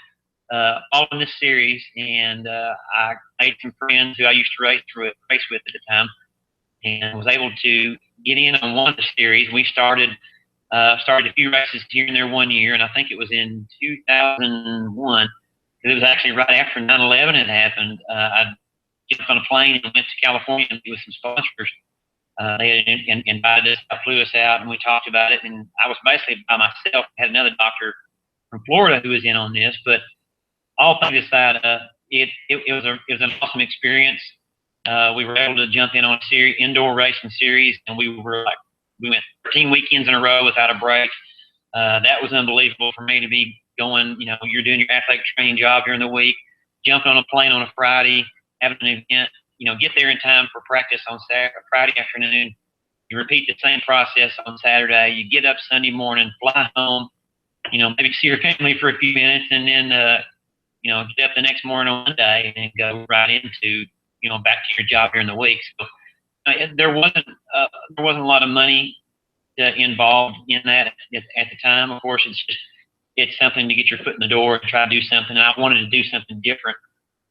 following this series, and I made some friends who I used to race with at the time, and was able to get in on one of the series. We started a few races here and there one year, and I think it was in 2001. It was actually right after 9/11 had happened. I jumped on a plane and went to California to meet with some sponsors. They had invited us, flew us out, and we talked about it. And I was basically by myself. I had another doctor from Florida who was in on this. But all things aside, it was an awesome experience. We were able to jump in on a indoor racing series, and we went 13 weekends in a row without a break. That was unbelievable for me to be going. You're doing your athletic training job during the week, jumping on a plane on a Friday, having an event. Get there in time for practice on Friday afternoon. You repeat the same process on Saturday. You get up Sunday morning, fly home, maybe see your family for a few minutes, and then, get up the next morning on Monday and go right into, back to your job during the week. So there wasn't a lot of money involved in that at the time. Of course, it's something to get your foot in the door and try to do something. And I wanted to do something different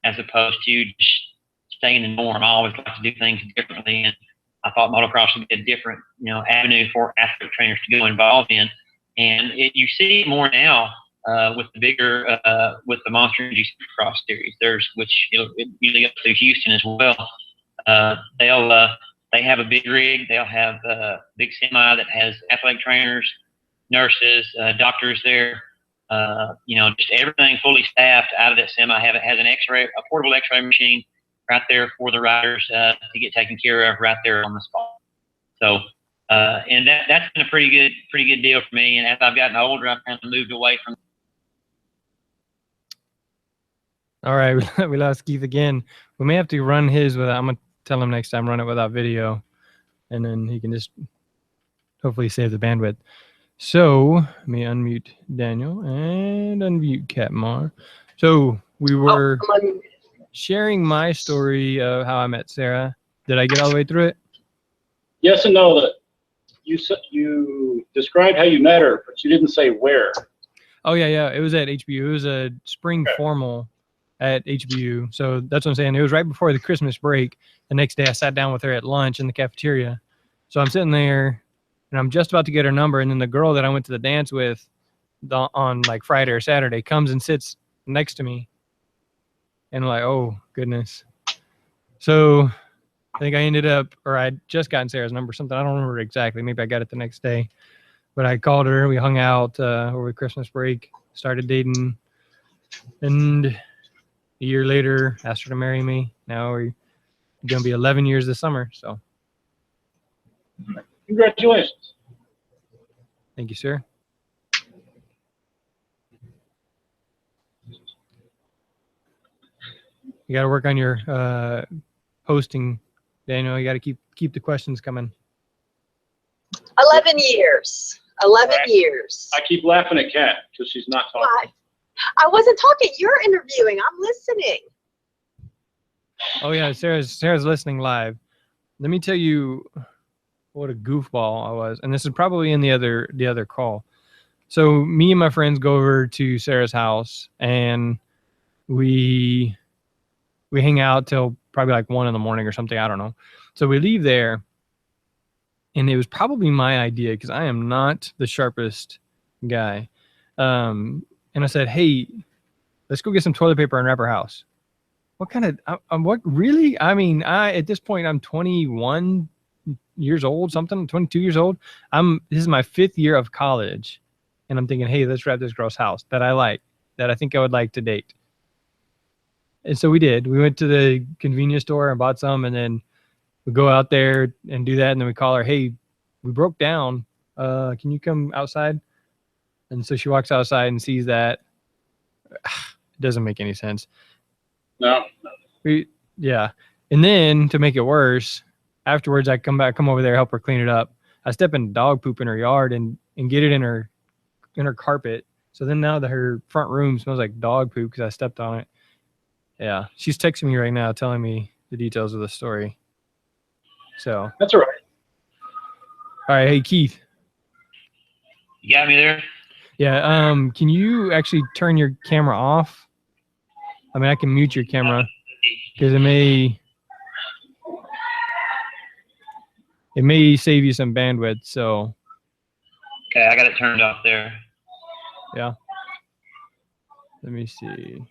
as opposed to just stay in the norm. I always like to do things differently, and I thought motocross would be a different, avenue for athletic trainers to go involved in. And you see it more now with the bigger, with the Monster Energy Supercross series. Which it usually up to Houston as well. They have a big rig. They'll have a big semi that has athletic trainers, nurses, doctors there. Just everything fully staffed out of that semi. Has a portable X-ray machine right there for the riders to get taken care of right there on the spot. So, and that's been a pretty good deal for me. And as I've gotten older, I've kind of moved away from. All right, we lost Keith again. We may have to run his without. I'm gonna tell him next time run it without video, and then he can just hopefully save the bandwidth. So let me unmute Daniel and unmute Catmar. So we were sharing my story of how I met Sarah. Did I get all the way through it? Yes and no. That you described how you met her, but you didn't say where. Oh yeah. It was at HBU. It was a spring formal at HBU. So that's what I'm saying. It was right before the Christmas break. The next day I sat down with her at lunch in the cafeteria. So I'm sitting there and I'm just about to get her number. And then the girl that I went to the dance with on like Friday or Saturday comes and sits next to me. And I'm like, oh, goodness. So I think I ended up, or I just gotten Sarah's number, something. I don't remember exactly. Maybe I got it the next day. But I called her. We hung out over Christmas break, started dating. And a year later, asked her to marry me. Now we're going to be 11 years this summer. So congratulations. Thank you, sir. You got to work on your hosting, Daniel. You got to keep the questions coming. 11 years. 11 years. I keep laughing at Kat because she's not talking. Why? I wasn't talking. You're interviewing. I'm listening. Oh yeah, Sarah's listening live. Let me tell you what a goofball I was. And this is probably in the other call. So me and my friends go over to Sarah's house and we hang out till probably like 1 a.m. or something. I don't know. So we leave there, and it was probably my idea because I am not the sharpest guy. And I said, "Hey, let's go get some toilet paper and wrap our house." What kind of what really? I mean, at this point I'm 21 years old, 22 years old. This is my 5th year of college, and I'm thinking, "Hey, let's wrap this girl's house that I think I would like to date." And so we did. We went to the convenience store and bought some, and then we go out there and do that, and then we call her, "Hey, we broke down. Can you come outside?" And so she walks outside and sees that. It doesn't make any sense. No. Yeah. And then to make it worse, afterwards I come over there, help her clean it up. I step in dog poop in her yard and get it in her carpet. So then now her front room smells like dog poop because I stepped on it. Yeah. She's texting me right now telling me the details of the story. So That's all right. All right. Hey, Keith. You got me there? Yeah. Can you actually turn your camera off? I mean, I can mute your camera because it may save you some bandwidth. So. Okay, I got it turned off there. Yeah. Let me see.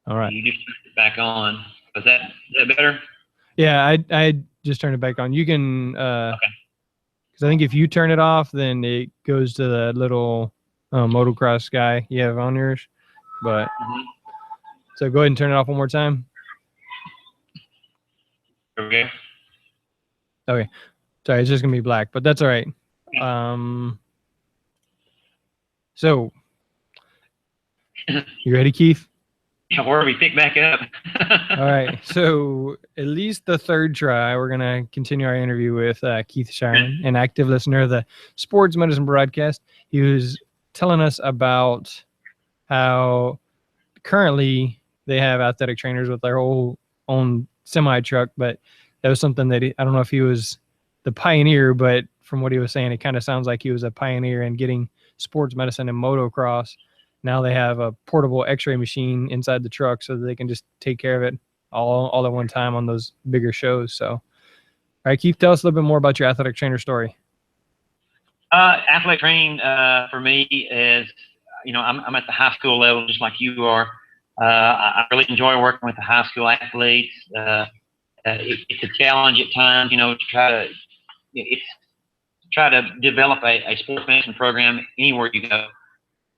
All right. You just turned it back on. Is that better? Yeah, I just turned it back on. You can, because I think if you turn it off, then it goes to the little motocross guy you have on yours. But so go ahead and turn it off one more time. Okay. Okay. Sorry, it's just gonna be black, but that's all right. So you ready, Keith? Yeah, where do we pick back up? All right. So at least the 3rd try, we're going to continue our interview with Keith Shireman, an active listener of the Sports Medicine Broadcast. He was telling us about how currently they have athletic trainers with their whole own semi-truck, but that was something that I don't know if he was the pioneer, but from what he was saying, it kind of sounds like he was a pioneer in getting sports medicine and motocross. Now they have a portable x-ray machine inside the truck so that they can just take care of it all at one time on those bigger shows. So, all right, Keith, tell us a little bit more about your athletic trainer story. Athletic training for me is, I'm at the high school level just like you are. I really enjoy working with the high school athletes. It's a challenge at times, to try to develop a sports medicine program anywhere you go.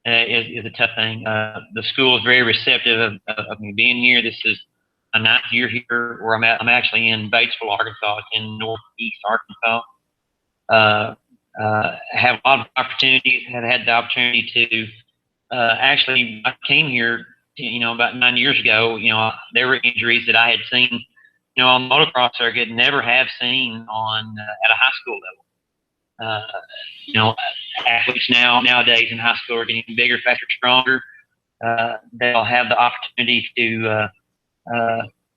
Is a tough thing. The school is very receptive of me being here. This is a 9th year here where I'm at. I'm actually in Batesville, Arkansas, in northeast Arkansas. Have a lot of opportunities. Have had the opportunity to actually, I came here, about 9 years ago. There were injuries that I had seen, on the motocross circuit, never have seen on at a high school level. Athletes nowadays in high school are getting bigger, faster, stronger. They'll have the opportunity to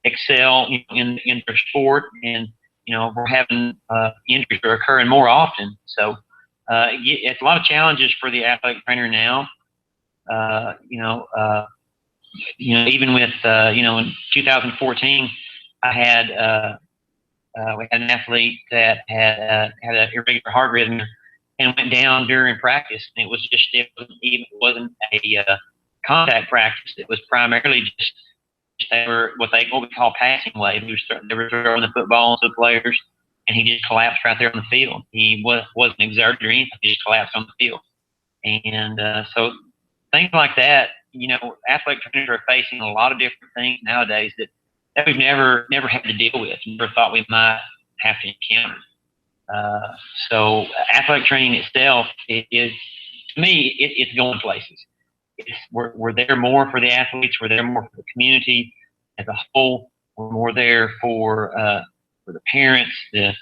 excel in their sport, and we're having injuries are occurring more often. So it's a lot of challenges for the athletic trainer now. Even with in 2014, I had. We had an athlete that had an irregular heart rhythm and went down during practice. And it wasn't a contact practice. It was primarily just they were what we call passing wave. They were throwing the football to the players, and he just collapsed right there on the field. He wasn't exerted or anything. He just collapsed on the field. And so things like that, athletic trainers are facing a lot of different things nowadays that we've never had to deal with, never thought we might have to encounter. So athletic training itself, to me, it's going places. We're there more for the athletes. We're there more for the community as a whole. We're more there for the parents, the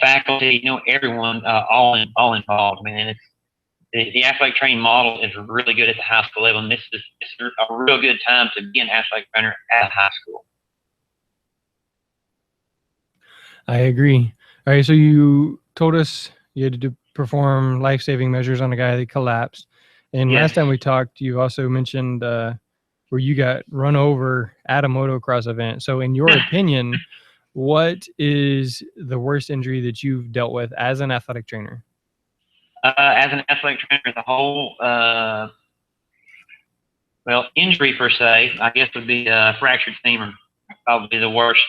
faculty, everyone, all involved. Man, the athletic training model is really good at the high school level, and this is a real good time to be an athletic trainer at high school. I agree. All right, so you told us you had to perform life-saving measures on a guy that collapsed. And Yes. last time we talked, you also mentioned where you got run over at a motocross event. So in your opinion, what is the worst injury that you've dealt with as an athletic trainer? As an athletic trainer as a whole, well, injury per se, I guess would be fractured femur, probably the worst.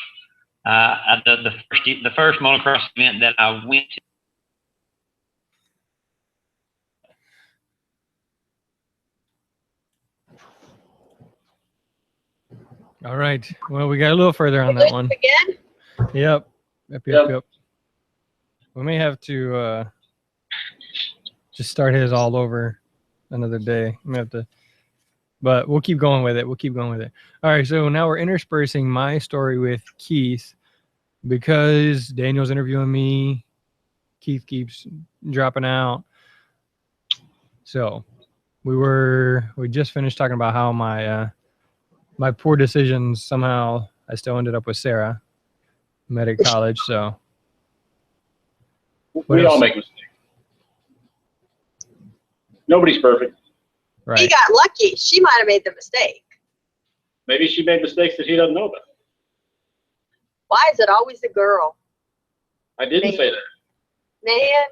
The first motocross event that I went to. All right. Well, we got a little further on that one. Again? Yep. Yep. We may have to just start his all over another day. We may have to, but we'll keep going with it. All right. So now we're interspersing my story with Keith because Daniel's interviewing me. Keith keeps dropping out. So we just finished talking about how my poor decisions, somehow I still ended up with Sarah. Met at college, so. We all make mistakes. Nobody's perfect. He Right. got lucky. She might have made the mistake. Maybe she made mistakes that he doesn't know about. Why is it always the girl? I didn't say that. Man,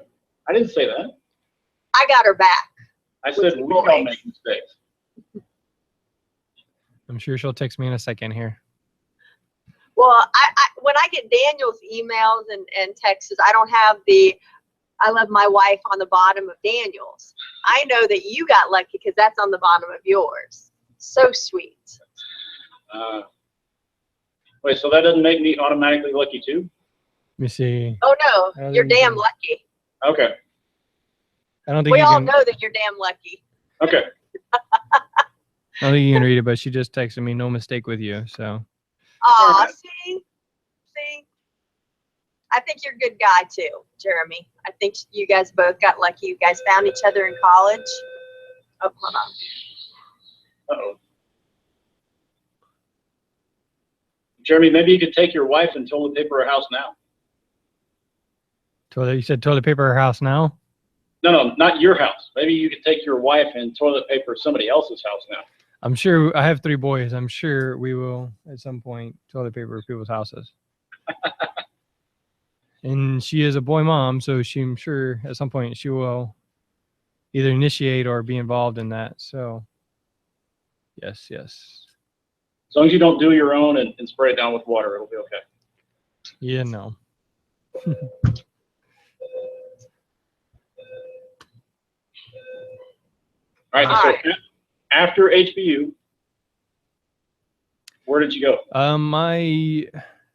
I didn't say that. I got her back. I said we all make mistakes. I'm sure she'll text me in a second here. Well, I when I get Daniel's emails and texts, I don't have the I love my wife on the bottom of Daniel's. I know that you got lucky because that's on the bottom of yours. So sweet. Wait, so that doesn't make me automatically lucky too? Let me see. Oh I no, don't you're think damn so. lucky. Okay. I don't think We you all can. know that you're damn lucky. Okay. I don't think you can read it, but she just texted me, no mistake with you. So Aw, see? I think you're a good guy too, Jeremy. I think you guys both got lucky. You guys found each other in college. Oh, hold on. Uh-oh. Jeremy, maybe you could take your wife and toilet paper her house now. you said toilet paper her house now? No, not your house. Maybe you could take your wife and toilet paper somebody else's house now. I'm sure I have 3 boys. I'm sure we will at some point toilet paper people's houses. And she is a boy mom, so I'm sure at some point she will either initiate or be involved in that. So yes. As long as you don't do your own and spray it down with water, it'll be okay. Yeah, no. All right. So after HBU, where did you go?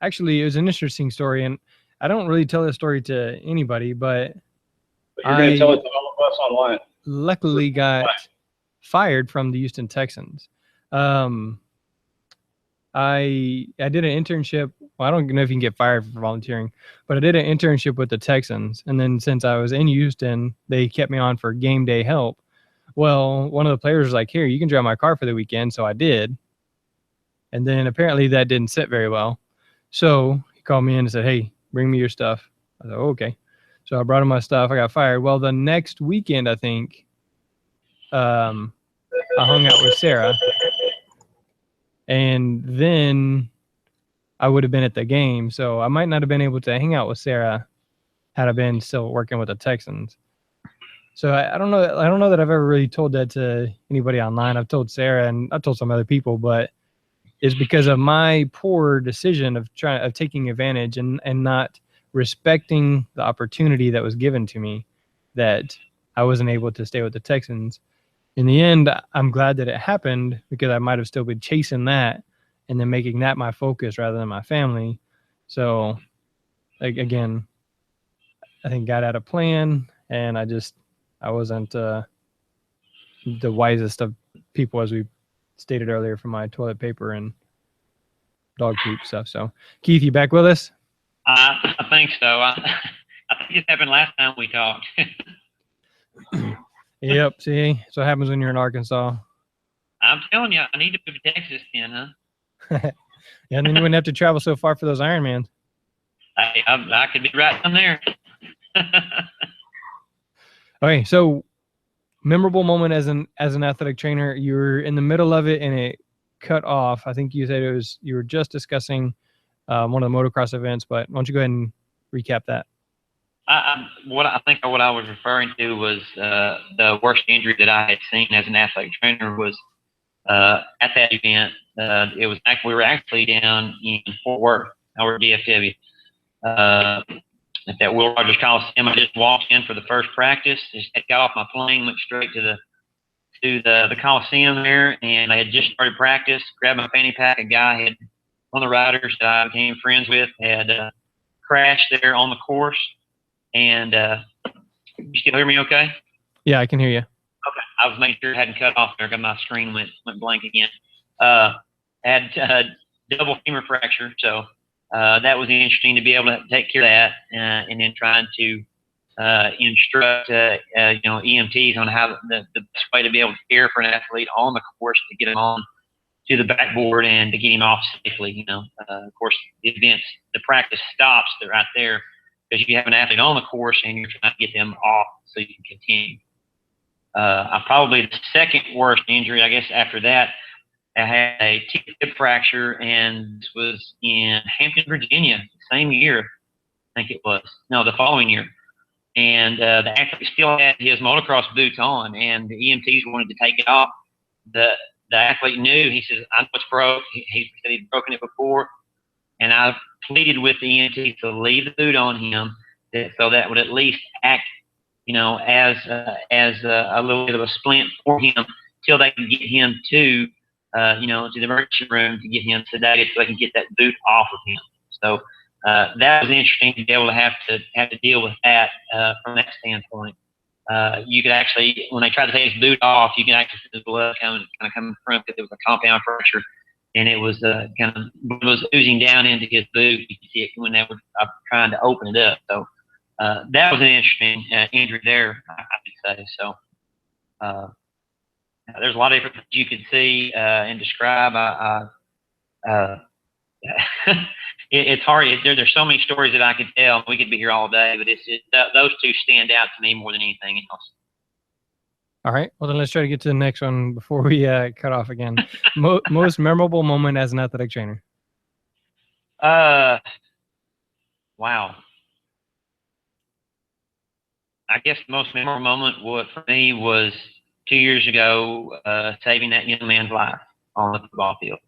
Actually, it was an interesting story, and I don't really tell this story to anybody, but But you're going to tell it to all of us online. luckily got fired from the Houston Texans. I did an internship. Well, I don't know if you can get fired for volunteering, but I did an internship with the Texans. And then since I was in Houston, they kept me on for game day help. Well, one of the players was like, here, you can drive my car for the weekend. So I did. And then apparently that didn't sit very well. So he called me in and said, hey, bring me your stuff. I said, oh, okay. So I brought him my stuff. I got fired. Well, the next weekend, I think, I hung out with Sarah. And then I would have been at the game. So I might not have been able to hang out with Sarah had I been still working with the Texans. So I don't know. I don't know that I've ever really told that to anybody online. I've told Sarah and I've told some other people, but it's because of my poor decision of taking advantage and not respecting the opportunity that was given to me that I wasn't able to stay with the Texans. In the end, I'm glad that it happened because I might have still been chasing that and then making that my focus rather than my family. So, again, I think God had a plan, and I wasn't the wisest of people, as we stated earlier, for my toilet paper and dog poop stuff. So, Keith, you back with us? I think so. I think it happened last time we talked. Yep. See, that's what happens when you're in Arkansas. I'm telling you, I need to move to Texas then, huh? Yeah, and then you wouldn't have to travel so far for those Ironmans. I could be right down there. Okay, so memorable moment as an athletic trainer. You were in the middle of it and it cut off. I think you said you were just discussing one of the motocross events, but why don't you go ahead and recap that? What I was referring to was the worst injury that I had seen as an athletic trainer was at that event. We were actually down in Fort Worth, our DFW, at that Will Rogers Coliseum. I just walked in for the first practice. Just got off my plane, went straight to the Coliseum there, and I had just started practice. Grabbed my fanny pack. A guy one of the riders that I became friends with had crashed there on the course. And you still hear me okay? Yeah, I can hear you. Okay. I was making sure it hadn't cut off there because my screen went blank again. Had double femur fracture, so that was interesting to be able to take care of that, and then trying to instruct EMTs on how the best way to be able to care for an athlete on the course to get him on to the backboard and to get him off safely. Of course, the practice stops right there, because you have an athlete on the course and you're trying to get them off so you can continue. Probably the second worst injury, I guess, after that, I had a tib fracture, and this was in Hampton, Virginia, same year, I think it was. No, the following year. And the athlete still had his motocross boots on, and the EMTs wanted to take it off. The athlete knew. He says, "I know it's broke." He said he'd broken it before. And I pleaded with the EMT to leave the boot on him, so that would at least act, as a little bit of a splint for him till they can get him to the emergency room to get him sedated so they can get that boot off of him. So that was interesting to be able to have to deal with that from that standpoint. You could actually, when they tried to take his boot off, you can actually see the blood kind of coming from, because it was a compound fracture. And it was was oozing down into his boot. You could see it when they were trying to open it up. So that was an interesting injury there, I could say. So there's a lot of different things you could see and describe. It's hard. There's so many stories that I could tell. We could be here all day, but those two stand out to me more than anything else. All right. Well, then let's try to get to the next one before we cut off again. Most memorable moment as an athletic trainer? Wow. I guess the most memorable moment for me was 2 years ago, saving that young man's life on the football field.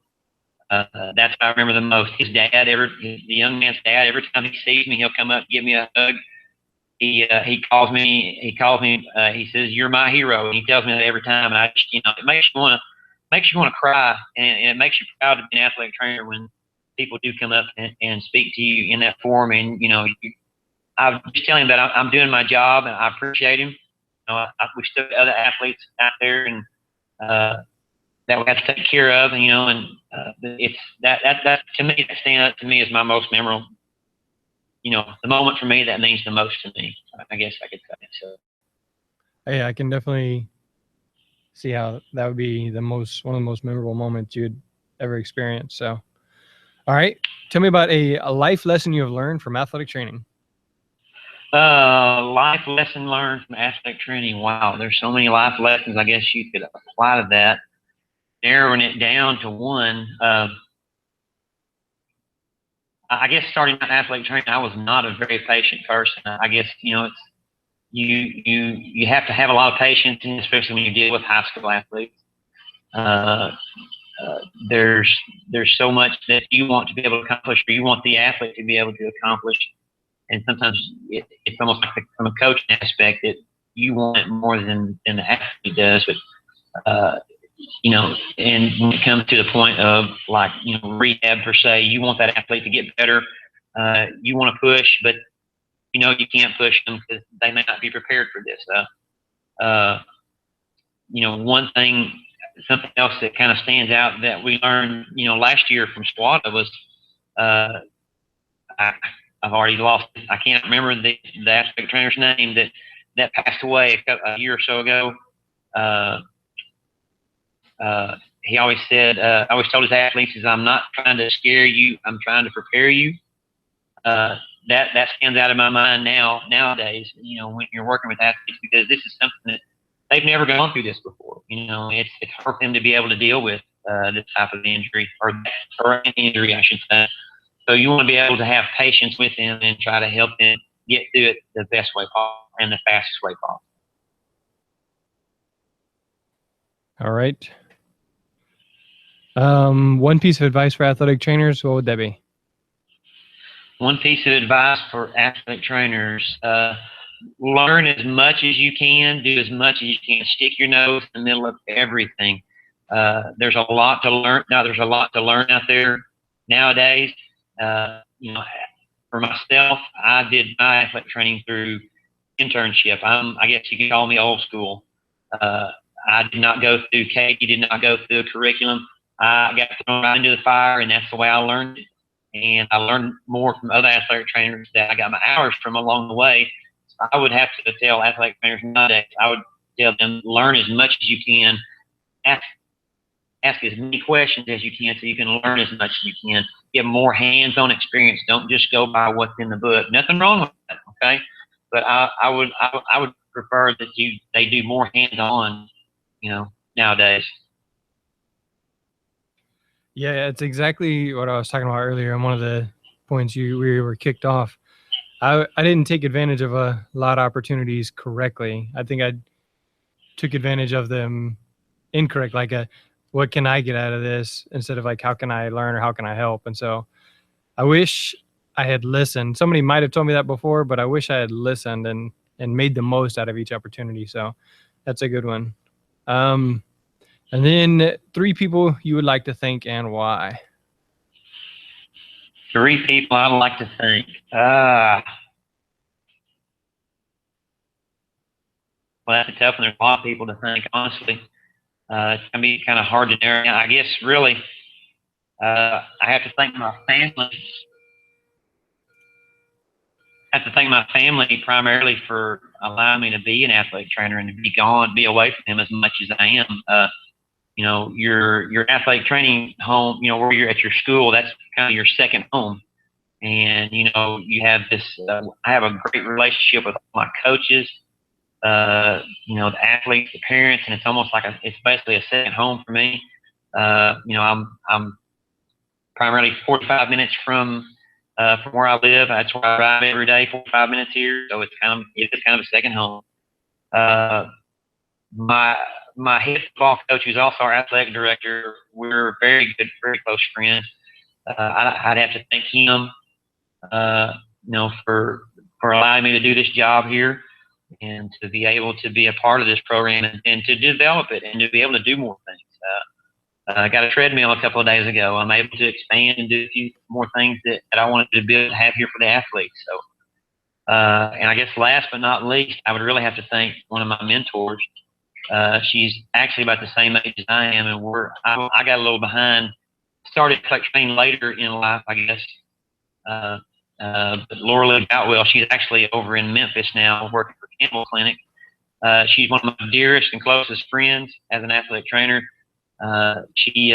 That's what I remember the most. The young man's dad, every time he sees me, he'll come up, give me a hug. He calls me. He says, "You're my hero," and he tells me that every time. And I just, it makes you want to cry, and it makes you proud to be an athletic trainer when people do come up and speak to you in that form. And I'm just telling him that I'm doing my job, and I appreciate him. We still have other athletes out there, and that we have to take care of. And it's that to me, that stands out to me as my most memorable. The moment for me that means the most to me, I guess I could say. So, yeah, I can definitely see how that would be one of the most memorable moments you'd ever experienced. So, all right, tell me about a life lesson you have learned from athletic training. Life lesson learned from athletic training. Wow, there's so many life lessons I guess you could apply to that. Narrowing it down to one. I guess starting out athletic training, I was not a very patient person. I guess it's you have to have a lot of patience, especially when you deal with high school athletes. There's so much that you want to be able to accomplish, or you want the athlete to be able to accomplish, and sometimes it's almost like from a coaching aspect that you want it more than the athlete does. But and when it comes to the point of rehab per se, you want that athlete to get better. You want to push, but you can't push them because they may not be prepared for this. Something else that kind of stands out that we learned, last year from SWATA was, I've already lost it. I can't remember the athletic trainer's name that passed away a year or so ago. he always said, I always told his athletes, is I'm not trying to scare you, I'm trying to prepare you. That stands out in my mind nowadays, when you're working with athletes, because this is something that they've never gone through this before. It's hard for them to be able to deal with this type of injury, or an injury, I should say. So you want to be able to have patience with them and try to help them get through it the best way possible and the fastest way possible. All right. One piece of advice for athletic trainers, what would that be? One piece of advice for athletic trainers, learn as much as you can, do as much as you can, stick your nose in the middle of everything. There's a lot to learn. Now there's a lot to learn out there nowadays. For myself, I did my athletic training through internship. I guess you could call me old school. I did not go through Katie, did not go through a curriculum. I got thrown right into the fire, and that's the way I learned it. And I learned more from other athletic trainers that I got my hours from along the way. So I would have to tell athletic trainers nowadays, I would tell them, learn as much as you can. Ask as many questions as you can so you can learn as much as you can. Get more hands-on experience. Don't just go by what's in the book. Nothing wrong with that, okay? But I would prefer that they do more hands-on, nowadays. Yeah, it's exactly what I was talking about earlier. And one of the points we were kicked off. I didn't take advantage of a lot of opportunities correctly. I think I took advantage of them incorrect, like what can I get out of this, instead of like, how can I learn or how can I help? And so I wish I had listened. Somebody might have told me that before, but I wish I had listened and made the most out of each opportunity. So that's a good one. And then 3 people you would like to thank and why. 3 people I'd like to thank. Well, that's a tough one. There's a lot of people to thank, honestly. It's going to be kind of hard to narrow down. I guess, really, I have to thank my family. I have to thank my family primarily for allowing me to be an athletic trainer and to be away from them as much as I am. Your athletic training home, where you're at your school, that's kind of your second home. And, you have this, I have a great relationship with my coaches, the athletes, the parents, and it's almost like it's basically a second home for me. I'm primarily 45 minutes from where I live. That's where I drive every day, 45 minutes here. So it's kind of a second home. My head football coach, who's also our athletic director, we're very good, very close friends. I'd have to thank him, for allowing me to do this job here and to be able to be a part of this program and to develop it and to be able to do more things. I got a treadmill a couple of days ago. I'm able to expand and do a few more things that I wanted to be able to have here for the athletes. So, and I guess last but not least, I would really have to thank one of my mentors. She's actually about the same age as I am, and I got a little behind. Started training later in life, I guess. But Laura Lee Boutwell, she's actually over in Memphis now, working for Campbell Clinic. She's one of my dearest and closest friends as an athletic trainer. She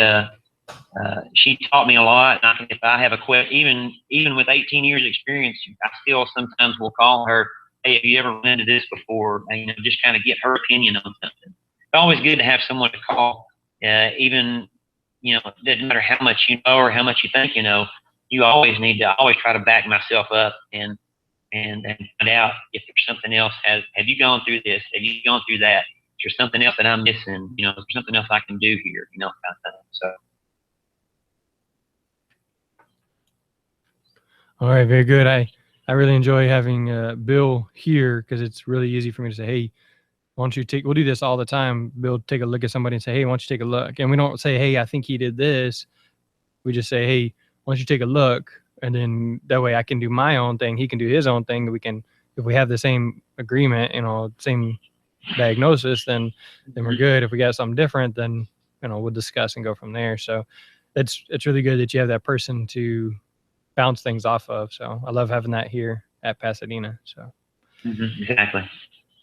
taught me a lot. And if I have a question, even with 18 years experience, I still sometimes will call her, hey, have you ever run into this before? And, just kind of get her opinion on something. It's always good to have someone to call, even, it doesn't matter how much you know or how much you think you know. You always try to back myself up and find out if there's something else. Have you gone through this? Have you gone through that? Is there something else that I'm missing? Is there something else I can do here? Kind of thing. So. All right, very good. I really enjoy having Bill here because it's really easy for me to say, hey, why don't you we'll do this all the time. Bill, take a look at somebody and say, hey, why don't you take a look? And we don't say, hey, I think he did this. We just say, hey, why don't you take a look? And then that way I can do my own thing. He can do his own thing. If we have the same agreement, same diagnosis, then we're good. If we got something different, then, we'll discuss and go from there. So it's really good that you have that person to bounce things off of. So I love having that here at Pasadena. So Exactly.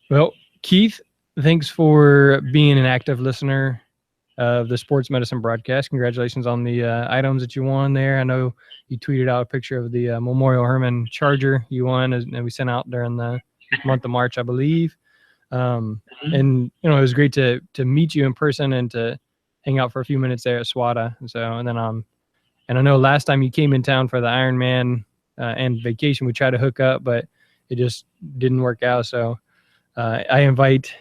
Well, Keith, thanks for being an active listener of the Sports Medicine broadcast. Congratulations on the items that you won there. I know you tweeted out a picture of the Memorial Hermann Charger you won, and we sent out during the month of March, I believe. And it was great to meet you in person and to hang out for a few minutes there at SWATA. And I know last time you came in town for the Ironman and vacation, we tried to hook up, but it just didn't work out. So I invite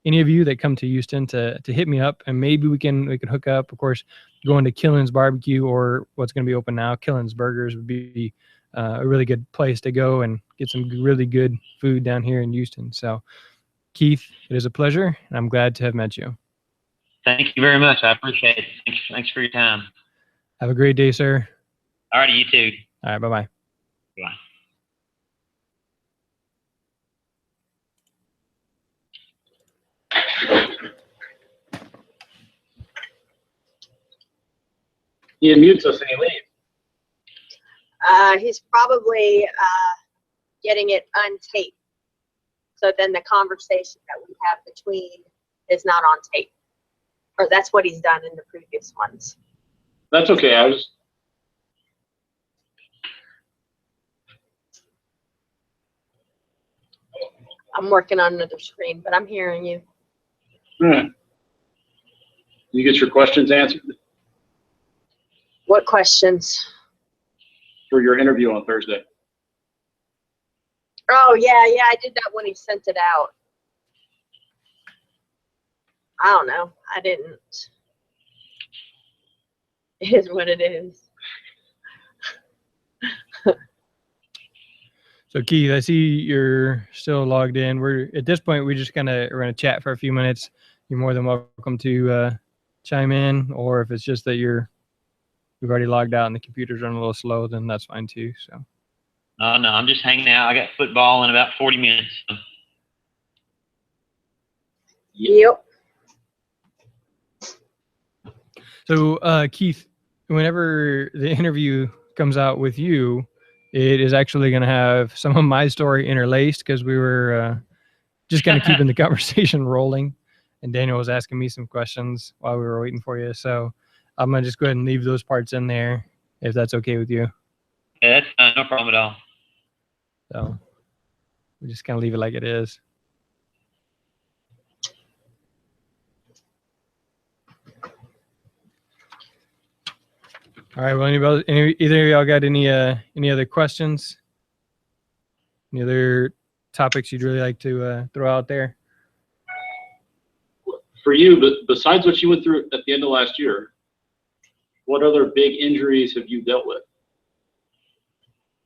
any of you that come to Houston to hit me up, and maybe we can hook up. Of course, going to Killen's Barbecue, or what's going to be open now, Killen's Burgers, would be a really good place to go and get some really good food down here in Houston. So, Keith, it is a pleasure, and I'm glad to have met you. Thank you very much. I appreciate it. Thanks for your time. Have a great day, sir. All righty, you too. All right, bye-bye. Bye. He unmutes us and he leaves. He's probably getting it untaped. So then the conversation that we have between is not on tape. Or that's what he's done in the previous ones. That's okay. I'm working on another screen, but I'm hearing you. You get your questions answered What questions? for your interview on Thursday. Oh, yeah, I did that when he sent it out. I don't know. I didn't. It is what it is. So Keith, I see you're still logged in. We're at this point, we're gonna chat for a few minutes. You're more than welcome to chime in, or if it's just that we've already logged out and the computer's running a little slow, then that's fine too. So. No, I'm just hanging out. I got football in about 40 minutes. Yep. So Keith, whenever the interview comes out with you, it is actually going to have some of my story interlaced, because we were just kind of keeping the conversation rolling, and Daniel was asking me some questions while we were waiting for you. So I'm going to just go ahead and leave those parts in there, if that's okay with you. Yeah, that's no problem at all. So we just kind of leave it like it is. All right. Well, either of y'all got any other questions? Any other topics you'd really like to throw out there? For you, but besides what you went through at the end of last year, what other big injuries have you dealt with?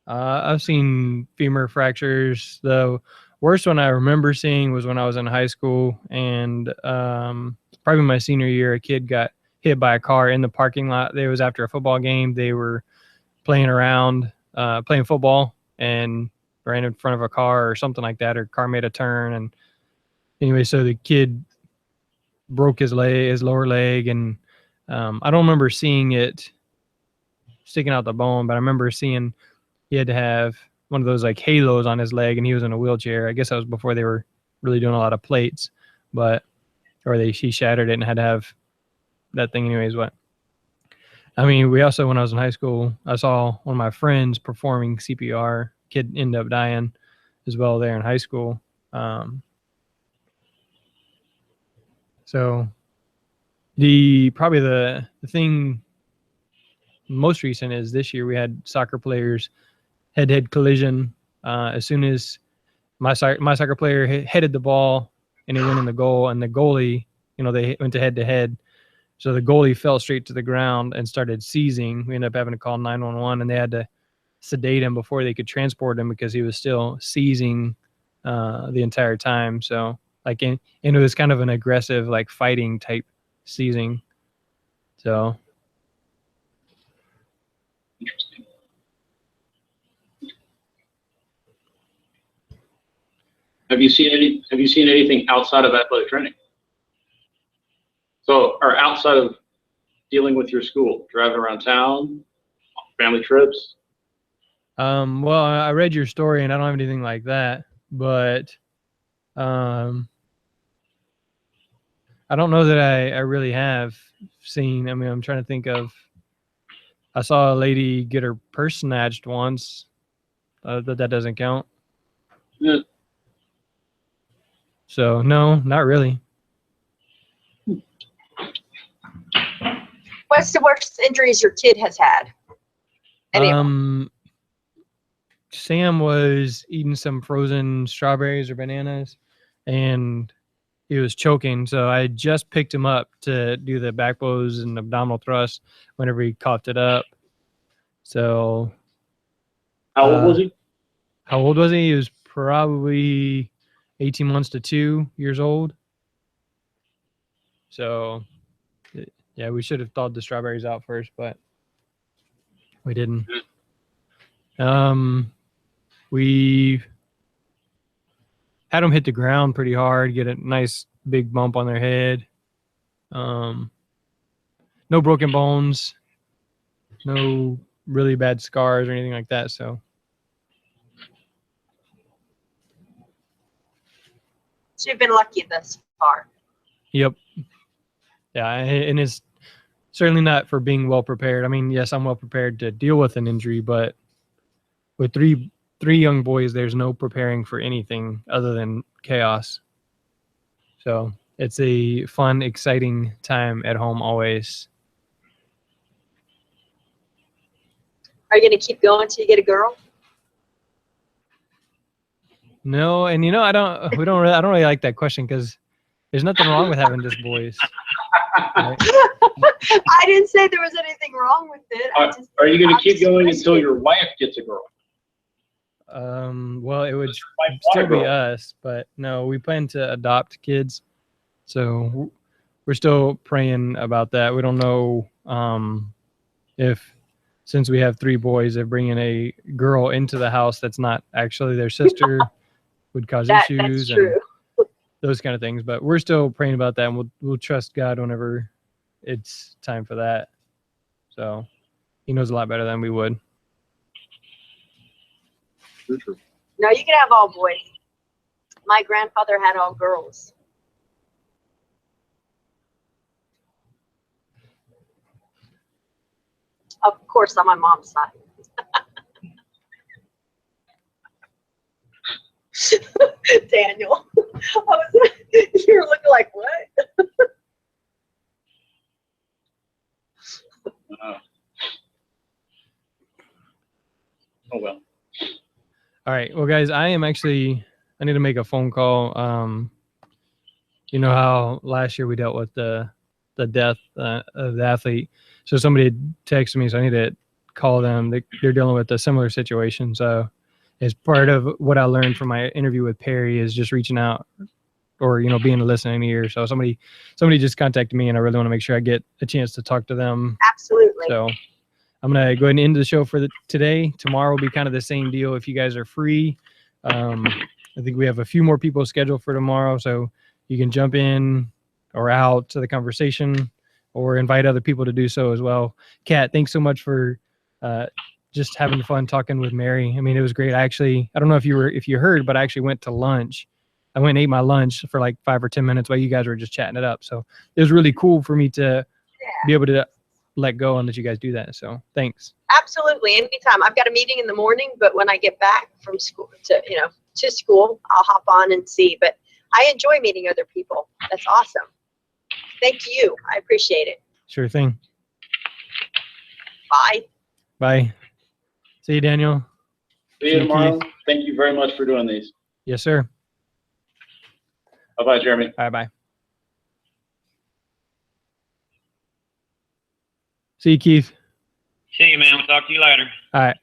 I've seen femur fractures. The worst one I remember seeing was when I was in high school, and probably my senior year, a kid got hit by a car in the parking lot. It was after a football game. They were playing around, playing football, and ran in front of a car or something like that, or car made a turn. And anyway, so the kid broke his lower leg, and I don't remember seeing it sticking out the bone, but I remember seeing he had to have one of those like halos on his leg, and he was in a wheelchair. I guess that was before they were really doing a lot of plates, he shattered it and had to have that thing anyways. But I mean, we also, when I was in high school, I saw one of my friends performing CPR. Kid ended up dying as well there in high school. So probably the thing most recent is this year we had soccer players head-to-head collision. As soon as my soccer player headed the ball and it went in the goal, and the goalie, they went to head-to-head. So the goalie fell straight to the ground and started seizing. We ended up having to call 911, and they had to sedate him before they could transport him because he was still seizing the entire time. So and it was kind of an aggressive, like fighting type seizing. So. Interesting. Have you seen anything outside of athletic training? So, or outside of dealing with your school, driving around town, family trips? Well, I read your story, and I don't have anything like that, but I don't know that I really have seen. I mean, I'm trying to think of. I saw a lady get her purse snatched once. That doesn't count. Yeah. So no, not really. What's the worst injuries your kid has had? Any of them? Sam was eating some frozen strawberries or bananas, and he was choking. So I just picked him up to do the back blows and abdominal thrust whenever he coughed it up. So. How old was he? How old was he? He was probably 18 months to 2 years old. So, yeah, we should have thawed the strawberries out first, but we didn't. We had them hit the ground pretty hard, get a nice big bump on their head. No broken bones, no really bad scars or anything like that. So. So you've been lucky thus far. Yep. Yeah, and it's certainly not for being well prepared. I mean, yes, I'm well prepared to deal with an injury, but with three young boys, there's no preparing for anything other than chaos. So it's a fun, exciting time at home always. Are you going to keep going till you get a girl? No, and I don't really like that question because there's nothing wrong with having just boys. Right? I didn't say there was anything wrong with it. Are you going to keep going until your wife gets a girl? Well, it would still be us, but no, we plan to adopt kids. So we're still praying about that. We don't know if, since we have 3 boys, if bringing a girl into the house that's not actually their sister would cause issues and those kind of things. But we're still praying about that, and we'll trust God whenever it's time for that. So he knows a lot better than we would. No, you can have all boys. My grandfather had all girls. Of course, on my mom's side. Daniel, you were looking like, what? Oh, well. All right. Well, guys, I need to make a phone call. You know how last year we dealt with the death of the athlete. So somebody had texted me, so I need to call them. They're dealing with a similar situation. So as part of what I learned from my interview with Perry is just reaching out or, being a listening ear. So somebody just contacted me, and I really want to make sure I get a chance to talk to them. Absolutely. So I'm going to go ahead and end the show for today. Tomorrow will be kind of the same deal if you guys are free. I think we have a few more people scheduled for tomorrow, so you can jump in or out to the conversation or invite other people to do so as well. Kat, thanks so much for just having fun talking with Mary. I mean, it was great. I don't know if you heard, but I actually went to lunch. I went and ate my lunch for like 5 or 10 minutes while you guys were just chatting it up. So it was really cool for me to be able to let go and let you guys do that. So thanks. Absolutely. Anytime. I've got a meeting in the morning, but when I get back from school to school, I'll hop on and see. But I enjoy meeting other people. That's awesome. Thank you. I appreciate it. Sure thing. Bye. Bye. See you, Daniel. See you tomorrow. Keith. Thank you very much for doing these. Yes, sir. Bye-bye, Jeremy. Bye-bye. See you, Keith. See you, man. We'll talk to you later. All right.